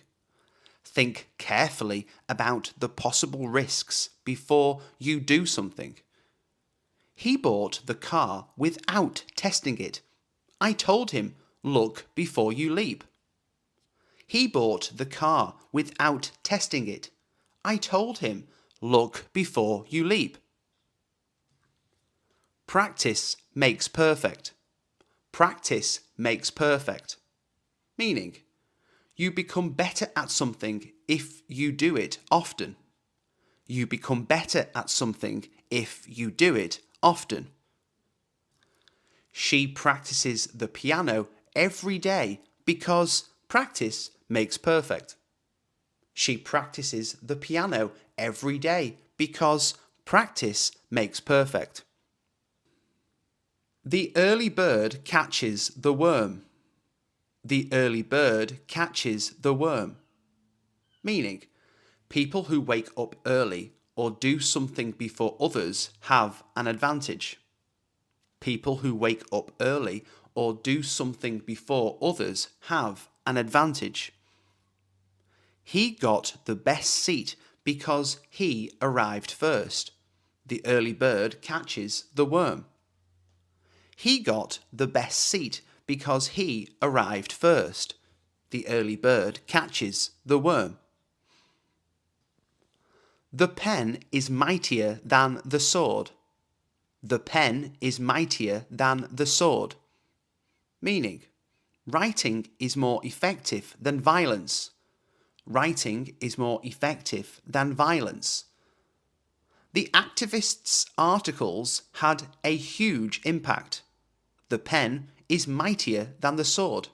Think carefully about the possible risks before you do something. He bought the car without testing it. I told him, look before you leap. He bought the car without testing it. I told him, look before you leap. Practice makes perfect. Practice makes perfect. Meaning, you become better at something if you do it often. You become better at something if you do it often. She practices the piano every day because practice makes perfect. She practices the piano every day because practice makes perfect. The early bird catches the worm. The early bird catches the worm. Meaning, people who wake up early or do something before others have an advantage. People who wake up early or do something before others have an advantage. He got the best seat because he arrived first. The early bird catches the worm. He got the best seat because he arrived first. The early bird catches the worm. The pen is mightier than the sword. The pen is mightier than the sword. Meaning, writing is more effective than violence. Writing is more effective than violence. The activists' articles had a huge impact. The pen is mightier than the sword.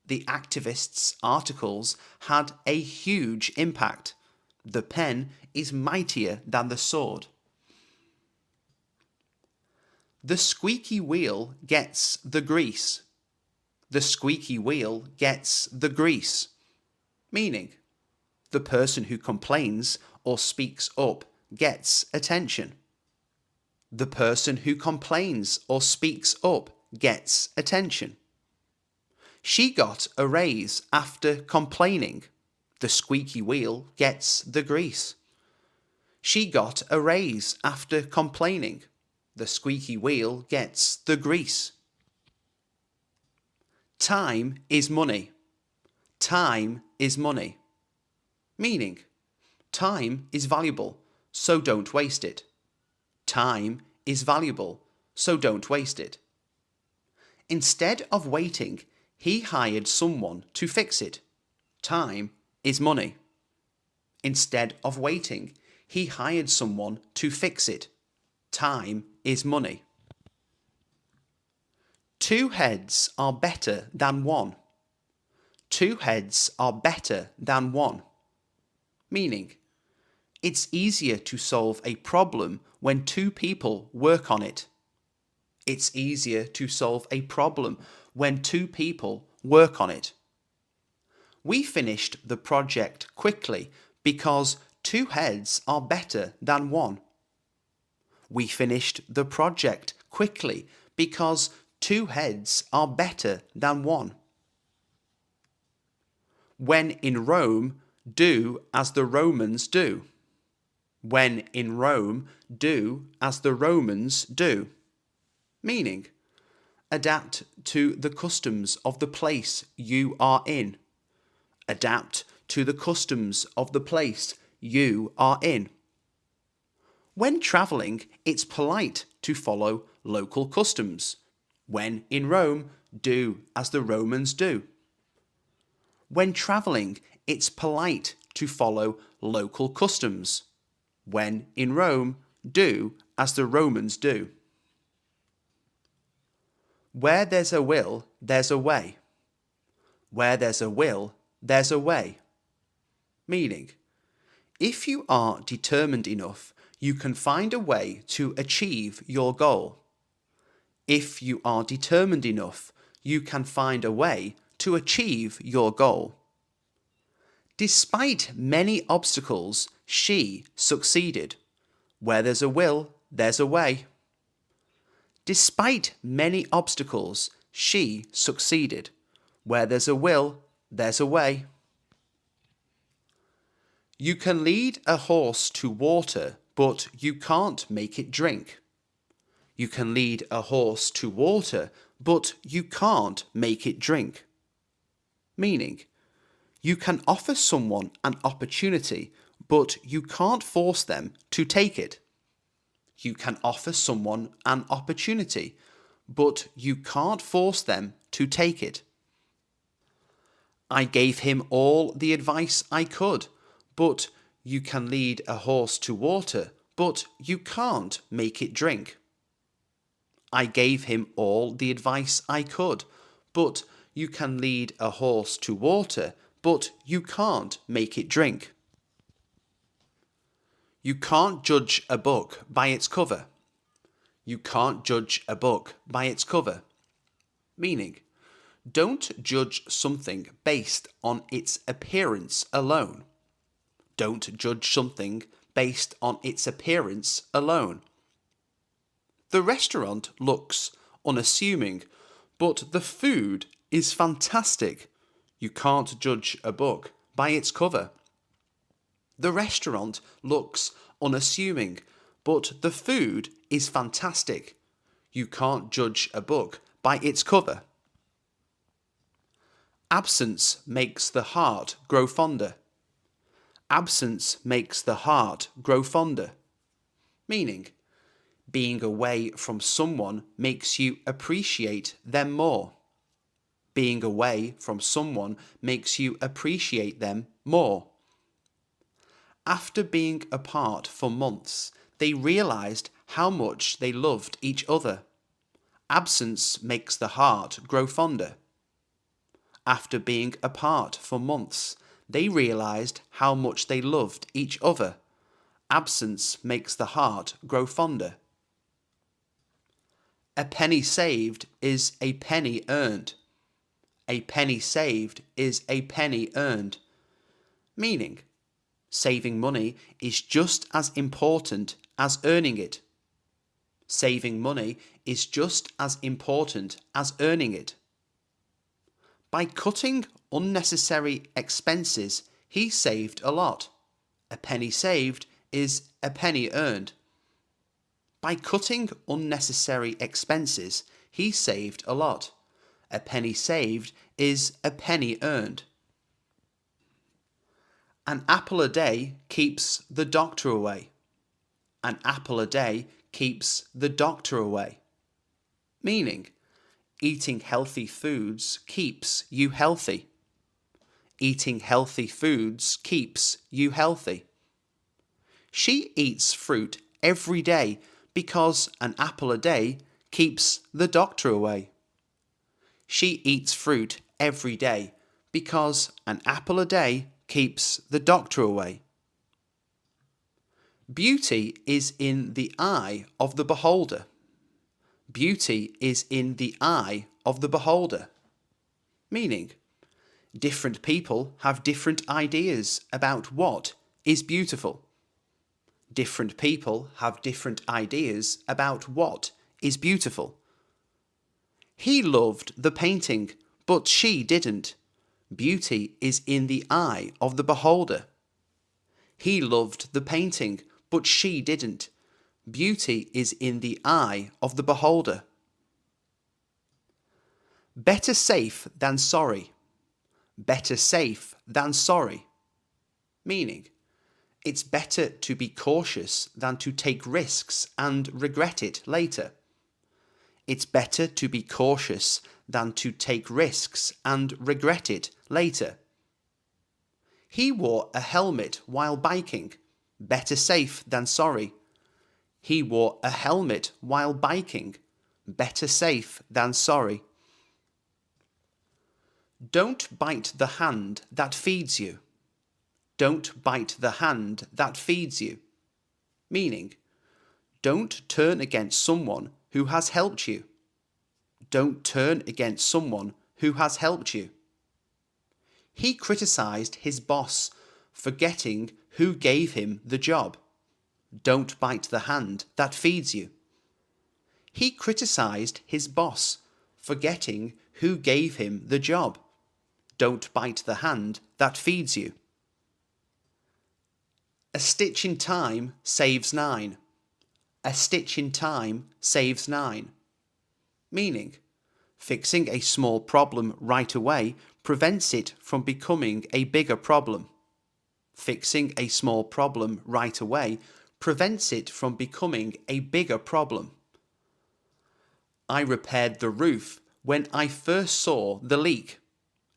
The activists' articles had a huge impact. The pen is mightier than the sword. The squeaky wheel gets the grease. The squeaky wheel gets the grease. Meaning, the person who complains or speaks up gets attention. The person who complains or speaks up gets attention. She got a raise after complaining. The squeaky wheel gets the grease. She got a raise after complaining. The squeaky wheel gets the grease. Time is money. Time is money. Meaning, time is valuable, so don't waste it. Time is valuable, so don't waste it. Instead of waiting, he hired someone to fix it. Time is money. Instead of waiting, he hired someone to fix it. Time is money. Two heads are better than one. Two heads are better than one. Meaning, it's easier to solve a problem when two people work on it. It's easier to solve a problem when two people work on it. We finished the project quickly because two heads are better than one. We finished the project quickly because two heads are better than one. When in Rome, do as the Romans do. When in Rome, do as the Romans do. Meaning, adapt to the customs of the place you are in. Adapt to the customs of the place you are in. When travelling, it's polite to follow local customs. When in Rome, do as the Romans do. When travelling, it's polite to follow local customs. When in Rome, do as the Romans do. Where there's a will, there's a way. Where there's a will, there's a way. Meaning, if you are determined enough, you can find a way to achieve your goal. If you are determined enough, you can find a way to achieve your goal. Despite many obstacles, she succeeded. Where there's a will, there's a way. Despite many obstacles, she succeeded. Where there's a will, there's a way. You can lead a horse to water, but you can't make it drink. You can lead a horse to water, but you can't make it drink. Meaning, you can offer someone an opportunity, but you can't force them to take it. You can offer someone an opportunity, but you can't force them to take it. I gave him all the advice I could, but you can lead a horse to water, but you can't make it drink. I gave him all the advice I could, but you can lead a horse to water, but you can't make it drink. You can't judge a book by its cover. You can't judge a book by its cover. Meaning, don't judge something based on its appearance alone. Don't judge something based on its appearance alone. The restaurant looks unassuming, but the food is fantastic. You can't judge a book by its cover. The restaurant looks unassuming, but the food is fantastic. You can't judge a book by its cover. Absence makes the heart grow fonder. Absence makes the heart grow fonder. Meaning, being away from someone makes you appreciate them more. Being away from someone makes you appreciate them more. After being apart for months, they realized how much they loved each other. Absence makes the heart grow fonder. After being apart for months, they realized how much they loved each other. Absence makes the heart grow fonder. A penny saved is a penny earned. A penny saved is a penny earned. Meaning, Saving money is just as important as earning it. Saving money is just as important as earning it. By cutting unnecessary expenses, he saved a lot. A penny saved is a penny earned. By cutting unnecessary expenses, he saved a lot. A penny saved is a penny earned. An apple a day keeps the doctor away. An apple a day keeps the doctor away. Meaning, eating healthy foods keeps you healthy. Eating healthy foods keeps you healthy. She eats fruit every day because an apple a day keeps the doctor away. She eats fruit every day because an apple a day keeps the doctor away. Beauty is in the eye of the beholder. Beauty is in the eye of the beholder. Meaning, different people have different ideas about what is beautiful. Different people have different ideas about what is beautiful. He loved the painting, but she didn't. Beauty is in the eye of the beholder. He loved the painting, but she didn't. Beauty is in the eye of the beholder. Better safe than sorry. Better safe than sorry. Meaning, it's better to be cautious than to take risks and regret it later. It's better to be cautious than to take risks and regret it later. He wore a helmet while biking. Better safe than sorry. He wore a helmet while biking. Better safe than sorry. Don't bite the hand that feeds you. Don't bite the hand that feeds you. Meaning, don't turn against someone who has helped you. Don't turn against someone who has helped you. He criticized his boss, forgetting who gave him the job. Don't bite the hand that feeds you. He criticized his boss, forgetting who gave him the job. Don't bite the hand that feeds you. A stitch in time saves 9. A stitch in time saves 9. Meaning, fixing a small problem right away prevents it from becoming a bigger problem. Fixing a small problem right away prevents it from becoming a bigger problem. I repaired the roof when I first saw the leak.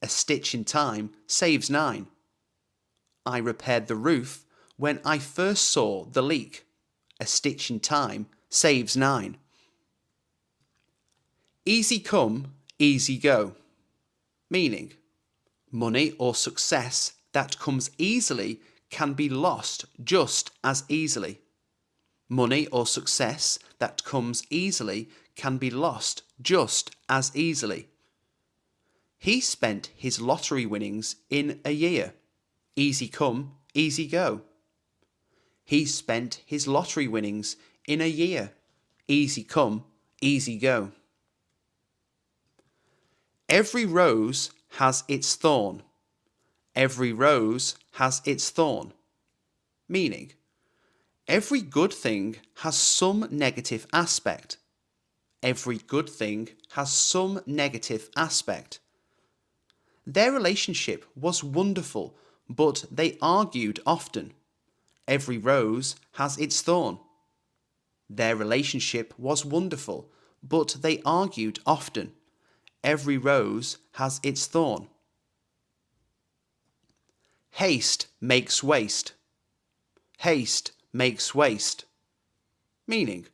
A stitch in time saves 9. I repaired the roof when I first saw the leak. A stitch in time saves 9. Easy come, easy go. Meaning, money or success that comes easily can be lost just as easily. Money or success that comes easily can be lost just as easily. He spent his lottery winnings in a year. Easy come, easy go. He spent his lottery winnings in a year. Easy come, easy go. Every rose has its thorn. Every rose has its thorn. Meaning, every good thing has some negative aspect. Every good thing has some negative aspect. Their relationship was wonderful, but they argued often. Every rose has its thorn. Their relationship was wonderful, but they argued often. Every rose has its thorn. Haste makes waste. Haste makes waste. Meaning,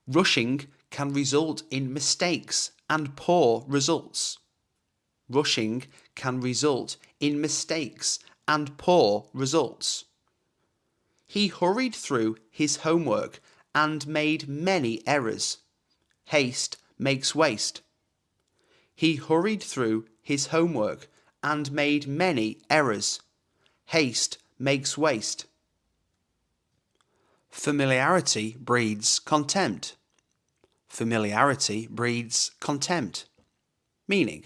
rushing can result in mistakes and poor results. Rushing can result in mistakes and poor results. He hurried through his homework and made many errors. Haste makes waste. He hurried through his homework and made many errors. Haste makes waste. Familiarity breeds contempt. Familiarity breeds contempt. Meaning,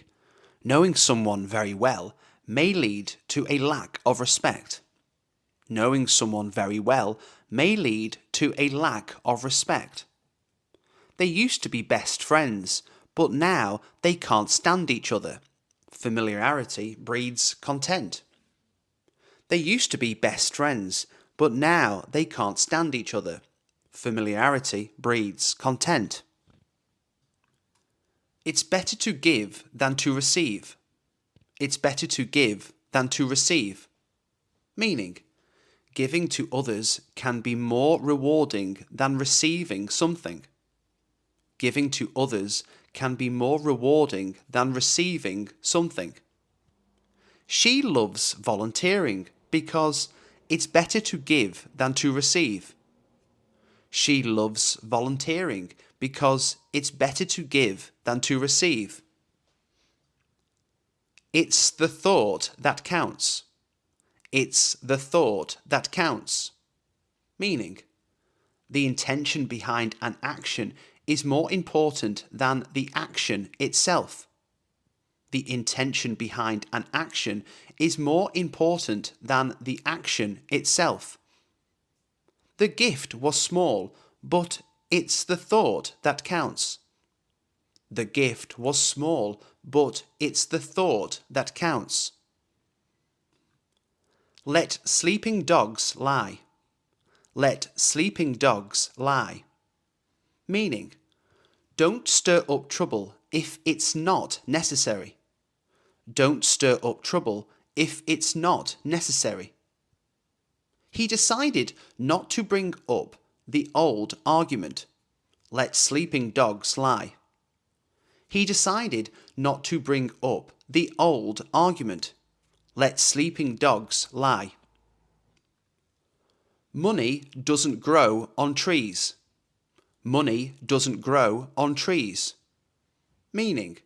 knowing someone very well may lead to a lack of respect. Knowing someone very well may lead to a lack of respect. They used to be best friends, but now they can't stand each other. Familiarity breeds contempt. They used to be best friends, but now they can't stand each other. Familiarity breeds contempt. It's better to give than to receive. It's better to give than to receive. Meaning, giving to others can be more rewarding than receiving something. Giving to others can be more rewarding than receiving something. She loves volunteering because it's better to give than to receive. She loves volunteering because it's better to give than to receive. It's the thought that counts. It's the thought that counts. Meaning, the intention behind an action is more important than the action itself. The intention behind an action is more important than the action itself. The gift was small, but it's the thought that counts. The gift was small, but it's the thought that counts. Let sleeping dogs lie. Let sleeping dogs lie. Meaning, don't stir up trouble if it's not necessary. Don't stir up trouble if it's not necessary. He decided not to bring up the old argument. Let sleeping dogs lie. He decided not to bring up the old argument. Let sleeping dogs lie. Money doesn't grow on trees. Money doesn't grow on trees. Meaning,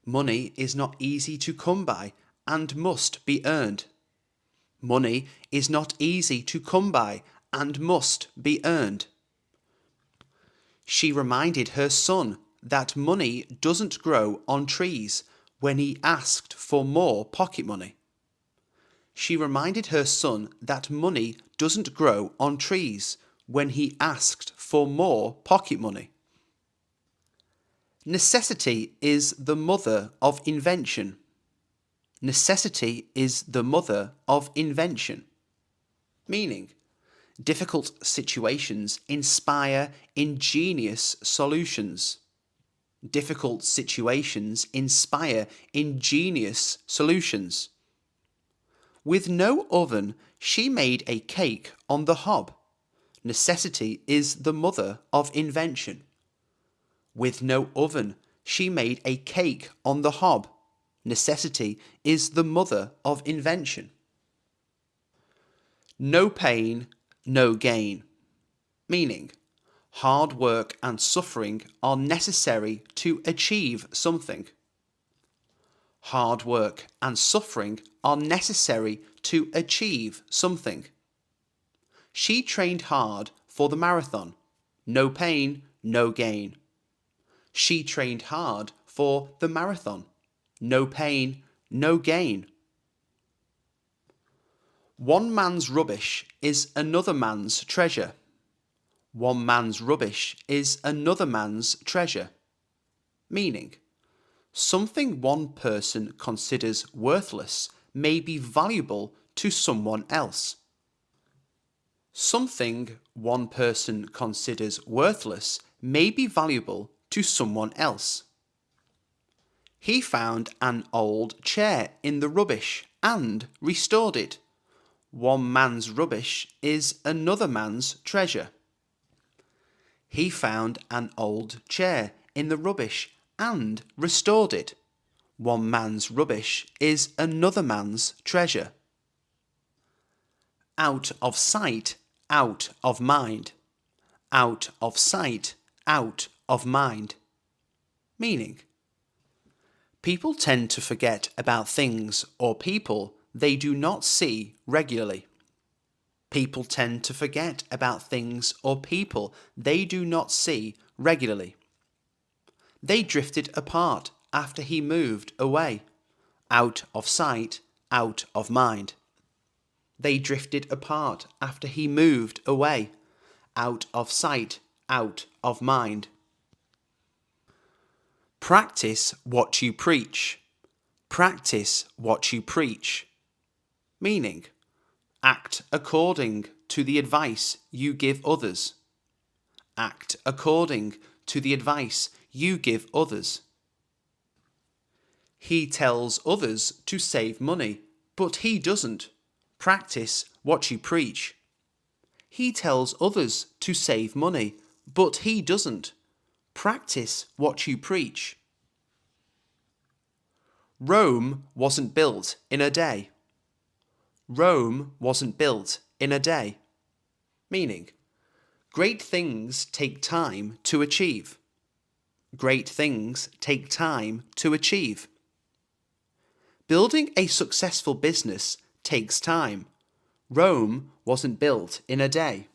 money is not easy to come by and must be earned. Money is not easy to come by and must be earned. She reminded her son that money doesn't grow on trees when he asked for more pocket money. She reminded her son that money doesn't grow on trees when he asked for more pocket money. Necessity is the mother of invention. Necessity is the mother of invention. Meaning, difficult situations inspire ingenious solutions. Difficult situations inspire ingenious solutions. With no oven, she made a cake on the hob. Necessity is the mother of invention. With no oven, she made a cake on the hob. Necessity is the mother of invention. No pain, no gain. Meaning, hard work and suffering are necessary to achieve something. Hard work and suffering are necessary to achieve something. She trained hard for the marathon. No pain, no gain. She trained hard for the marathon. No pain, no gain. One man's rubbish is another man's treasure. One man's rubbish is another man's treasure. Meaning, something one person considers worthless may be valuable to someone else. Something one person considers worthless may be valuable to someone else. He found an old chair in the rubbish and restored it. One man's rubbish is another man's treasure. He found an old chair in the rubbish and restored it. One man's rubbish is another man's treasure. Out of sight, out of mind. Out of sight, out of mind. Meaning, people tend to forget about things or people they do not see regularly. People tend to forget about things or people they do not see regularly. They drifted apart after he moved away. Out of sight, out of mind. They drifted apart after he moved away. Out of sight, out of mind. Practice what you preach. Practice what you preach. Meaning, act according to the advice you give others. Act according to the advice you give others. He tells others to save money, but he doesn't. Practice what you preach. He tells others to save money, but he doesn't. Practice what you preach. Rome wasn't built in a day. Rome wasn't built in a day. Meaning, great things take time to achieve. Great things take time to achieve. Building a successful business takes time. Rome wasn't built in a day.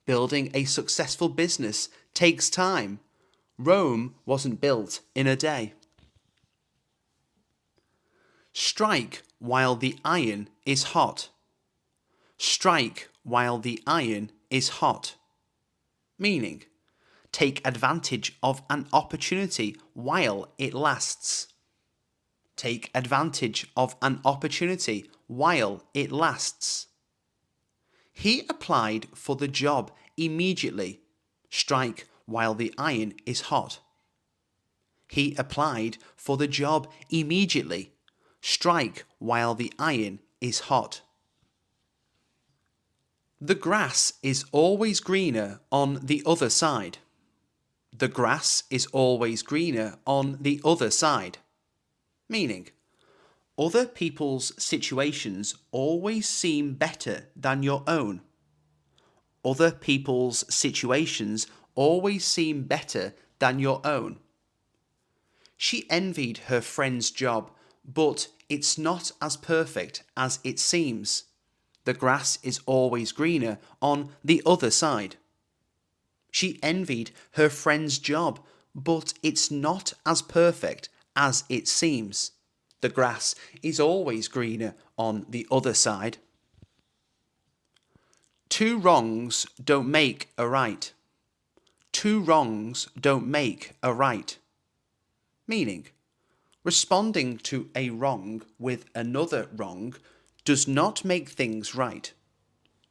Building a successful business takes time. Rome wasn't built in a day. Strike while the iron is hot. Strike while the iron is hot. Meaning, take advantage of an opportunity while it lasts. Take advantage of an opportunity while it lasts. He applied for the job immediately. Strike while the iron is hot. He applied for the job immediately. Strike while the iron is hot. The grass is always greener on the other side. The grass is always greener on the other side. Meaning, other people's situations always seem better than your own. Other people's situations always seem better than your own. She envied her friend's job, but it's not as perfect as it seems. The grass is always greener on the other side. She envied her friend's job, but it's not as perfect as it seems. The grass is always greener on the other side. Two wrongs don't make a right. Two wrongs don't make a right. Meaning, responding to a wrong with another wrong does not make things right.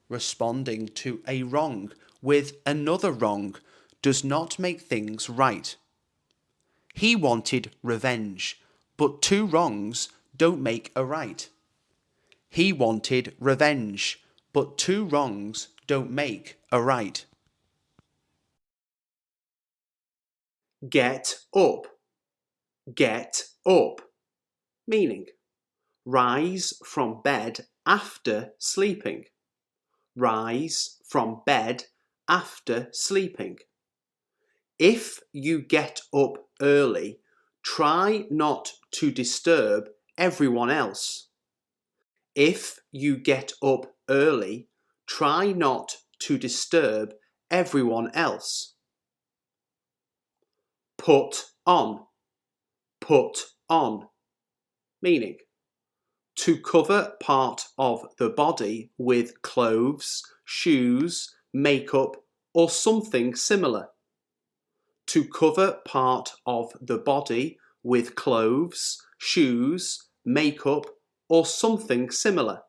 Responding to a wrong with another wrong does not make things right. He wanted revenge, but two wrongs don't make a right. He wanted revenge, but two wrongs don't make a right. Get up. Get up. Meaning, rise from bed after sleeping. Rise from bed after sleeping. If you get up early, try not to disturb everyone else. If you get up early, try not to disturb everyone else. Put on. Put on. Meaning, to cover part of the body with clothes, shoes, makeup, or something similar. To cover part of the body with clothes, shoes, makeup, or something similar.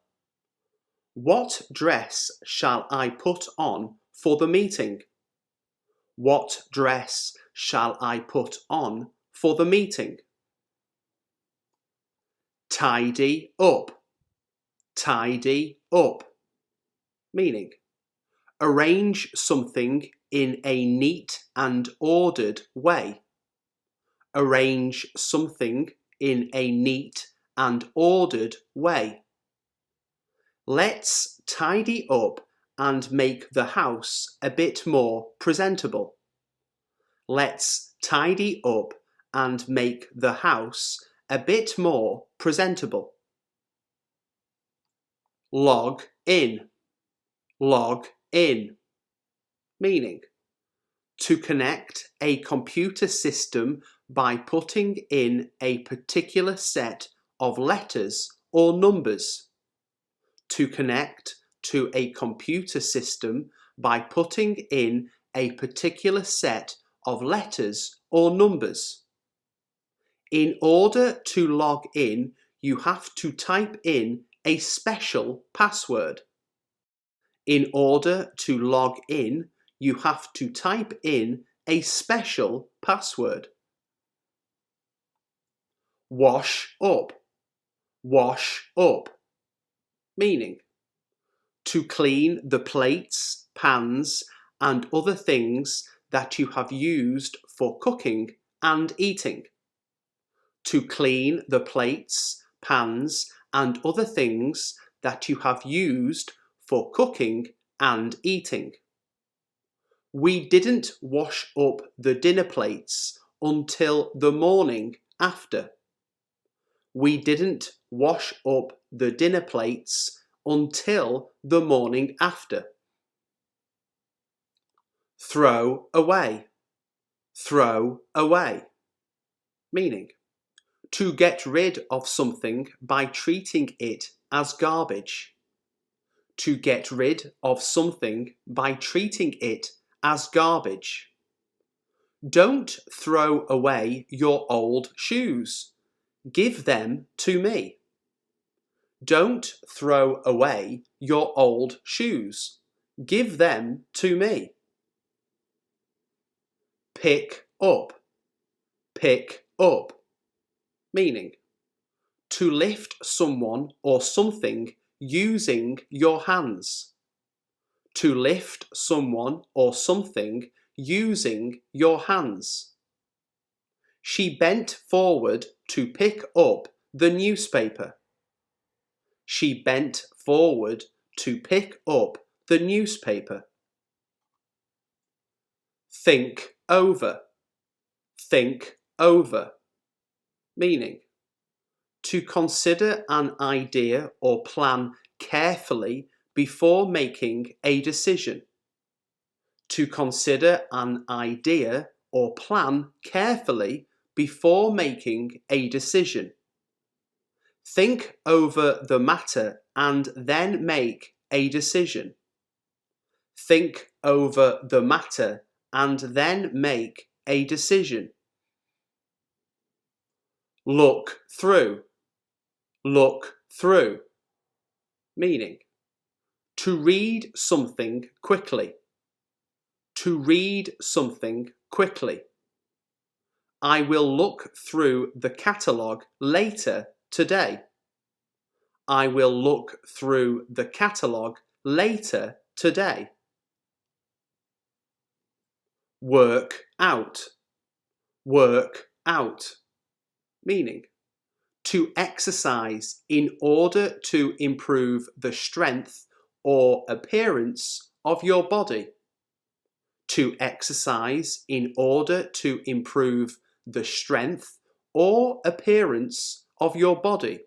What dress shall I put on for the meeting? What dress shall I put on for the meeting? Tidy up. Tidy up. Meaning, arrange something in a neat and ordered way. Arrange something in a neat and ordered way. Let's tidy up and make the house a bit more presentable. Let's tidy up and make the house a bit more presentable. Log in. log in, meaning to connect a computer system by putting in a particular set of letters or numbers. To connect to a computer system by putting in a particular set of letters or numbers. In order to log in, you have to type in a special password. In order to log in, you have to type in a special password. Wash up, meaning to clean the plates, pans, and other things that you have used for cooking and eating. To clean the plates, pans, and other things that you have used for cooking and eating. We didn't wash up the dinner plates until the morning after. We didn't wash up the dinner plates until the morning after. Throw away, meaning to get rid of something by treating it as garbage. To get rid of something by treating it as garbage. Don't throw away your old shoes. Give them to me. Don't throw away your old shoes. Give them to me. Pick up, meaning to lift someone or something using your hands. To lift someone or something using your hands. She bent forward to pick up the newspaper. She bent forward to pick up the newspaper. Think over, meaning to consider an idea or plan carefully before making a decision. To consider an idea or plan carefully before making a decision. Think over the matter and then make a decision. Think over the matter and then make a decision. Look through, meaning to read something quickly. To read something quickly. I will look through the catalogue later today. I will look through the catalogue later today. Work out, meaning to exercise in order to improve the strength or appearance of your body. To exercise in order to improve the strength or appearance of your body.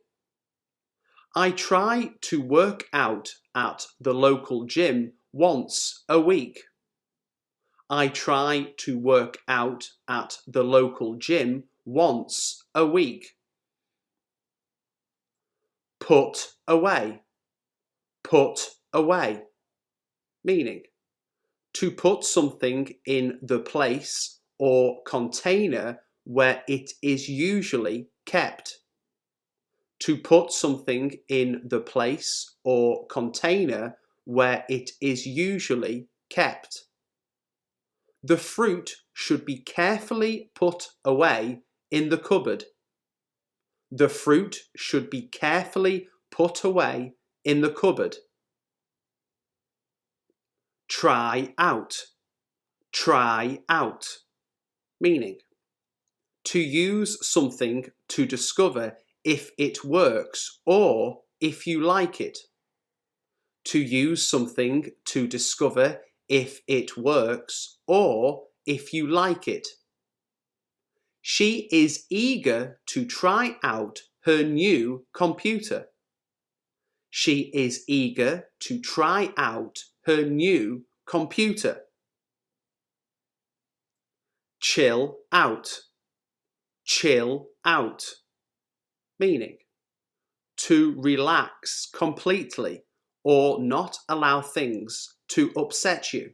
I try to work out at the local gym once a week. I try to work out at the local gym once a week. Put away, meaning to put something in the place or container where it is usually kept. To put something in the place or container where it is usually kept. The fruit should be carefully put away in the cupboard. The fruit should be carefully put away in the cupboard. Try out, meaning to use something to discover if it works or if you like it. To use something to discover if it works or if you like it. She is eager to try out her new computer. She is eager to try out her new computer. Chill out. Chill out. Meaning to relax completely or not allow things to upset you.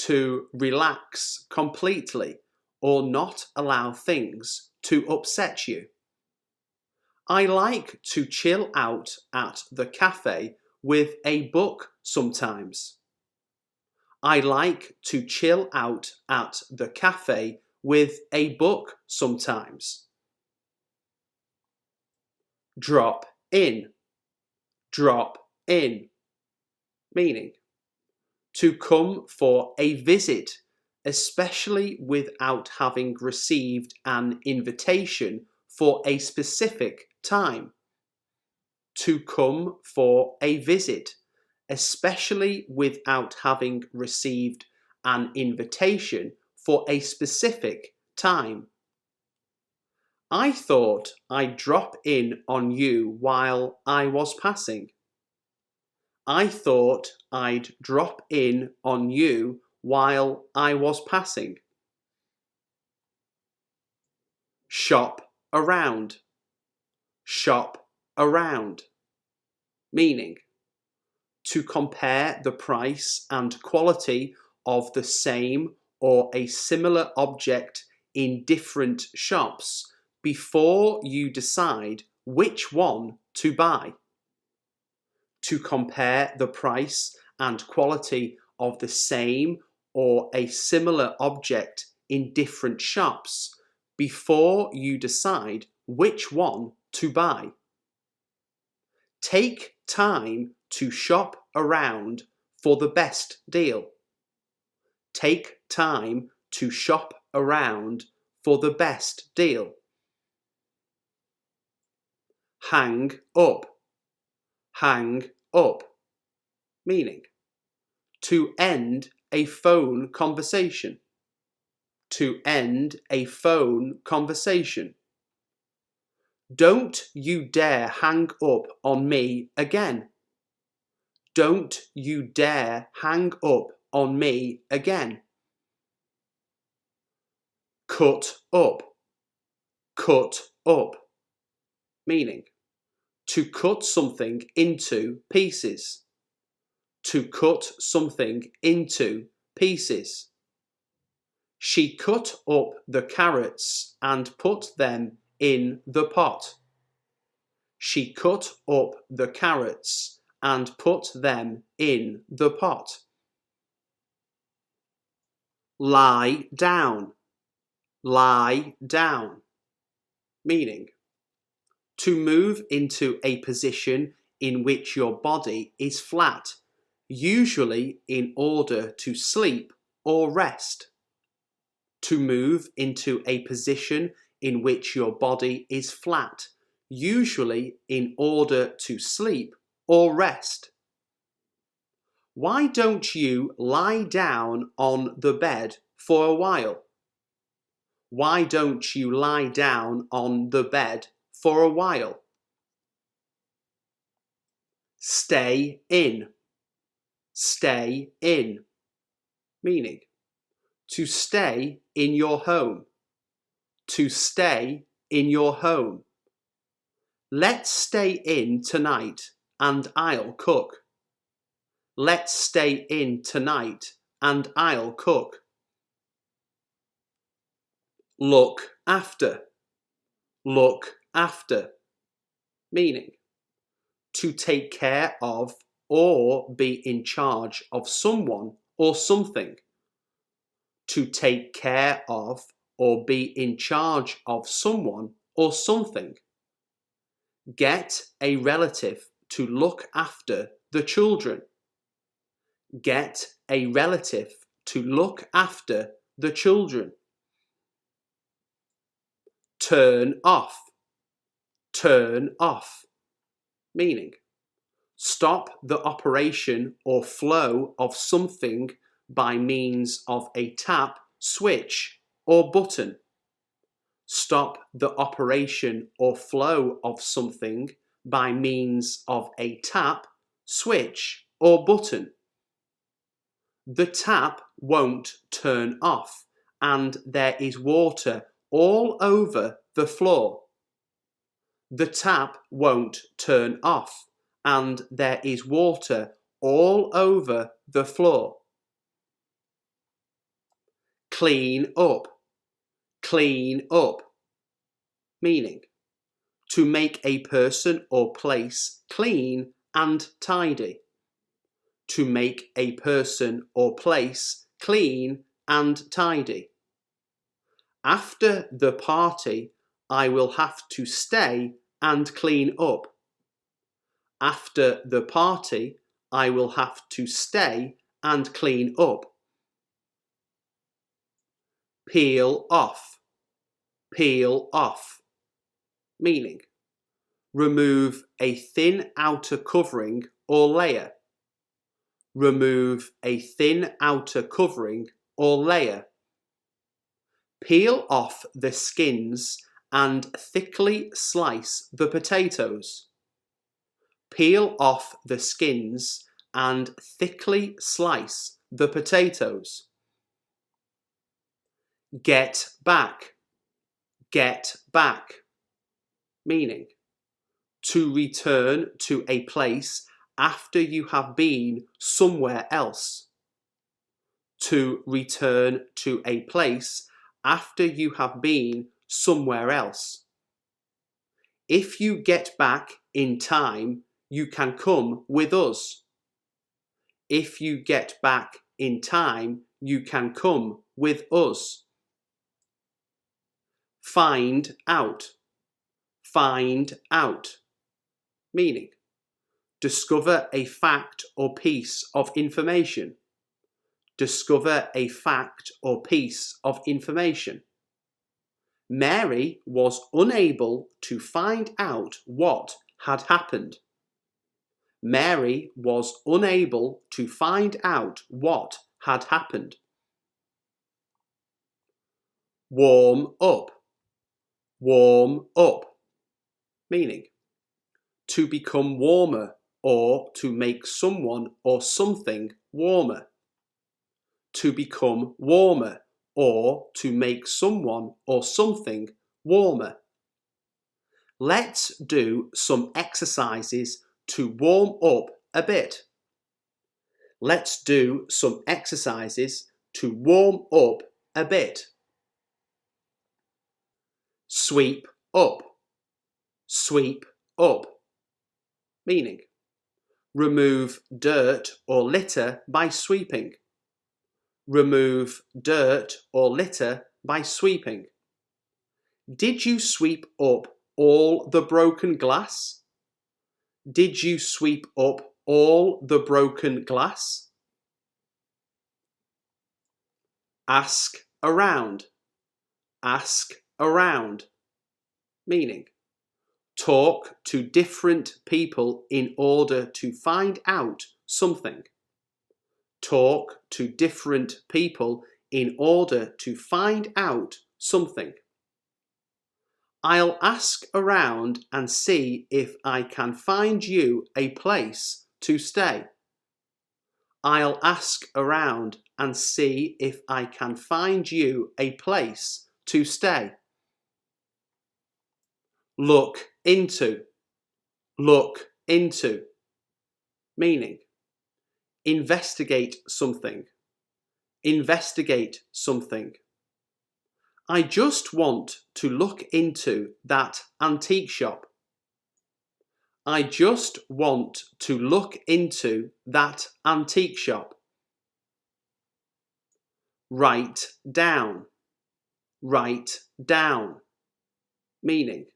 To relax completely or not allow things to upset you. I like to chill out at the cafe with a book sometimes. I like to chill out at the cafe with a book sometimes. Drop in. Drop in. Meaning to come for a visit, especially without having received an invitation for a specific time. To come for a visit, especially without having received an invitation for a specific time. I thought I'd drop in on you while I was passing. I thought I'd drop in on you while I was passing. Shop around. Shop around. Meaning to compare the price and quality of the same or a similar object in different shops before you decide which one to buy. To compare the price and quality of the same or a similar object in different shops before you decide which one to buy. Take time to shop around for the best deal. Take time to shop around for the best deal. Hang up. Hang up. Meaning to end a phone conversation. To end a phone conversation. Don't you dare hang up on me again. Don't you dare hang up on me again. Cut up. Cut up. Meaning to cut something into pieces. To cut something into pieces. She cut up the carrots and put them in the pot. She cut up the carrots and put them in the pot. Lie down. Lie down. Meaning to move into a position in which your body is flat, usually in order to sleep or rest. To move into a position in which your body is flat, usually in order to sleep or rest. Why don't you lie down on the bed for a while? Why don't you lie down on the bed for a while? Stay in. Stay in. Meaning to stay in your home. To stay in your home. Let's stay in tonight and I'll cook. Let's stay in tonight and I'll cook. Look after. Look after. Meaning to take care of or be in charge of someone or something. To take care of or be in charge of someone or something. Get a relative to look after the children. Get a relative to look after the children. Turn off. Turn off. Meaning stop the operation or flow of something by means of a tap, switch, or button. Stop the operation or flow of something by means of a tap, switch, or button. The tap won't turn off and there is water all over the floor. The tap won't turn off and there is water all over the floor. Clean up, clean up, meaning to make a person or place clean and tidy. To make a person or place clean and tidy. After the party, I will have to stay and clean up. After the party, I will have to stay and clean up. Peel off, meaning remove a thin outer covering or layer. Remove a thin outer covering or layer. Peel off the skins and thickly slice the potatoes. Peel off the skins and thickly slice the potatoes. Get back, meaning to return to a place after you have been somewhere else. To return to a place after you have been somewhere else. If you get back in time, you can come with us. If you get back in time, you can come with us. Find out, meaning discover a fact or piece of information. Discover a fact or piece of information. Mary was unable to find out what had happened. Mary was unable to find out what had happened. Warm up, meaning to become warmer or to make someone or something warmer. To become warmer or to make someone or something warmer. Let's do some exercises to warm up a bit. Let's do some exercises to warm up a bit. Sweep up, meaning remove dirt or litter by sweeping. Remove dirt or litter by sweeping. Did you sweep up all the broken glass? Did you sweep up all the broken glass? Ask around, meaning talk to different people in order to find out something. Talk to different people in order to find out something. I'll ask around and see if I can find you a place to stay. I'll ask around and see if I can find you a place to stay. Look into, meaning investigate something. I just want to look into that antique shop. I just want to look into that antique shop. Write down, meaning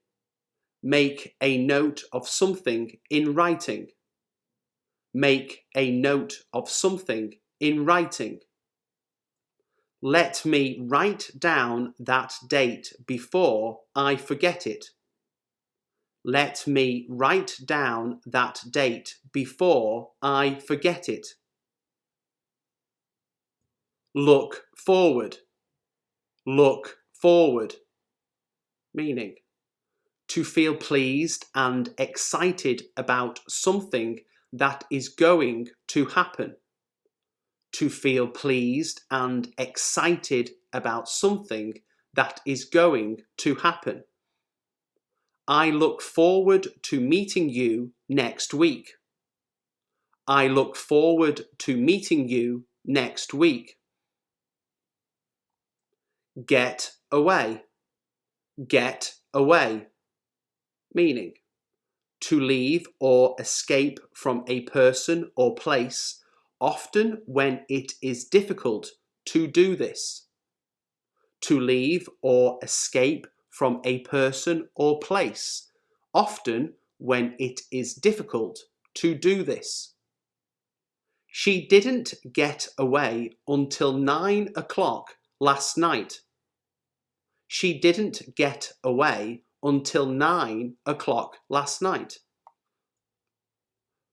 make a note of something in writing. Make a note of something in writing. Let me write down that date before I forget it. Let me write down that date before I forget it. Look forward, meaning to feel pleased and excited about something that is going to happen. to feel pleased and excited about something that is going to happen. I look forward to meeting you next week. I look forward to meeting you next week. Get away. Get away. Meaning, to leave or escape from a person or place, often when it is difficult to do this. To leave or escape from a person or place, often when it is difficult to do this. She didn't get away until 9 o'clock last night. She didn't get away until 9 o'clock last night.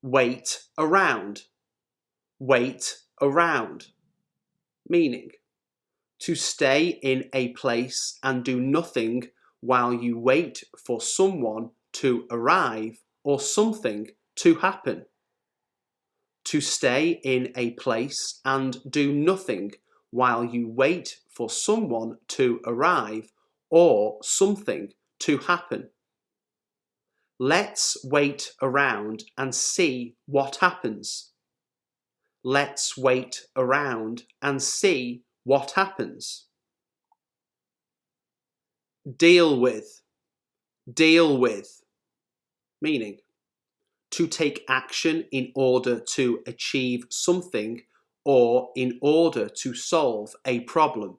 Wait around. Wait around. Meaning, to stay in a place and do nothing while you wait for someone to arrive or something to happen. To stay in a place and do nothing while you wait for someone to arrive or something to happen. Let's wait around and see what happens. Let's wait around and see what happens. Deal with. Deal with. Meaning, to take action in order to achieve something or in order to solve a problem.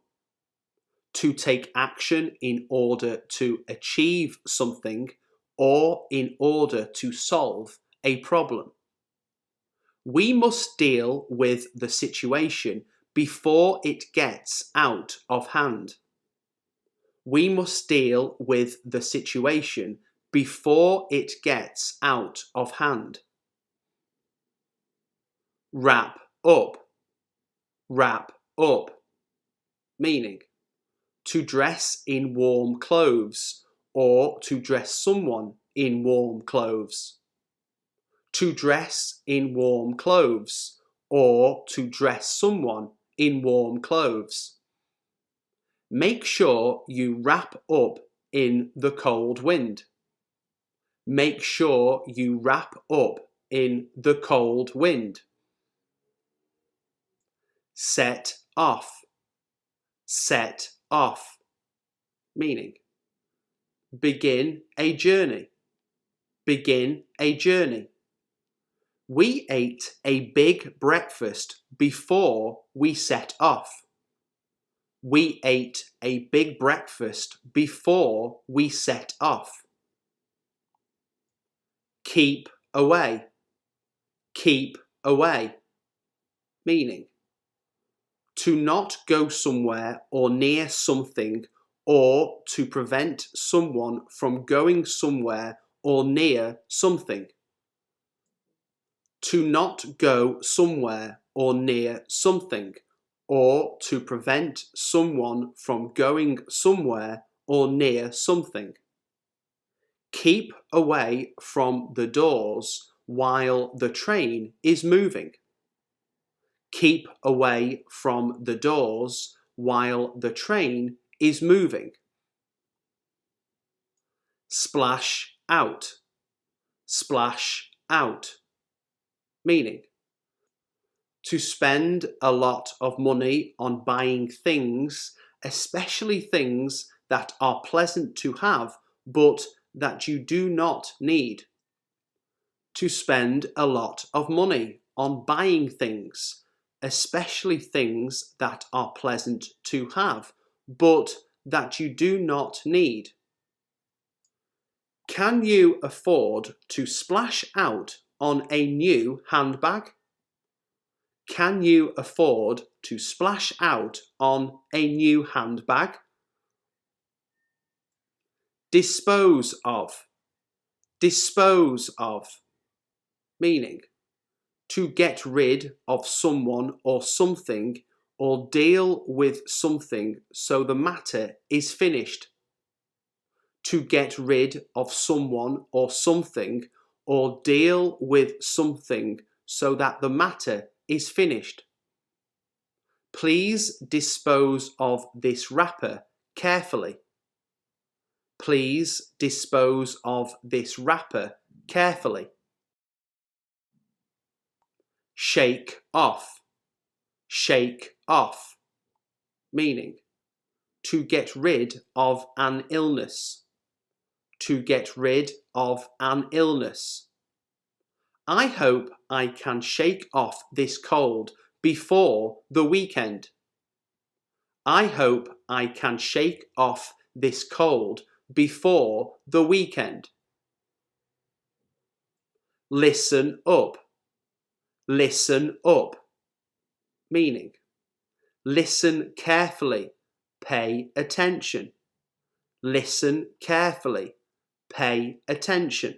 To take action in order to achieve something or in order to solve a problem. We must deal with the situation before it gets out of hand. We must deal with the situation before it gets out of hand. Wrap up. Wrap up. Meaning, to dress in warm clothes or to dress someone in warm clothes. To dress in warm clothes or to dress someone in warm clothes. Make sure you wrap up in the cold wind. Make sure you wrap up in the cold wind. Set off. Set off. Meaning, begin a journey. Begin a journey. We ate a big breakfast before we set off. We ate a big breakfast before we set off. Keep away. Keep away. Meaning, to not go somewhere or near something or to prevent someone from going somewhere or near something. To not go somewhere or near something or to prevent someone from going somewhere or near something. Keep away from the doors while the train is moving. Keep away from the doors while the train is moving. Splash out. Splash out. Meaning, to spend a lot of money on buying things, especially things that are pleasant to have but that you do not need. To spend a lot of money on buying things, especially things that are pleasant to have but that you do not need. Can you afford to splash out on a new handbag? Can you afford to splash out on a new handbag? Dispose of. Dispose of. Meaning, to get rid of someone or something or deal with something so the matter is finished. To get rid of someone or something or deal with something so that the matter is finished. Please dispose of this wrapper carefully. Please dispose of this wrapper carefully. Shake off. Shake off. Meaning, to get rid of an illness. To get rid of an illness. I hope I can shake off this cold before the weekend. I hope I can shake off this cold before the weekend. Listen up. Listen up. Meaning, listen carefully. Pay attention. Listen carefully. Pay attention.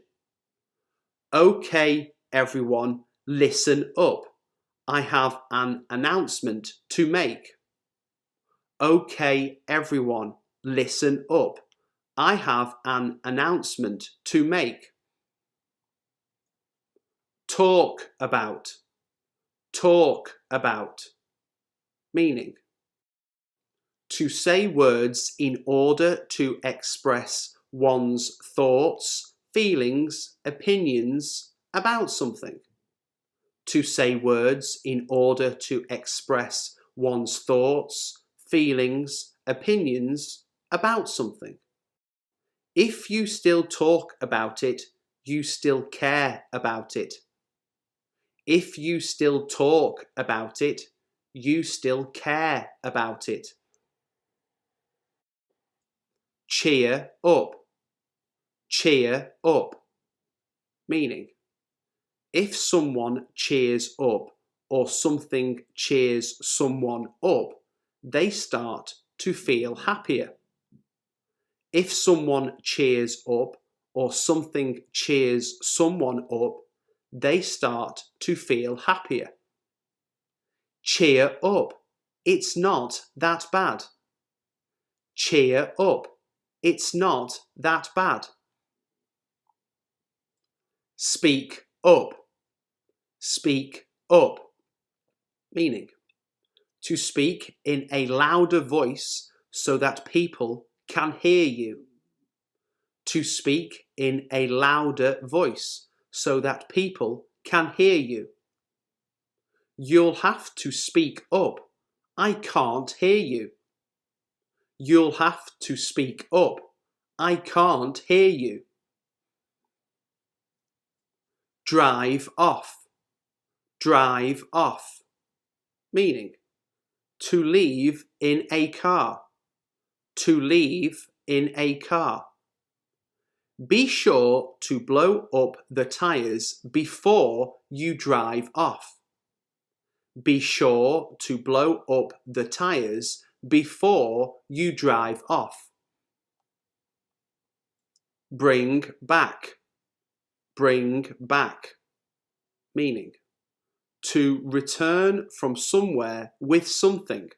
Okay, everyone, listen up. I have an announcement to make. Okay, everyone, listen up. I have an announcement to make. Talk about. Talk about. Meaning, to say words in order to express one's thoughts, feelings, opinions about something. To say words in order to express one's thoughts, feelings, opinions about something. If you still talk about it, you still care about it. If you still talk about it, you still care about it. Cheer up. Cheer up. Meaning, if someone cheers up or something cheers someone up, they start to feel happier. If someone cheers up or something cheers someone up, they start to feel happier. Cheer up. It's not that bad. Cheer up. It's not that bad. Speak up. Speak up. Meaning, to speak in a louder voice so that people can hear you. To speak in a louder voice so that people can hear you. You'll have to speak up. I can't hear you. You'll have to speak up. I can't hear you. Drive off. Drive off. Meaning, to leave in a car. To leave in a car. Be sure to blow up the tyres before you drive off. Be sure to blow up the tyres before you drive off. Bring back. Bring back. Meaning, to return from somewhere with something.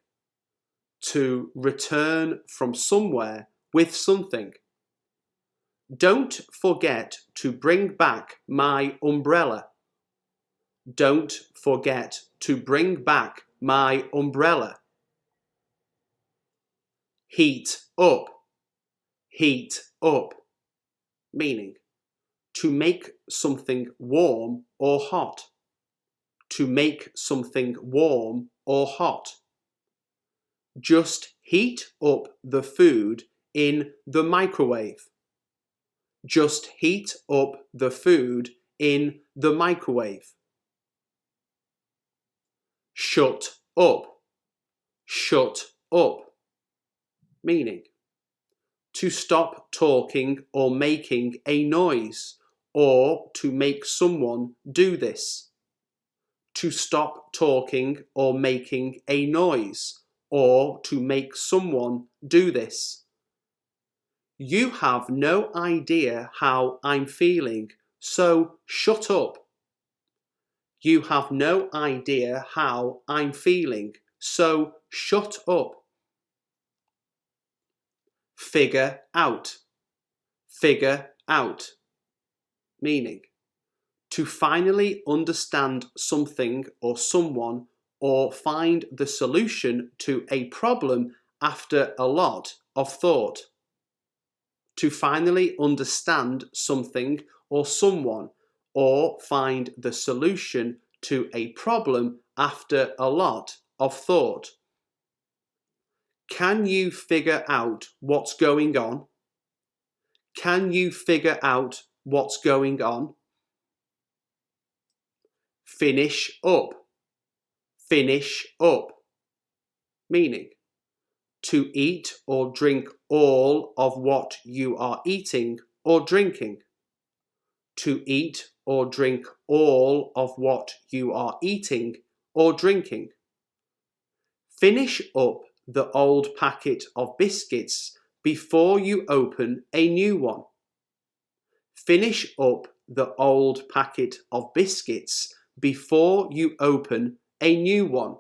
To return from somewhere with something. Don't forget to bring back my umbrella. Don't forget to bring back my umbrella. Heat up. Heat up. Meaning, to make something warm or hot. To make something warm or hot. Just heat up the food in the microwave. Just heat up the food in the microwave. Shut up. Shut up. Meaning, to stop talking or making a noise, or to make someone do this. To stop talking or making a noise, or to make someone do this. You have no idea how I'm feeling, so shut up. You have no idea how I'm feeling, so shut up. Figure out. Figure out. Meaning, to finally understand something or someone, or find the solution to a problem after a lot of thought. To finally understand something or someone, or find the solution to a problem after a lot of thought. Can you figure out what's going on? Can you figure out what's going on? Finish up. Finish up. Meaning, to eat or drink all of what you are eating or drinking. To eat or drink all of what you are eating or drinking. Finish up the old packet of biscuits before you open a new one. Finish up the old packet of biscuits before you open a new one.